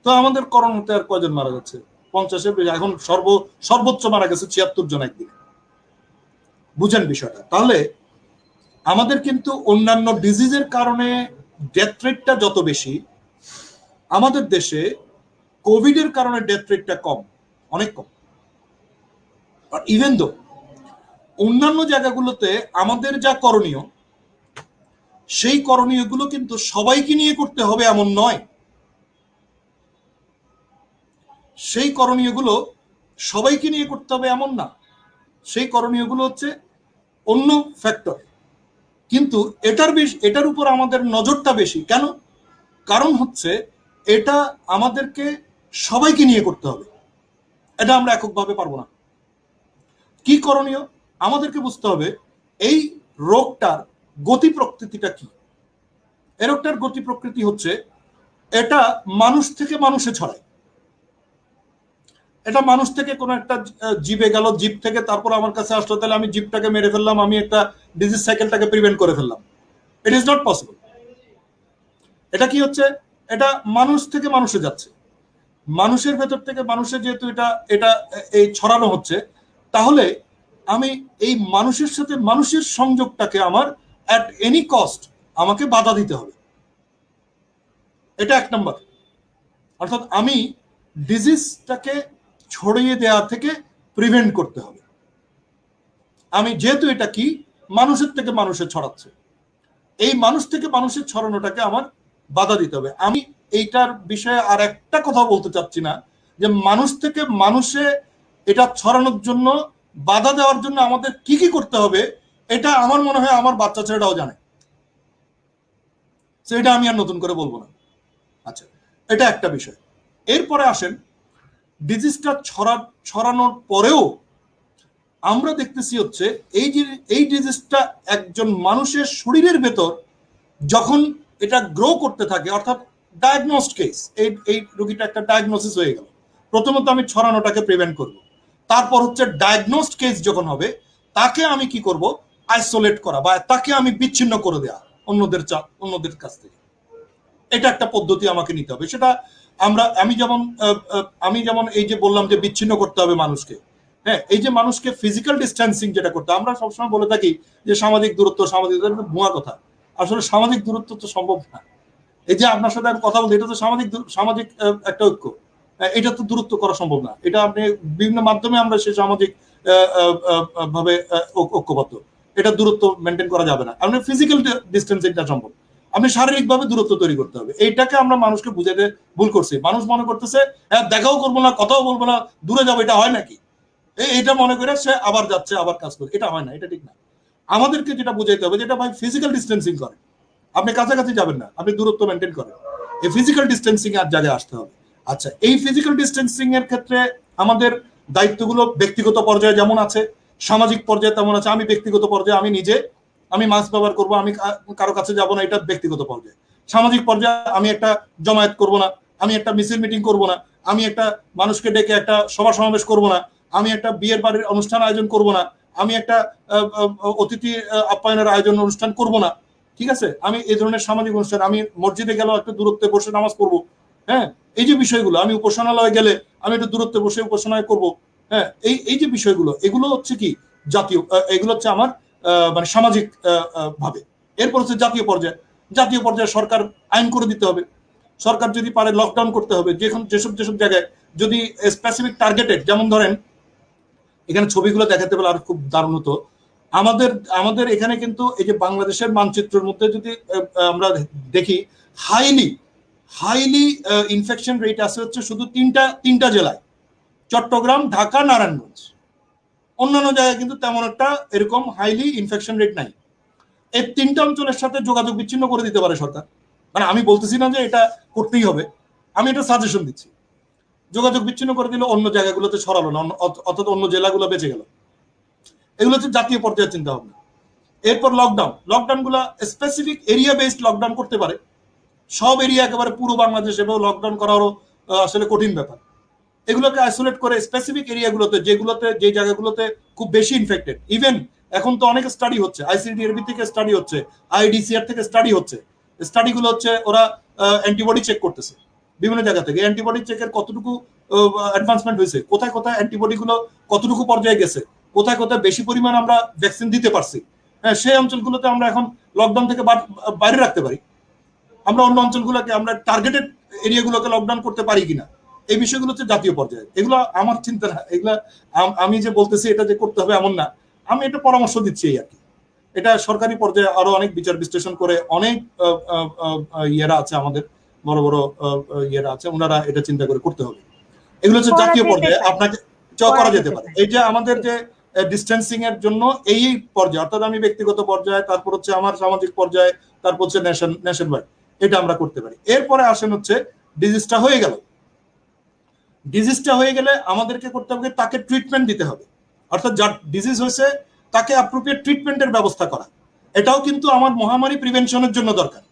তো আমাদের করোনাতে আর কয়জন মারা যাচ্ছে? 50-এর বেশি। এখন সর্বোচ্চ মারা গেছে 76 জন একদিনে। বুঝেন বিষয়টা? তাহলে আমাদের কিন্তু অন্যান্য ডিজিজের কারণে ডেথ রেটটা যত বেশি, আমাদের দেশে কোভিডের কারণে ডেথ রেটটা কম, অনেক কম। ইভেন দো অন্যান্য জায়গাগুলোতে আমাদের যা করণীয়, সেই করণীয়গুলো কিন্তু সবাইকে নিয়ে করতে হবে এমন নয়। সেই করণীয়গুলো সবাইকে নিয়ে করতে হবে এমন না, সেই করণীয়গুলো হচ্ছে অন্য ফ্যাক্টর। কিন্তু এটার উপর আমাদের নজরটা বেশি কেন? কারণ হচ্ছে এটা আমাদেরকে সবাইকে নিয়ে করতে হবে, এটা আমরা এককভাবে পারবো না। কি করণীয়? আমাদেরকে বুঝতে হবে এই রোগটার গতি প্রকৃতিটা কি। এই রোগটার গতি প্রকৃতি হচ্ছে এটা মানুষ থেকে মানুষে ছড়ায়। এটা মানুষ থেকে কোনো একটা জীবে গেল, জীব থেকে তারপর আমার কাছে আসলো, তাহলে আমি জীবটাকে মেরে ফেললাম, আমি একটা ডিজিজ সাইকেলটাকে প্রিভেন্ট করে ফেললাম। It is not possible. এটা কি হচ্ছে? এটা মানুষ থেকে মানুষে যাচ্ছে, মানুষের ভেতর থেকে মানুষের, যেহেতু এটা এই ছড়ানো হচ্ছে, তাহলে আমি এই মানুষের সাথে মানুষের সংযোগটাকে আমার অ্যাট এনি কস্ট আমাকে বাধা দিতে হবে। এটা 1 নম্বর। অর্থাৎ আমি ডিজিজটাকে ছড়িয়ে দেওয়া থেকে প্রিভেন্ট করতে হবে। আমি যেহেতু এটা কি মানুষের থেকে মানুষে ছড়াচ্ছে, এই মানুষ থেকে মানুষের ছড়ানোটাকে আমার বাধা দিতে হবে। আমি এইটার বিষয়ে আর একটা কথা বলতে চাচ্ছি না, যে মানুষ থেকে মানুষে এটা ছড়ানোর জন্য, বাধা দেওয়ার জন্য আমাদের কি কি করতে হবে, এটা আমার মনে হয় আমার বাচ্চা ছেলেটাও জানে, সেটা আমি আর নতুন করে বলবো না। আচ্ছা, এটা একটা বিষয়। এরপরে আসেন, ডিজিজটা ছড়ানোর পরেও আমরা দেখতেছি হচ্ছে এই ডিজিজটা একজন মানুষের শরীরের ভেতর যখন এটা গ্রো করতে থাকে, অর্থাৎ ডায়াগনোসড কেস, এই রোগীটা একটা ডায়াগনোসিস হয়ে গেল। প্রথমত আমি ছড়ানোটাকে প্রিভেন্ট করব, তারপর হচ্ছে ডায়াগনোসড কেস যখন হবে তাকে আমি কি করব? আইসোলেট করা, বা তাকে আমি বিচ্ছিন্ন করে দেওয়া অন্যদের কাছ থেকে। এটা একটা পদ্ধতি আমাকে নিতে হবে। সেটা আমি যেমন এই যে বললাম যে বিচ্ছিন্ন করতে হবে মানুষকে, হ্যাঁ, এই যে মানুষকে ফিজিক্যাল ডিস্টেন্সিং যেটা করতে, আমরা সবসময় বলে থাকি যে সামাজিক দূরত্ব, ভুয়া কথা। আসলে সামাজিক দূরত্ব তো সম্ভব না। এই যে আপনার সাথে আমি কথা বলছি, এটা তো সামাজিক একটা ঐক্য, এটা তো দূরত্ব করা সম্ভব না। এটা আপনি বিভিন্ন মাধ্যমে আমরা সেই সামাজিক ভাবে ঐক্যবদ্ধ, এটা দূরত্ব মেনটেন করা যাবে না। আপনি ফিজিক্যাল ডিস্টেন্সিংটা সম্ভব, আপনি শারীরিকভাবে দূরত্ব তৈরি করতে হবে। এইটাকে আমরা মানুষকে বুঝাতে ভুল করছি। মানুষ মনে করতেছে হ্যাঁ দেখাও করবো না, কথাও বলবো না, দূরে যাবো, এটা হয় নাকি? এইটা মনে করে সে আবার যাচ্ছে, আবার কাজ করে, এটা হয় না, এটা ঠিক না। আমাদেরকে যেটা বুঝাইতে হবে, যেটা ভাই ফিজিক্যাল ডিস্টেন্সিং করে, আপনি কাছাকাছি যাবেন না, আপনি দূরত্ব মেনটেন করেন। এই ফিজিক্যাল ডিস্টেন্সিং এর জায়গায় আসতে হবে। আচ্ছা, এই ফিজিক্যাল ডিস্টেন্সিং এর ক্ষেত্রে আমাদের দায়িত্বগুলো ব্যক্তিগত পর্যায়ে যেমন আছে, সামাজিক পর্যায়ে তেমন আছে। আমি ব্যক্তিগত পর্যায়ে আমি মাস্ক ব্যবহার করবো, আমি কারো কাছে যাবো না, এটা ব্যক্তিগত পর্যায়ে। সামাজিক পর্যায়ে আমি একটা জমায়েত করব না, আমি একটা মিছিল মিটিং করব না, আমি একটা মানুষকে ডেকে একটা সভা সমাবেশ করব না, আমি একটা বিয়ের বাড়ির অনুষ্ঠান আয়োজন করব না, আমি একটা অতিথি আপ্যায়নের আয়োজন অনুষ্ঠান করব না, ঠিক আছে? আমি এই ধরনের সামাজিক অনুষ্ঠান, আমি মসজিদে গেলেও একটা দূরত্বে বসে নামাজ পড়বো, হ্যাঁ, এই যে বিষয়গুলো, আমি উপাসনালয়ে গেলে আমি একটু দূরত্বে বসে উপাসনায় করব, হ্যাঁ, এই যে বিষয়গুলো, এগুলো হচ্ছে কি জাতীয়, এগুলো হচ্ছে আমার মানে সামাজিক ভাবে। এরপর হচ্ছে জাতীয় পর্যায়ে সরকার আইন করে দিতে হবে। সরকার যদি পারে লকডাউন করতে হবে, যেসব জায়গায় যদি স্পেসিফিক টার্গেটেড, যেমন ধরেন এখানে ছবিগুলো দেখাতে পেলে আর খুব দারুণ হতো। আমাদের এখানে কিন্তু এই যে বাংলাদেশের মানচিত্রের মধ্যে যদি আমরা দেখি, হাইলি ইনফেকশন রেট আছে হচ্ছে শুধু তিনটা জেলায়, চট্টগ্রাম, ঢাকা, নারায়ণগঞ্জ। অন্যান্য জায়গায় কিন্তু তেমন একটা এরকম হাইলি ইনফেকশন রেট নাই। এই তিনটা অঞ্চলের সাথে যোগাযোগ বিচ্ছিন্ন করে দিতে পারে সরকার। মানে আমি বলতেছি না যে এটা করতেই হবে, আমি এটা সাজেশন দিচ্ছি। যোগাযোগ বিচ্ছিন্ন করে দিলে অন্য জায়গাগুলোতে ছড়ালো না, অর্থাৎ অন্য জেলাগুলো বেঁচে গেল। এগুলো হচ্ছে জাতীয় পর্যায়ের চিন্তা ভাবনা। এরপর লকডাউন গুলা স্পেসিফিক এরিয়া বেসড লকডাউন করতে পারে। সব এরিয়া একেবারে পুরো বাংলাদেশ এভাবে লকডাউন করারও আসলে কঠিন ব্যাপার। এগুলোকে আইসোলেট করে স্পেসিফিক এরিয়াগুলোতে, যে জায়গাগুলোতে খুব বেশি ইনফেক্টেড, ইভেন এখন তো অনেক স্টাডি হচ্ছে, আইসিডিআরবি থেকে স্টাডি হচ্ছে, আইডিসিআর থেকে স্টাডি হচ্ছে। স্টাডিগুলো হচ্ছে ওরা অ্যান্টিবডি চেক করতেছে বিভিন্ন জায়গা থেকে। অ্যান্টিবডি চেকের কতটুকু অ্যাডভান্সমেন্ট হয়েছে, কোথায় অ্যান্টিবডি গুলো কতটুকু পর্যায়ে গেছে, কোথায় বেশি পরিমাণ আমরা ভ্যাকসিন দিতে পারছি, হ্যাঁ, সেই অঞ্চলগুলোতে আমরা এখন লকডাউন থেকে বাইরে রাখতে পারি। আমরা অন্য অঞ্চলগুলোকে, আমরা টার্গেটেড এরিয়াগুলোকে লকডাউন করতে পারি কিনা, এই বিষয়গুলো হচ্ছে জাতীয় পর্যায়ে। এগুলো আমার চিন্তা না, এগুলা আমি যে বলতেছি এটা যে করতে হবে এমন না, আমি এটা পরামর্শ দিচ্ছি আর কি। এটা সরকারি পর্যায়ে আরো অনেক বিচার বিশ্লেষণ করে অনেক ইয়েরা আছে, আমাদের বড় বড় ইয়েরা আছে, ওনারা এটা চিন্তা করে করতে হবে। এগুলো হচ্ছে জাতীয় পর্যায়ে আপনাকে করা যেতে পারে। এই যে আমাদের যে ডিস্টেন্সিং এর জন্য এই পর্যায়ে, অর্থাৎ আমি ব্যক্তিগত পর্যায়ে, তারপর হচ্ছে আমার সামাজিক পর্যায়ে, তারপর হচ্ছে নেশন ওয়াইড, এটা আমরা করতে পারি। এরপরে আসেন হচ্ছে ডিজিজটা হয়ে গেলে আমাদেরকে করতে হবে তাকে ট্রিটমেন্ট দিতে হবে। অর্থাৎ যার ডিজিজ হয়েছে তাকে অ্যাপ্রোপ্রিয়েট ট্রিটমেন্টের ব্যবস্থা করা, এটাও কিন্তু আমার মহামারী প্রিভেনশনের জন্য দরকার।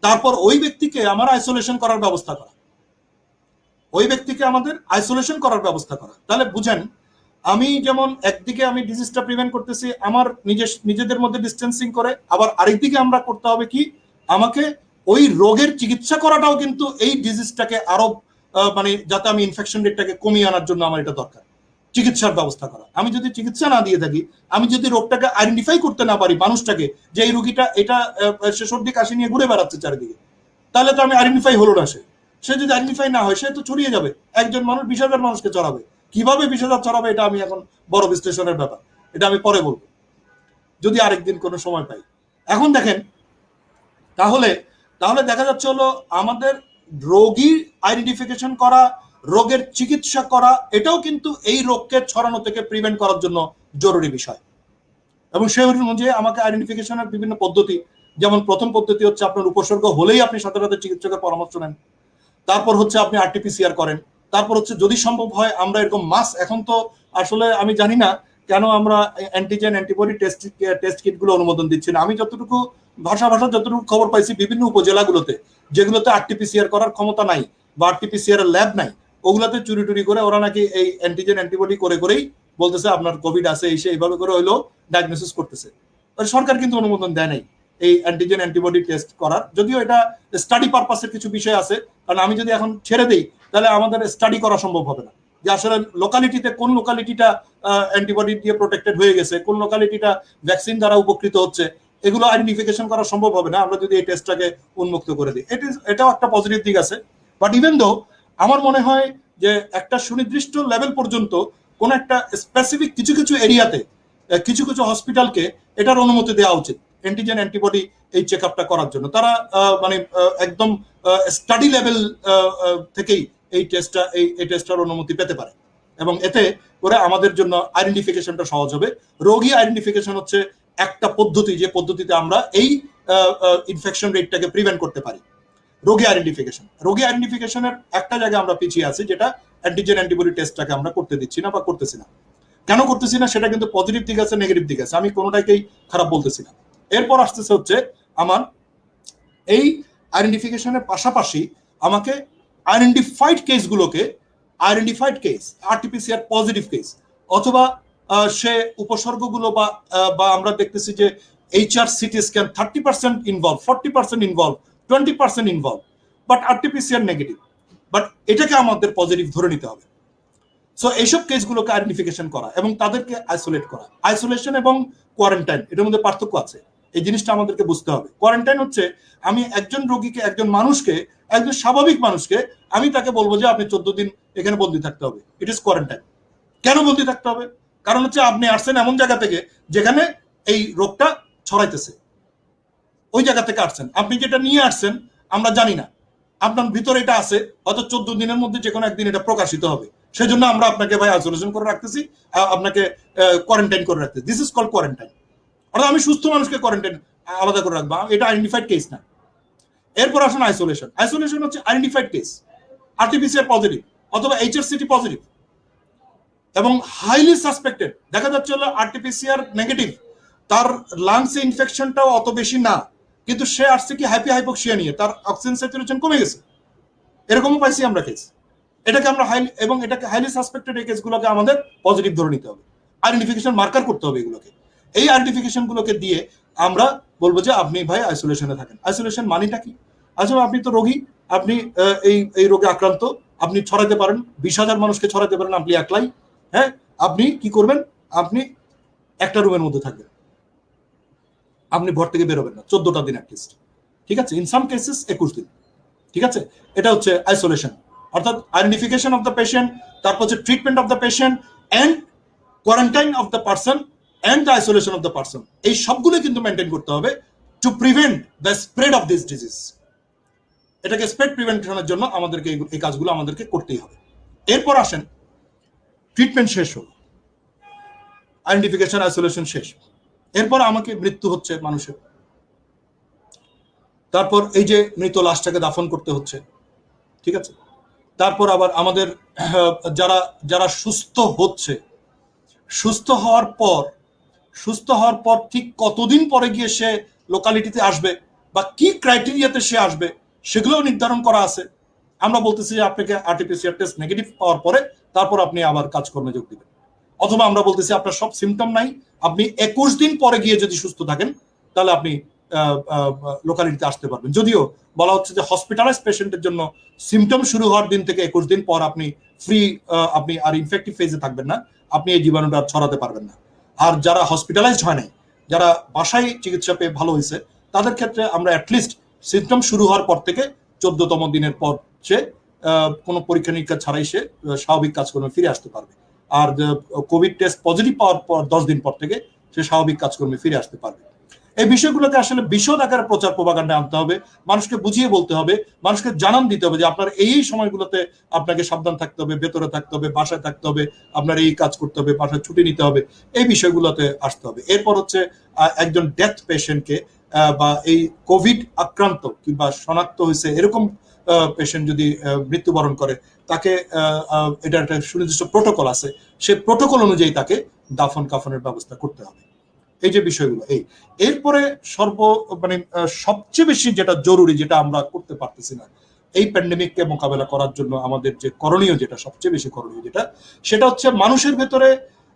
তারপর ওই ব্যক্তিকে আমার আইসোলেশন করার ব্যবস্থা করা, তাহলে বুঝেন, আমি যেমন একদিকে আমি ডিজিজটা প্রিভেন্ট করতেছি আমার নিজেদের মধ্যে ডিস্টেন্সিং করে, আবার আরেকদিকে আমরা করতে হবে কি, আমাকে ওই রোগের চিকিৎসা করাটাও কিন্তু এই ডিজিজটাকে আরো মানে যাতে আমি ইনফেকশন রেটটাকে কমিয়ে আনার জন্য আমার এটা দরকার, চিকিৎসার ব্যবস্থা করা। আমি যদি চিকিৎসা না দিয়ে থাকি, আমি যদি রোগটাকে আইডেন্টিফাই করতে না পারি, মানুষটাকে যে এই রোগীটা এটা সে সর্দি কাশি নিয়ে ঘুরে বেড়াচ্ছে চারিদিকে, তাহলে তো আমি আইডেন্টিফাই হলো না। সে যদি আইডেন্টিফাই না হয়, সে তো ছড়িয়ে যাবে, একজন মানুষ 20,000 মানুষকে ছড়াবে। কিভাবে 20,000 ছড়াবে এটা আমি এখন বড় বিশ্লেষণের ব্যাপার, এটা আমি পরে বলবো যদি আরেকদিন কোনো সময় পাই। এখন দেখেন, তাহলে দেখা যাচ্ছে হলো আমাদের রোগী আইডেন্টিফিকেশন করা, রোগের চিকিৎসা করা, এটাও কিন্তু এই রোগকে ছড়ানো থেকে প্রিভেন্ট করার জন্য জরুরি বিষয়। এবং সেই অনুযায়ী আমাকে আইডেন্টিফিকেশনের বিভিন্ন পদ্ধতি, যেমন প্রথম পদ্ধতি হচ্ছে আপনার উপসর্গ হলেই আপনি সাথে সাথে চিকিৎসকের পরামর্শ নেন। তারপর হচ্ছে আপনি আরটিপিসিআর করেন। তারপর হচ্ছে যদি সম্ভব হয় আমরা এরকম এখন তো আসলে আমি জানি না কেন আমরা অ্যান্টিজেন অ্যান্টিবডি টেস্ট কিটগুলো অনুমোদন দিচ্ছি না। আমি যতটুকু ভাষা যতটুকু খবর পাইছি, বিভিন্ন উপজেলাগুলোতে যেগুলোতে আরটিপিসিআর করার ক্ষমতা নাই বা আরটিপিসিআর ল্যাব নাই, ওগুলাতে চুরি করে ওরা নাকি এই অ্যান্টিজেন অ্যান্টিবডি করেই বলতেছে আপনার কোভিড আছে, এইভাবে করে হইলো ডায়াগনোসিস করতেছে। সরকার কিন্তু অনুমোদন দেয় নাই এই অ্যান্টিজেন অ্যান্টিবডি টেস্ট করার, যদিও এটা স্টাডি পারপাসের কিছু বিষয় আছে। কারণ আমি যদি এখন ছেড়ে দিই, তাহলে আমাদের স্টাডি করা সম্ভব হবে না যে আসলে লোকালিটিতে কোন লোকালিটিটা অ্যান্টিবডি দিয়ে প্রোটেক্টেড হয়ে গেছে, কোন লোকালিটিটা ভ্যাকসিন দ্বারা উপকৃত হচ্ছে, এগুলো আইডেন্টিফিকেশন করা সম্ভব হবে না আমরা যদি এই টেস্টটাকে উন্মুক্ত করে দিই। এটাও একটা পজিটিভ দিক আছে। বাট ইভেন দো আমার মনে হয় যে একটা সুনির্দিষ্ট লেভেল পর্যন্ত কোন একটা স্পেসিফিক কিছু এরিয়াতে কিছু হসপিটালকে এটার অনুমতি দেওয়া উচিত অ্যান্টিজেন অ্যান্টিবডি এই চেক আপটা করার জন্য। তারা মানে একদম স্টাডি লেভেল থেকেই এই টেস্টটার অনুমতি পেতে পারে, এবং এতে করে আমাদের জন্য আইডেন্টিফিকেশনটা সহজ হবে। রোগী আইডেন্টিফিকেশন হচ্ছে একটা পদ্ধতি, যে পদ্ধতিতে আমরা এই ইনফেকশন রেটটাকে প্রিভেন্ট করতে পারি। রোগী আইডেন্টিফিকেশনের একটা জায়গায় আমরা পিছিয়ে আছি, যেটা অ্যান্টিজেন অ্যান্টিবডি টেস্টটাকে আমরা করতে দিচ্ছি না বা করতেছি না। কেন করতেছি না সেটা কিন্তু পজিটিভ দিক আছে, নেগেটিভ দিক আছে, আমি কোনোটাকেই খারাপ বলতেছি না। এরপর আসতেছে হচ্ছে আমার এই আইডেন্টিফিকেশনের পাশাপাশি আমাকে identified case RTPCR positive case অথবা সে উপসর্গগুলো বা আমরা দেখতেছি যে HR CT scan 30% involve, 40% involve, 20% involve, but RTPCR negative, but এটাকে আমাদের পজিটিভ ধরে নিতে হবে। সো এইসব কেসগুলোকে আইডেন্টিফিকেশন করা এবং তাদেরকে আইসোলেট করা। আইসোলেশন এবং কোয়ারেন্টাইন এটার মধ্যে পার্থক্য আছে, এই জিনিসটা আমাদেরকে বুঝতে হবে। কোয়ারেন্টাইন হচ্ছে আমি একজন রোগীকে, একজন মানুষকে, একজন স্বাভাবিক মানুষকে আমি তাকে বলবো যে আপনি 14 দিন এখানে বন্দি থাকতে হবে, ইট ইজ কোয়ারেন্টাইন। কেন বন্দি থাকতে হবে? কারণ হচ্ছে আপনি আসছেন এমন জায়গা থেকে যেখানে এই রোগটা ছড়াইতেছে, ওই জায়গা থেকে আসছেন, আপনি যেটা নিয়ে আসছেন আমরা জানি না, আপনার ভিতরে এটা আছে, হয়তো 14 দিনের মধ্যে যে কোনো একদিন এটা প্রকাশিত হবে, সেজন্য আমরা আপনাকে ভাই আইসোলেশন করে রাখতেছি, আপনাকে কোয়ারেন্টাইন করে রাখতেছি। This is called quarantine. অর্থাৎ আমি সুস্থ মানুষকে কোয়ারেন্টাইন আলাদা করে রাখবো, এটা আইডেন্টিফাইড কেস না। এরপর আসেন আইসোলেশন। আইসোলেশন হচ্ছে আইডেন্টিফাইড কেস, আরটিপিসিআর পজিটিভ অথবা HRCT পজিটিভ এবং হাইলি সাসপেক্টেড, দেখা যাচ্ছে হলো আরটিপিসিআর নেগেটিভ, তার লাংসে ইনফেকশনটাও অত বেশি না, কিন্তু সে আসছে কি হাইপোক্সিয়া নিয়ে, তার অক্সিজেন স্যাচুরেশন কমে গেছে, এরকমও পাইছি আমরা কেস। এটাকে আমরা এটাকে হাইলি সাসপেক্টেড এই কেসগুলোকে আমাদের পজিটিভ ধরে নিতে হবে, আইডেন্টিফিকেশন মার্কার করতে হবে এগুলোকে। এই আইডেন্টিফিকেশন গুলোকে দিয়ে আমরা বলবো যে আপনি ভাই আইসোলেশনে থাকেন। আইসোলেশন মানেটা কি? আসলে আপনি তো রোগী, আপনি এই রোগে আক্রান্ত, আপনি ছড়াতে পারেন, 20,000 মানুষকে ছড়াতে পারেন আপনি একলাই। হ্যাঁ, আপনি কি করবেন? আপনি একটা রুমের মধ্যে থাকবেন, আপনি ঘর থেকে বেরোবেন না 14টা দিন অ্যাটলিস্ট, ঠিক আছে? ইন সাম কেসেস 21 দিন, ঠিক আছে? এটা হচ্ছে আইসোলেশন, অর্থাৎ আইডেন্টিফিকেশন অফ দ্য পেশেন্ট, তারপর হচ্ছে treatment of the patient and quarantine of the person and the isolation of the person. এই সবগুলো কিন্তু মেনটেন করতে হবে to prevent the spread of this disease. এটাকে স্প্রেড প্রিভেনশনের জন্য আমাদেরকে এই কাজগুলো আমাদেরকে করতেই হবে। এরপর আসেন ট্রিটমেন্ট শেষ হলো, আইডেন্টিফিকেশন আইসোলেশন শেষ, এরপর আমাকে মৃত্যু হচ্ছে মানুষের, তারপর এই যে মৃত লাশটাকে দাফন করতে হচ্ছে, ঠিক আছে? তারপর আবার আমাদের যারা সুস্থ হচ্ছে, সুস্থ হওয়ার পর ঠিক কতদিন পরে গিয়ে সে লোকালিটিতে আসবে বা কি ক্রাইটেরিয়াতে সে আসবে সেগুলোও নির্ধারণ করা আছে। আমরা বলতেছি যে আপনাকে আরটিপিসিআর টেস্ট নেগেটিভ পাওয়ার পরে তারপর আপনি আবার কাজকর্মে যোগ দিবেন, অথবা আমরা বলতেছি আপনার সব সিমটম নাই, আপনি 21 দিন পরে গিয়ে যদি সুস্থ থাকেন তাহলে আপনি লোকালিটিতে আসতে পারবেন। যদিও বলা হচ্ছে যে হসপিটালাইজ পেশেন্টের জন্য সিমটম শুরু হওয়ার দিন থেকে 21 দিন পর আপনি ফ্রি, আপনি আর ইনফেক্টিভ ফেজে থাকবেন না, আপনি এই জীবাণুটা ছড়াতে পারবেন না। আর যারা হসপিটালাইজড হয় নাই, যারা বাসায় চিকিৎসা পেয়ে ভালো হয়েছে, তাদের ক্ষেত্রে আমরা অ্যাটলিস্ট সিমটম শুরু হওয়ার পর থেকে 14তম দিনের পর সে কোনো পরীক্ষা নিরীক্ষা ছাড়াই সে স্বাভাবিক কাজকর্মে ফিরে আসতে পারবে। আর কোভিড টেস্ট পজিটিভ পাওয়ার পর 10 দিন পর থেকে সে স্বাভাবিক কাজকর্মে ফিরে আসতে পারবে। এই বিষয়গুলোকে আসলে বিশদ আকারে প্রচার প্রপাগান্ডা আনতে হবে, মানুষকে বুঝিয়ে বলতে হবে, মানুষকে জানান দিতে হবে যে আপনার এই সময়গুলোতে আপনাকে সাবধান থাকতে হবে, ভেতরে থাকতে হবে, বাসায় থাকতে হবে, আপনার এই কাজ করতে হবে, বাসায় ছুটি নিতে হবে, এই বিষয়গুলোতে আসতে হবে। এরপর হচ্ছে একজন ডেথ পেশেন্টকে বা এই কোভিড আক্রান্ত কিংবা শনাক্ত হয়েছে এরকম পেশেন্ট যদি মৃত্যুবরণ করে, তাকে এটা একটা সুনির্দিষ্ট প্রোটোকল আছে, সেই প্রোটোকল অনুযায়ী তাকে দাফন কাফনের ব্যবস্থা করতে হবে। এই যে বিষয়গুলো, এরপরে সবচেয়ে বেশি যেটা জরুরি, যেটা আমরা করতে পারতেছি না এই প্যান্ডেমিককে মোকাবেলা করার জন্য, আমাদের যে করণীয়, যেটা সবচেয়ে বেশি করণীয় সেটা হচ্ছে মানুষের ভেতরে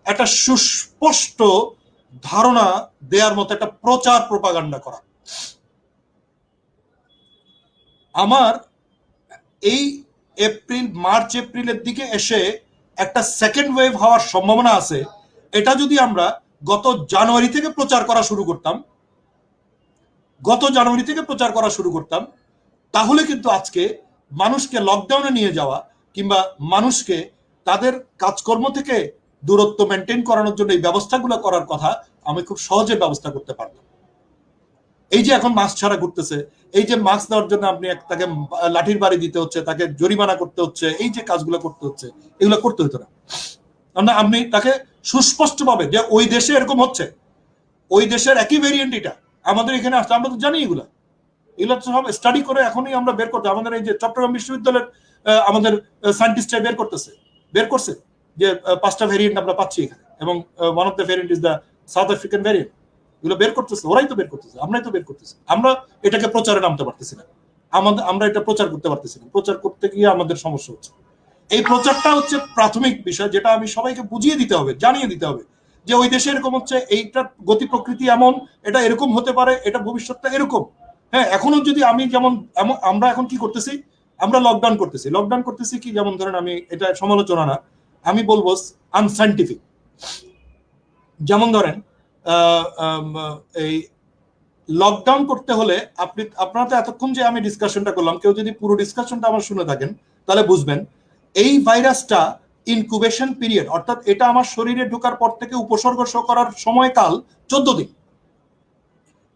একটা সুস্পষ্ট ধারণা দেওয়ার মতো একটা প্রচার প্রপাগান্ডা করা। আমার এই মার্চ এপ্রিলের দিকে এসে একটা সেকেন্ড ওয়েভ হওয়ার সম্ভাবনা আছে, এটা যদি আমরা গত জানুয়ারি থেকে প্রচার করা শুরু করতাম, তাহলে কিন্তু আজকে মানুষকে লকডাউনে নিয়ে যাওয়া কিংবা মানুষকে তাদের কাজকর্ম থেকে দূরত্ব মেনটেন করানোর জন্য এই ব্যবস্থাগুলো করার কথা আমি খুব সহজে ব্যবস্থা করতে পারতাম। এই যে এখন মাস্ক ছাড়া ঘুরতেছে, এই যে মাস্ক দেওয়ার জন্য আপনি তাকে লাঠির বাড়ি দিতে হচ্ছে, তাকে জরিমানা করতে হচ্ছে, এই যে কাজগুলো করতে হচ্ছে, এগুলো করতে হতো না। আপনি তাকে সুস্পষ্টভাবে যে ওই দেশে এরকম হচ্ছে, ওই দেশের একই ভেরিয়েন্ট এটা আমাদের এখানে আসছে, আমরা তো জানি এগুলা, এগুলো সব স্টাডি করে এখনই আমরা বের করতে, আমাদের এই যে চট্টগ্রাম বিশ্ববিদ্যালয়ের আমাদের সায়েন্টিস্টরা বের করছে যে 5টা ভেরিয়েন্ট আমরা পাচ্ছি এখানে, এবং one of the variant is the south African variant. এগুলো বের করতেছে, ওরাই তো বের করতেছে, আমরাই তো বের করতেছি। আমরা এটাকে প্রচারে নামতে পারতেছি না, আমরা এটা প্রচার করতে পারতেছি না। প্রচার করতে গিয়ে আমাদের সমস্যা হচ্ছে। এই প্রচারটা হচ্ছে প্রাথমিক বিষয়, যেটা আমি সবাইকে বুঝিয়ে দিতে হবে, জানিয়ে দিতে হবে যে ওই দেশে এরকম হচ্ছে, এইটার গতি প্রকৃতি এমন, এটা এরকম হতে পারে, এটা ভবিষ্যৎটা এরকম। হ্যাঁ, এখনো যদি আমি যেমন আমরা এখন কি করতেছি, আমরা লকডাউন করতেছি কি, যেমন ধরেন, আমি এটা সমালোচনা না, আমি বলবো আনসাইন্টিফিক। যেমন ধরেন এই লকডাউন করতে হলে আপনারা তো এতক্ষণ যে আমি ডিসকাশনটা করলাম, কেউ যদি পুরো ডিসকাশনটা আমার শুনে থাকেন তাহলে বুঝবেন এই ভাইরাসটা ইনকুবেশন পিরিয়ড, অর্থাৎ এটা আমার শরীরে ঢোকার পর থেকে উপসর্গ শো করার সময়কাল 14 দিন।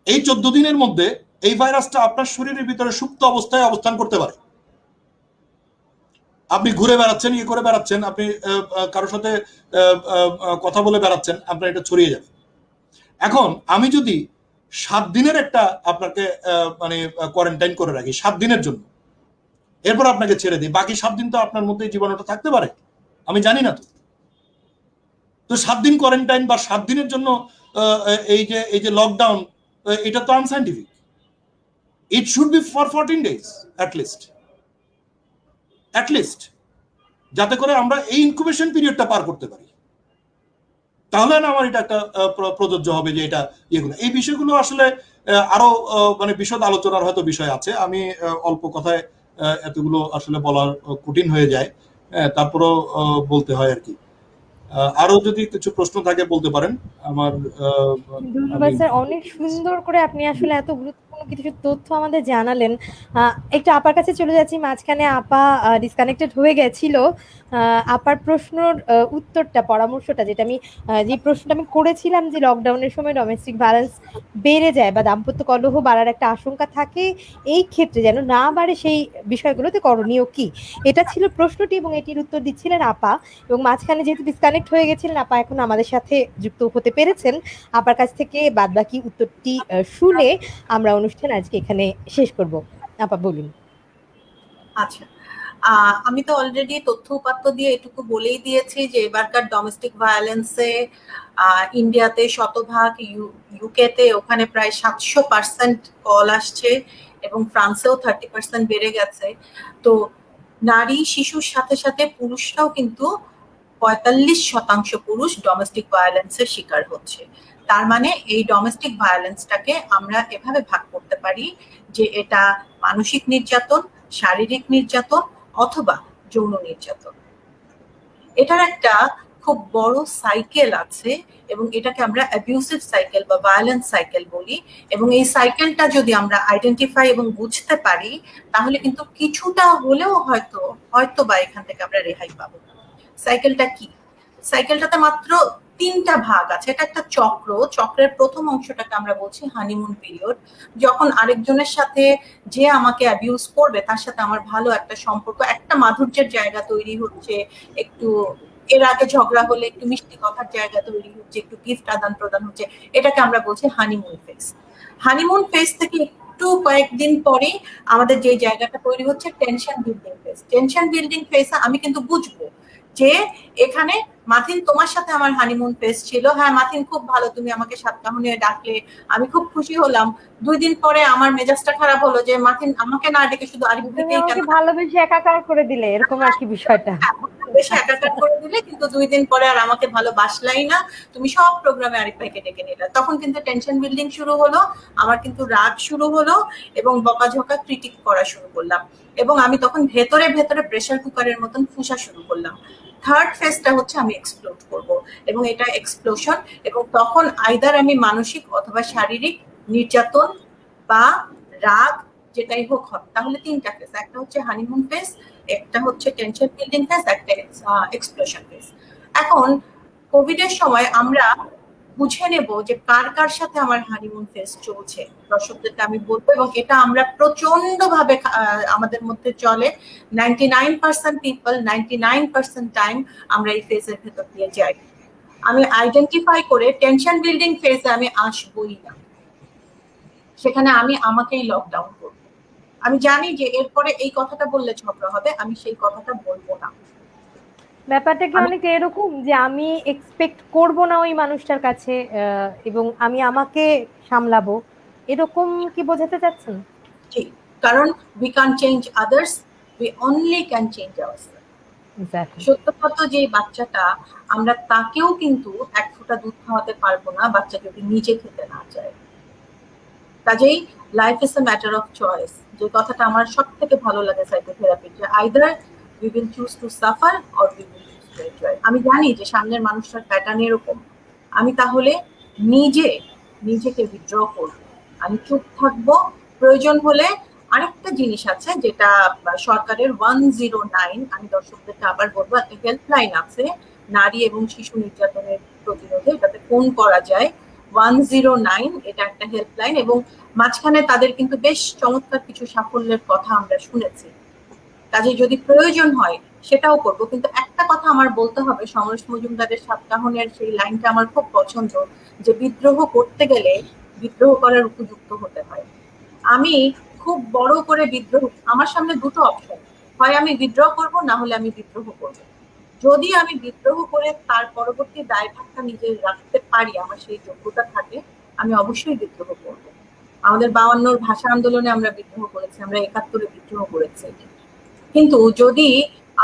এই 14 দিনের মধ্যে এই ভাইরাসটা আপনার শরীরের ভিতরে সুপ্ত অবস্থায় অবস্থান করতে পারে। আপনি ঘুরে বেড়াচ্ছেন, ইয়ে করে বেড়াচ্ছেন, আপনি কারোর সাথে কথা বলে বেড়াচ্ছেন, আপনার এটা ছড়িয়ে যাবে। এখন আমি যদি 7 দিনের একটা আপনাকে মানে কোয়ারেন্টাইন করে রাখি 7 দিনের জন্য, এরপর আপনাকে ছেড়ে দিই, বাকি 7 দিন তো আপনার মধ্যে জীবাণুটা থাকতে পারে, আমি জানি না। তো 7 দিন কোয়ারেন্টাইন বা 7 দিনের জন্য এই যে লকডাউন, এটা তো unscientific. It should be for 14 days at least, যাতে করে আমরা এই ইনকুবেশন পিরিয়ডটা পার করতে পারি। তাহলে না আমার এটা একটা প্রযোজ্য হবে যে এটা ইয়েগুলো, এই বিষয়গুলো আসলে আরো মানে বিশদ আলোচনার হয়তো বিষয় আছে। আমি অল্প কথায় এতগুলো আসলে বলার কঠিন হয়ে যায়, তারপরও বলতে হয় আর কি। আরো যদি কিছু প্রশ্ন থাকে বলতে পারেন। আমার ধন্যবাদ স্যার, অনেক সুন্দর করে আপনি আসলে এত গুরুত্বপূর্ণ কিছু তথ্য আমাদের জানালেন। একটু আপার কাছে চলে যাচ্ছি, মাঝখানে আপা ডিসকানেক্টেড হয়ে গেছিল। আপার প্রশ্নর উত্তরটা, পরামর্শটা, যেটা আমি যে প্রশ্নটা আমি করেছিলাম যে লকডাউনের সময় ডোমেস্টিক ভায়োলেন্স বেড়ে যায় বা দাম্পত্য কলহ বাড়ার একটা আশঙ্কা থাকে, এই ক্ষেত্রে যেন না বাড়ে সেই বিষয়গুলোতে করণীয় কি, এটা ছিল প্রশ্নটি, এবং এটির উত্তর দিচ্ছিলেন আপা। এবং মাঝখানে যেহেতু ডিসকানেক্ট হয়ে গেছিলেন, আপা এখন আমাদের সাথে যুক্ত হতে পেরেছেন। আপার কাছ থেকে বাদবাকি উত্তরটি শুনে আমরা অনুষ্ঠান আজকে এখানে শেষ করব। আপা বলুন। আচ্ছা, আমি তো অলরেডি তথ্য উপাত্ত দিয়ে এটুকু বলেই দিয়েছি যে এবারকার ডোমেস্টিক ভায়োলেন্সে ইন্ডিয়াতে শতভাগ, ইউকেতে ওখানে প্রায় 700% কল আসছে, এবং ফ্রান্সেও 30% বেড়ে গেছে। তো নারী শিশুর সাথে সাথে পুরুষরাও কিন্তু 45% পুরুষ ডোমেস্টিক ভায়োলেন্সের শিকার হচ্ছে। তার মানে এই ডোমেস্টিক ভায়োলেন্সটাকে আমরা এভাবে ভাগ করতে পারি যে এটা মানসিক নির্যাতন, শারীরিক নির্যাতন অথবা যৌন নির্যাতন। এটার একটা খুব বড় সাইকেল আছে, এবং এটাকে আমরা অ্যাবিউসিভ সাইকেল বা ভায়োলেন্স সাইকেল বলি। এবং এই সাইকেলটা যদি আমরা আইডেন্টিফাই এবং বুঝতে পারি, তাহলে কিন্তু কিছুটা হলেও হয়তো বা এখান থেকে আমরা রেহাই পাবো। সাইকেলটা কি? সাইকেলটাতে মাত্র 3টা ভাগ আছে। এটা একটা চক্র। চক্রের প্রথম অংশটাকে আমরা বলছি হানিমুন পিরিয়ড, যখন আরেকজনের সাথে, যে আমাকে অ্যাবিউজ করবে তার সাথে আমার ভালো একটা সম্পর্ক, একটা মাধুর্যের জায়গা তৈরি হচ্ছে, একটু এর আগে ঝগড়া হলে একটু মিষ্টি কথার জায়গা তৈরি হচ্ছে, একটু গিফট আদান প্রদান হচ্ছে, এটাকে আমরা বলছি হানিমুন ফেজ। হানিমুন ফেজ থেকে একটু কয়েকদিন পরে আমাদের যে জায়গাটা তৈরি হচ্ছে tension building phase. Tension building ফেজে আমি কিন্তু বুঝবো যে এখানে মাথিন, তোমার সাথে আমার হানিমুন ফেজ ছিল, হ্যাঁ মাথিন খুব ভালো, তুমি আমাকে সাতকাহনে ডাকলে, আমি খুব খুশি হলাম। 2 দিন পরে আমার মেজাজটা খারাপ হলো যে মাথিন আমাকে না ডেকে শুধু আরিফুলকেই কেন ভালোবেসে একাকার করে দিলে, এরকম আর কি বিষয়টা। বেশি একাকার করে দিলে, কিন্তু 2 দিন পরে আর আমাকে ভালোবাসলাই না, তুমি সব প্রোগ্রামে আরিফ ভাইকে ডেকে নিলে। তখন কিন্তু টেনশন বিল্ডিং শুরু হলো, আমার কিন্তু রাগ শুরু হলো, এবং বকাঝকা ক্রিটিক করা শুরু করলাম, এবং আমি তখন ভেতরে ভেতরে প্রেসার কুকারের মতন ফুঁসা শুরু করলাম। থার্ড ফেজটা হচ্ছে আমি এক্সপ্লোড করব, এবং এটা এক্সপ্লোশন, এবং তখন আইদার আমি মানসিক অথবা শারীরিক নির্যাতন বা রাগ যেটাই হোক হবে। তাহলে 3টা ফেজ, একটা হচ্ছে হানিমুন ফেজ, একটা হচ্ছে টেনশন বিল্ডিং ফেজ, একটা এক্সপ্লোশন ফেজ। এখন কোভিড এর সময় আমরা বুঝে নেব যে কার কার সাথে আমার হানিমুন ফেজ চলছে, দর্শকদেরকে আমি বলবো, এবং এটা আমরা প্রচন্ড ভাবে আমাদের মধ্যে চলে। 99% পিপল 99% টাইম আমরা এই ফেজের ভেতর দিয়ে যাই। আমি আইডেন্টিফাই করে টেনশন বিল্ডিং ফেজে আমি আসবই না। সেখানে আমি আমাকেই লকডাউন করব। আমি জানি যে এরপরে এই কথাটা বললে ঝগড়া হবে, আমি সেই কথাটা বলবো না। ব্যাপারটা কি আমি অনেকটা এরকম যে আমি এক্সপেক্ট করব না ওই মানুষটার কাছে, এবং আমি আমাকে সামলাবো, এরকম কি বোঝাতে চাচ্ছেন? ঠিক, কারণ we can change others, we only can change ourself. Exactly. সত্য কথা যে বাচ্চাটা, আমরা তাকেও কিন্তু এক ফোঁটা দুধ খাওয়াতে পারবো না বাচ্চা যদি নিজে খেতে না চায়। কাজেই life is a matter of choice, যে কথাটা আমার সব থেকে ভালো লাগে সাইকোথেরাপি, যে either we will choose to suffer or we will choose to enjoy. আমি জানি যে সামনের মানুষটার প্যাটার্ন এরকম, আমি তাহলে নিজেকে উইথড্র করব, আমি চুপ থাকবো। প্রয়োজন হলে আরেকটা জিনিস আছে যেটা সরকারের 109, আমি দর্শকদেরকে আবার বলবো, একটা হেল্পলাইন আছে নারী এবং শিশু নির্যাতনের প্রতিরোধে, এটাতে ফোন করা যায় 109, এটা একটা হেল্পলাইন। এবং মাঝখানে তাদের কিন্তু বেশ চমৎকার কিছু সাফল্যের কথা আমরা শুনেছি। কাজে যদি প্রয়োজন হয় সেটাও করবো। কিন্তু একটা কথা আমার বলতে হবে, সমরেশ মজুমদারের সাতকাহনের সেই লাইনটা আমার খুব পছন্দ, যে বিদ্রোহ করতে গেলে বিদ্রোহ করার উপযুক্ত হতে হয়। আমি খুব বড় করে বিদ্রোহ, আমার সামনে দুটো অপশন, হয় আমি বিদ্রোহ করব, না হলে আমি বিদ্রোহ করব। যদি আমি বিদ্রোহ করে তার পরবর্তী দায়ভারটা নিজে রাখতে পারি, আমার সেই যোগ্যতা থাকে, আমি অবশ্যই বিদ্রোহ করব। আমাদের 52 ভাষা আন্দোলনে আমরা বিদ্রোহ করেছি, আমরা 71-এ বিদ্রোহ করেছি। কিন্তু যদি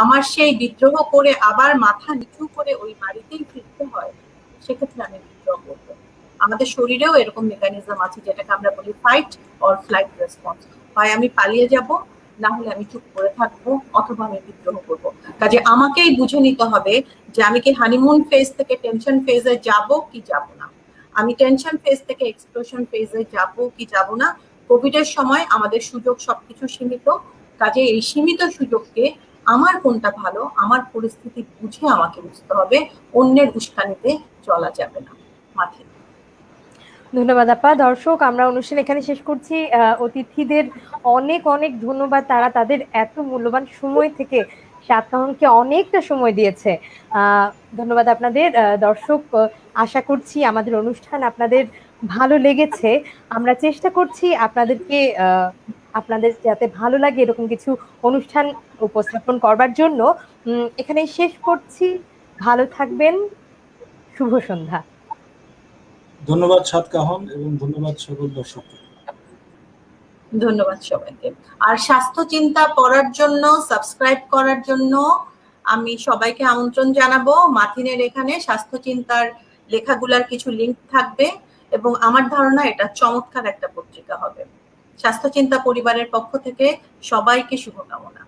আমার সেই বিদ্রোহ করে আবার মাথা নিচু করে ওই বাড়িতেই ফিরতে হয়, সেক্ষেত্রে আমি বিদ্রোহ করবো। আমাদের শরীরেও এরকম মেকানিজম আছে যেটাকে আমরা বলি ফাইট অর ফ্লাইট রেসপন্স। হয় আমি পালিয়ে যাব, না হলে আমি চুপ করে থাকবো, অথবা আমি বিদ্রোহ করবো। কাজে আমাকেই বুঝে নিতে হবে যে আমি কি হানিমুন ফেজ থেকে টেনশন ফেজে যাব কি যাব না, আমি টেনশন ফেজ থেকে এক্সপ্লোশন ফেজে যাব কি যাব না। কোভিড এর সময় আমাদের সুযোগ সবকিছু সীমিত, কাজে এই সীমিত সুযোগকে আমার কোনটা ভালো, আমার পরিস্থিতি বুঝে আমাকে বুঝতে হবে, অন্যের উস্কানিতে চলা যাবে না। মাঠে ধন্যবাদ আপা। দর্শক, আমরা অনুষ্ঠান এখানে শেষ করছি। অতিথিদের অনেক অনেক ধন্যবাদ, তারা তাদের এত মূল্যবান সময় থেকে সাতকাহনকে অনেকটা সময় দিয়েছে। ধন্যবাদ আপনাদের। দর্শক, আশা করছি আমাদের অনুষ্ঠান আপনাদের ভালো লেগেছে। আমরা চেষ্টা করছি আপনাদেরকে আপনাদের যাতে ভালো লাগে এরকম কিছু অনুষ্ঠান উপস্থাপন করবার জন্য। এখানেই শেষ করছি। ভালো থাকবেন। শুভ সন্ধ্যা। ধন্যবাদ সাতকাহন এবং ধন্যবাদ সকল দর্শককে। ধন্যবাদ সবাইকে। আর স্বাস্থ্য চিন্তা পড়ার জন্য, সাবস্ক্রাইব করার জন্য আমি সবাইকে আমন্ত্রণ জানাবো। মাথিনের এখানে স্বাস্থ্য চিন্তার লেখাগুলার কিছু লিঙ্ক থাকবে এবং আমার ধারণা এটা চমৎকার একটা পত্রিকা হবে। স্বাস্থ্য চিন্তা পরিবারের পক্ষ থেকে সবাইকে শুভকামনা।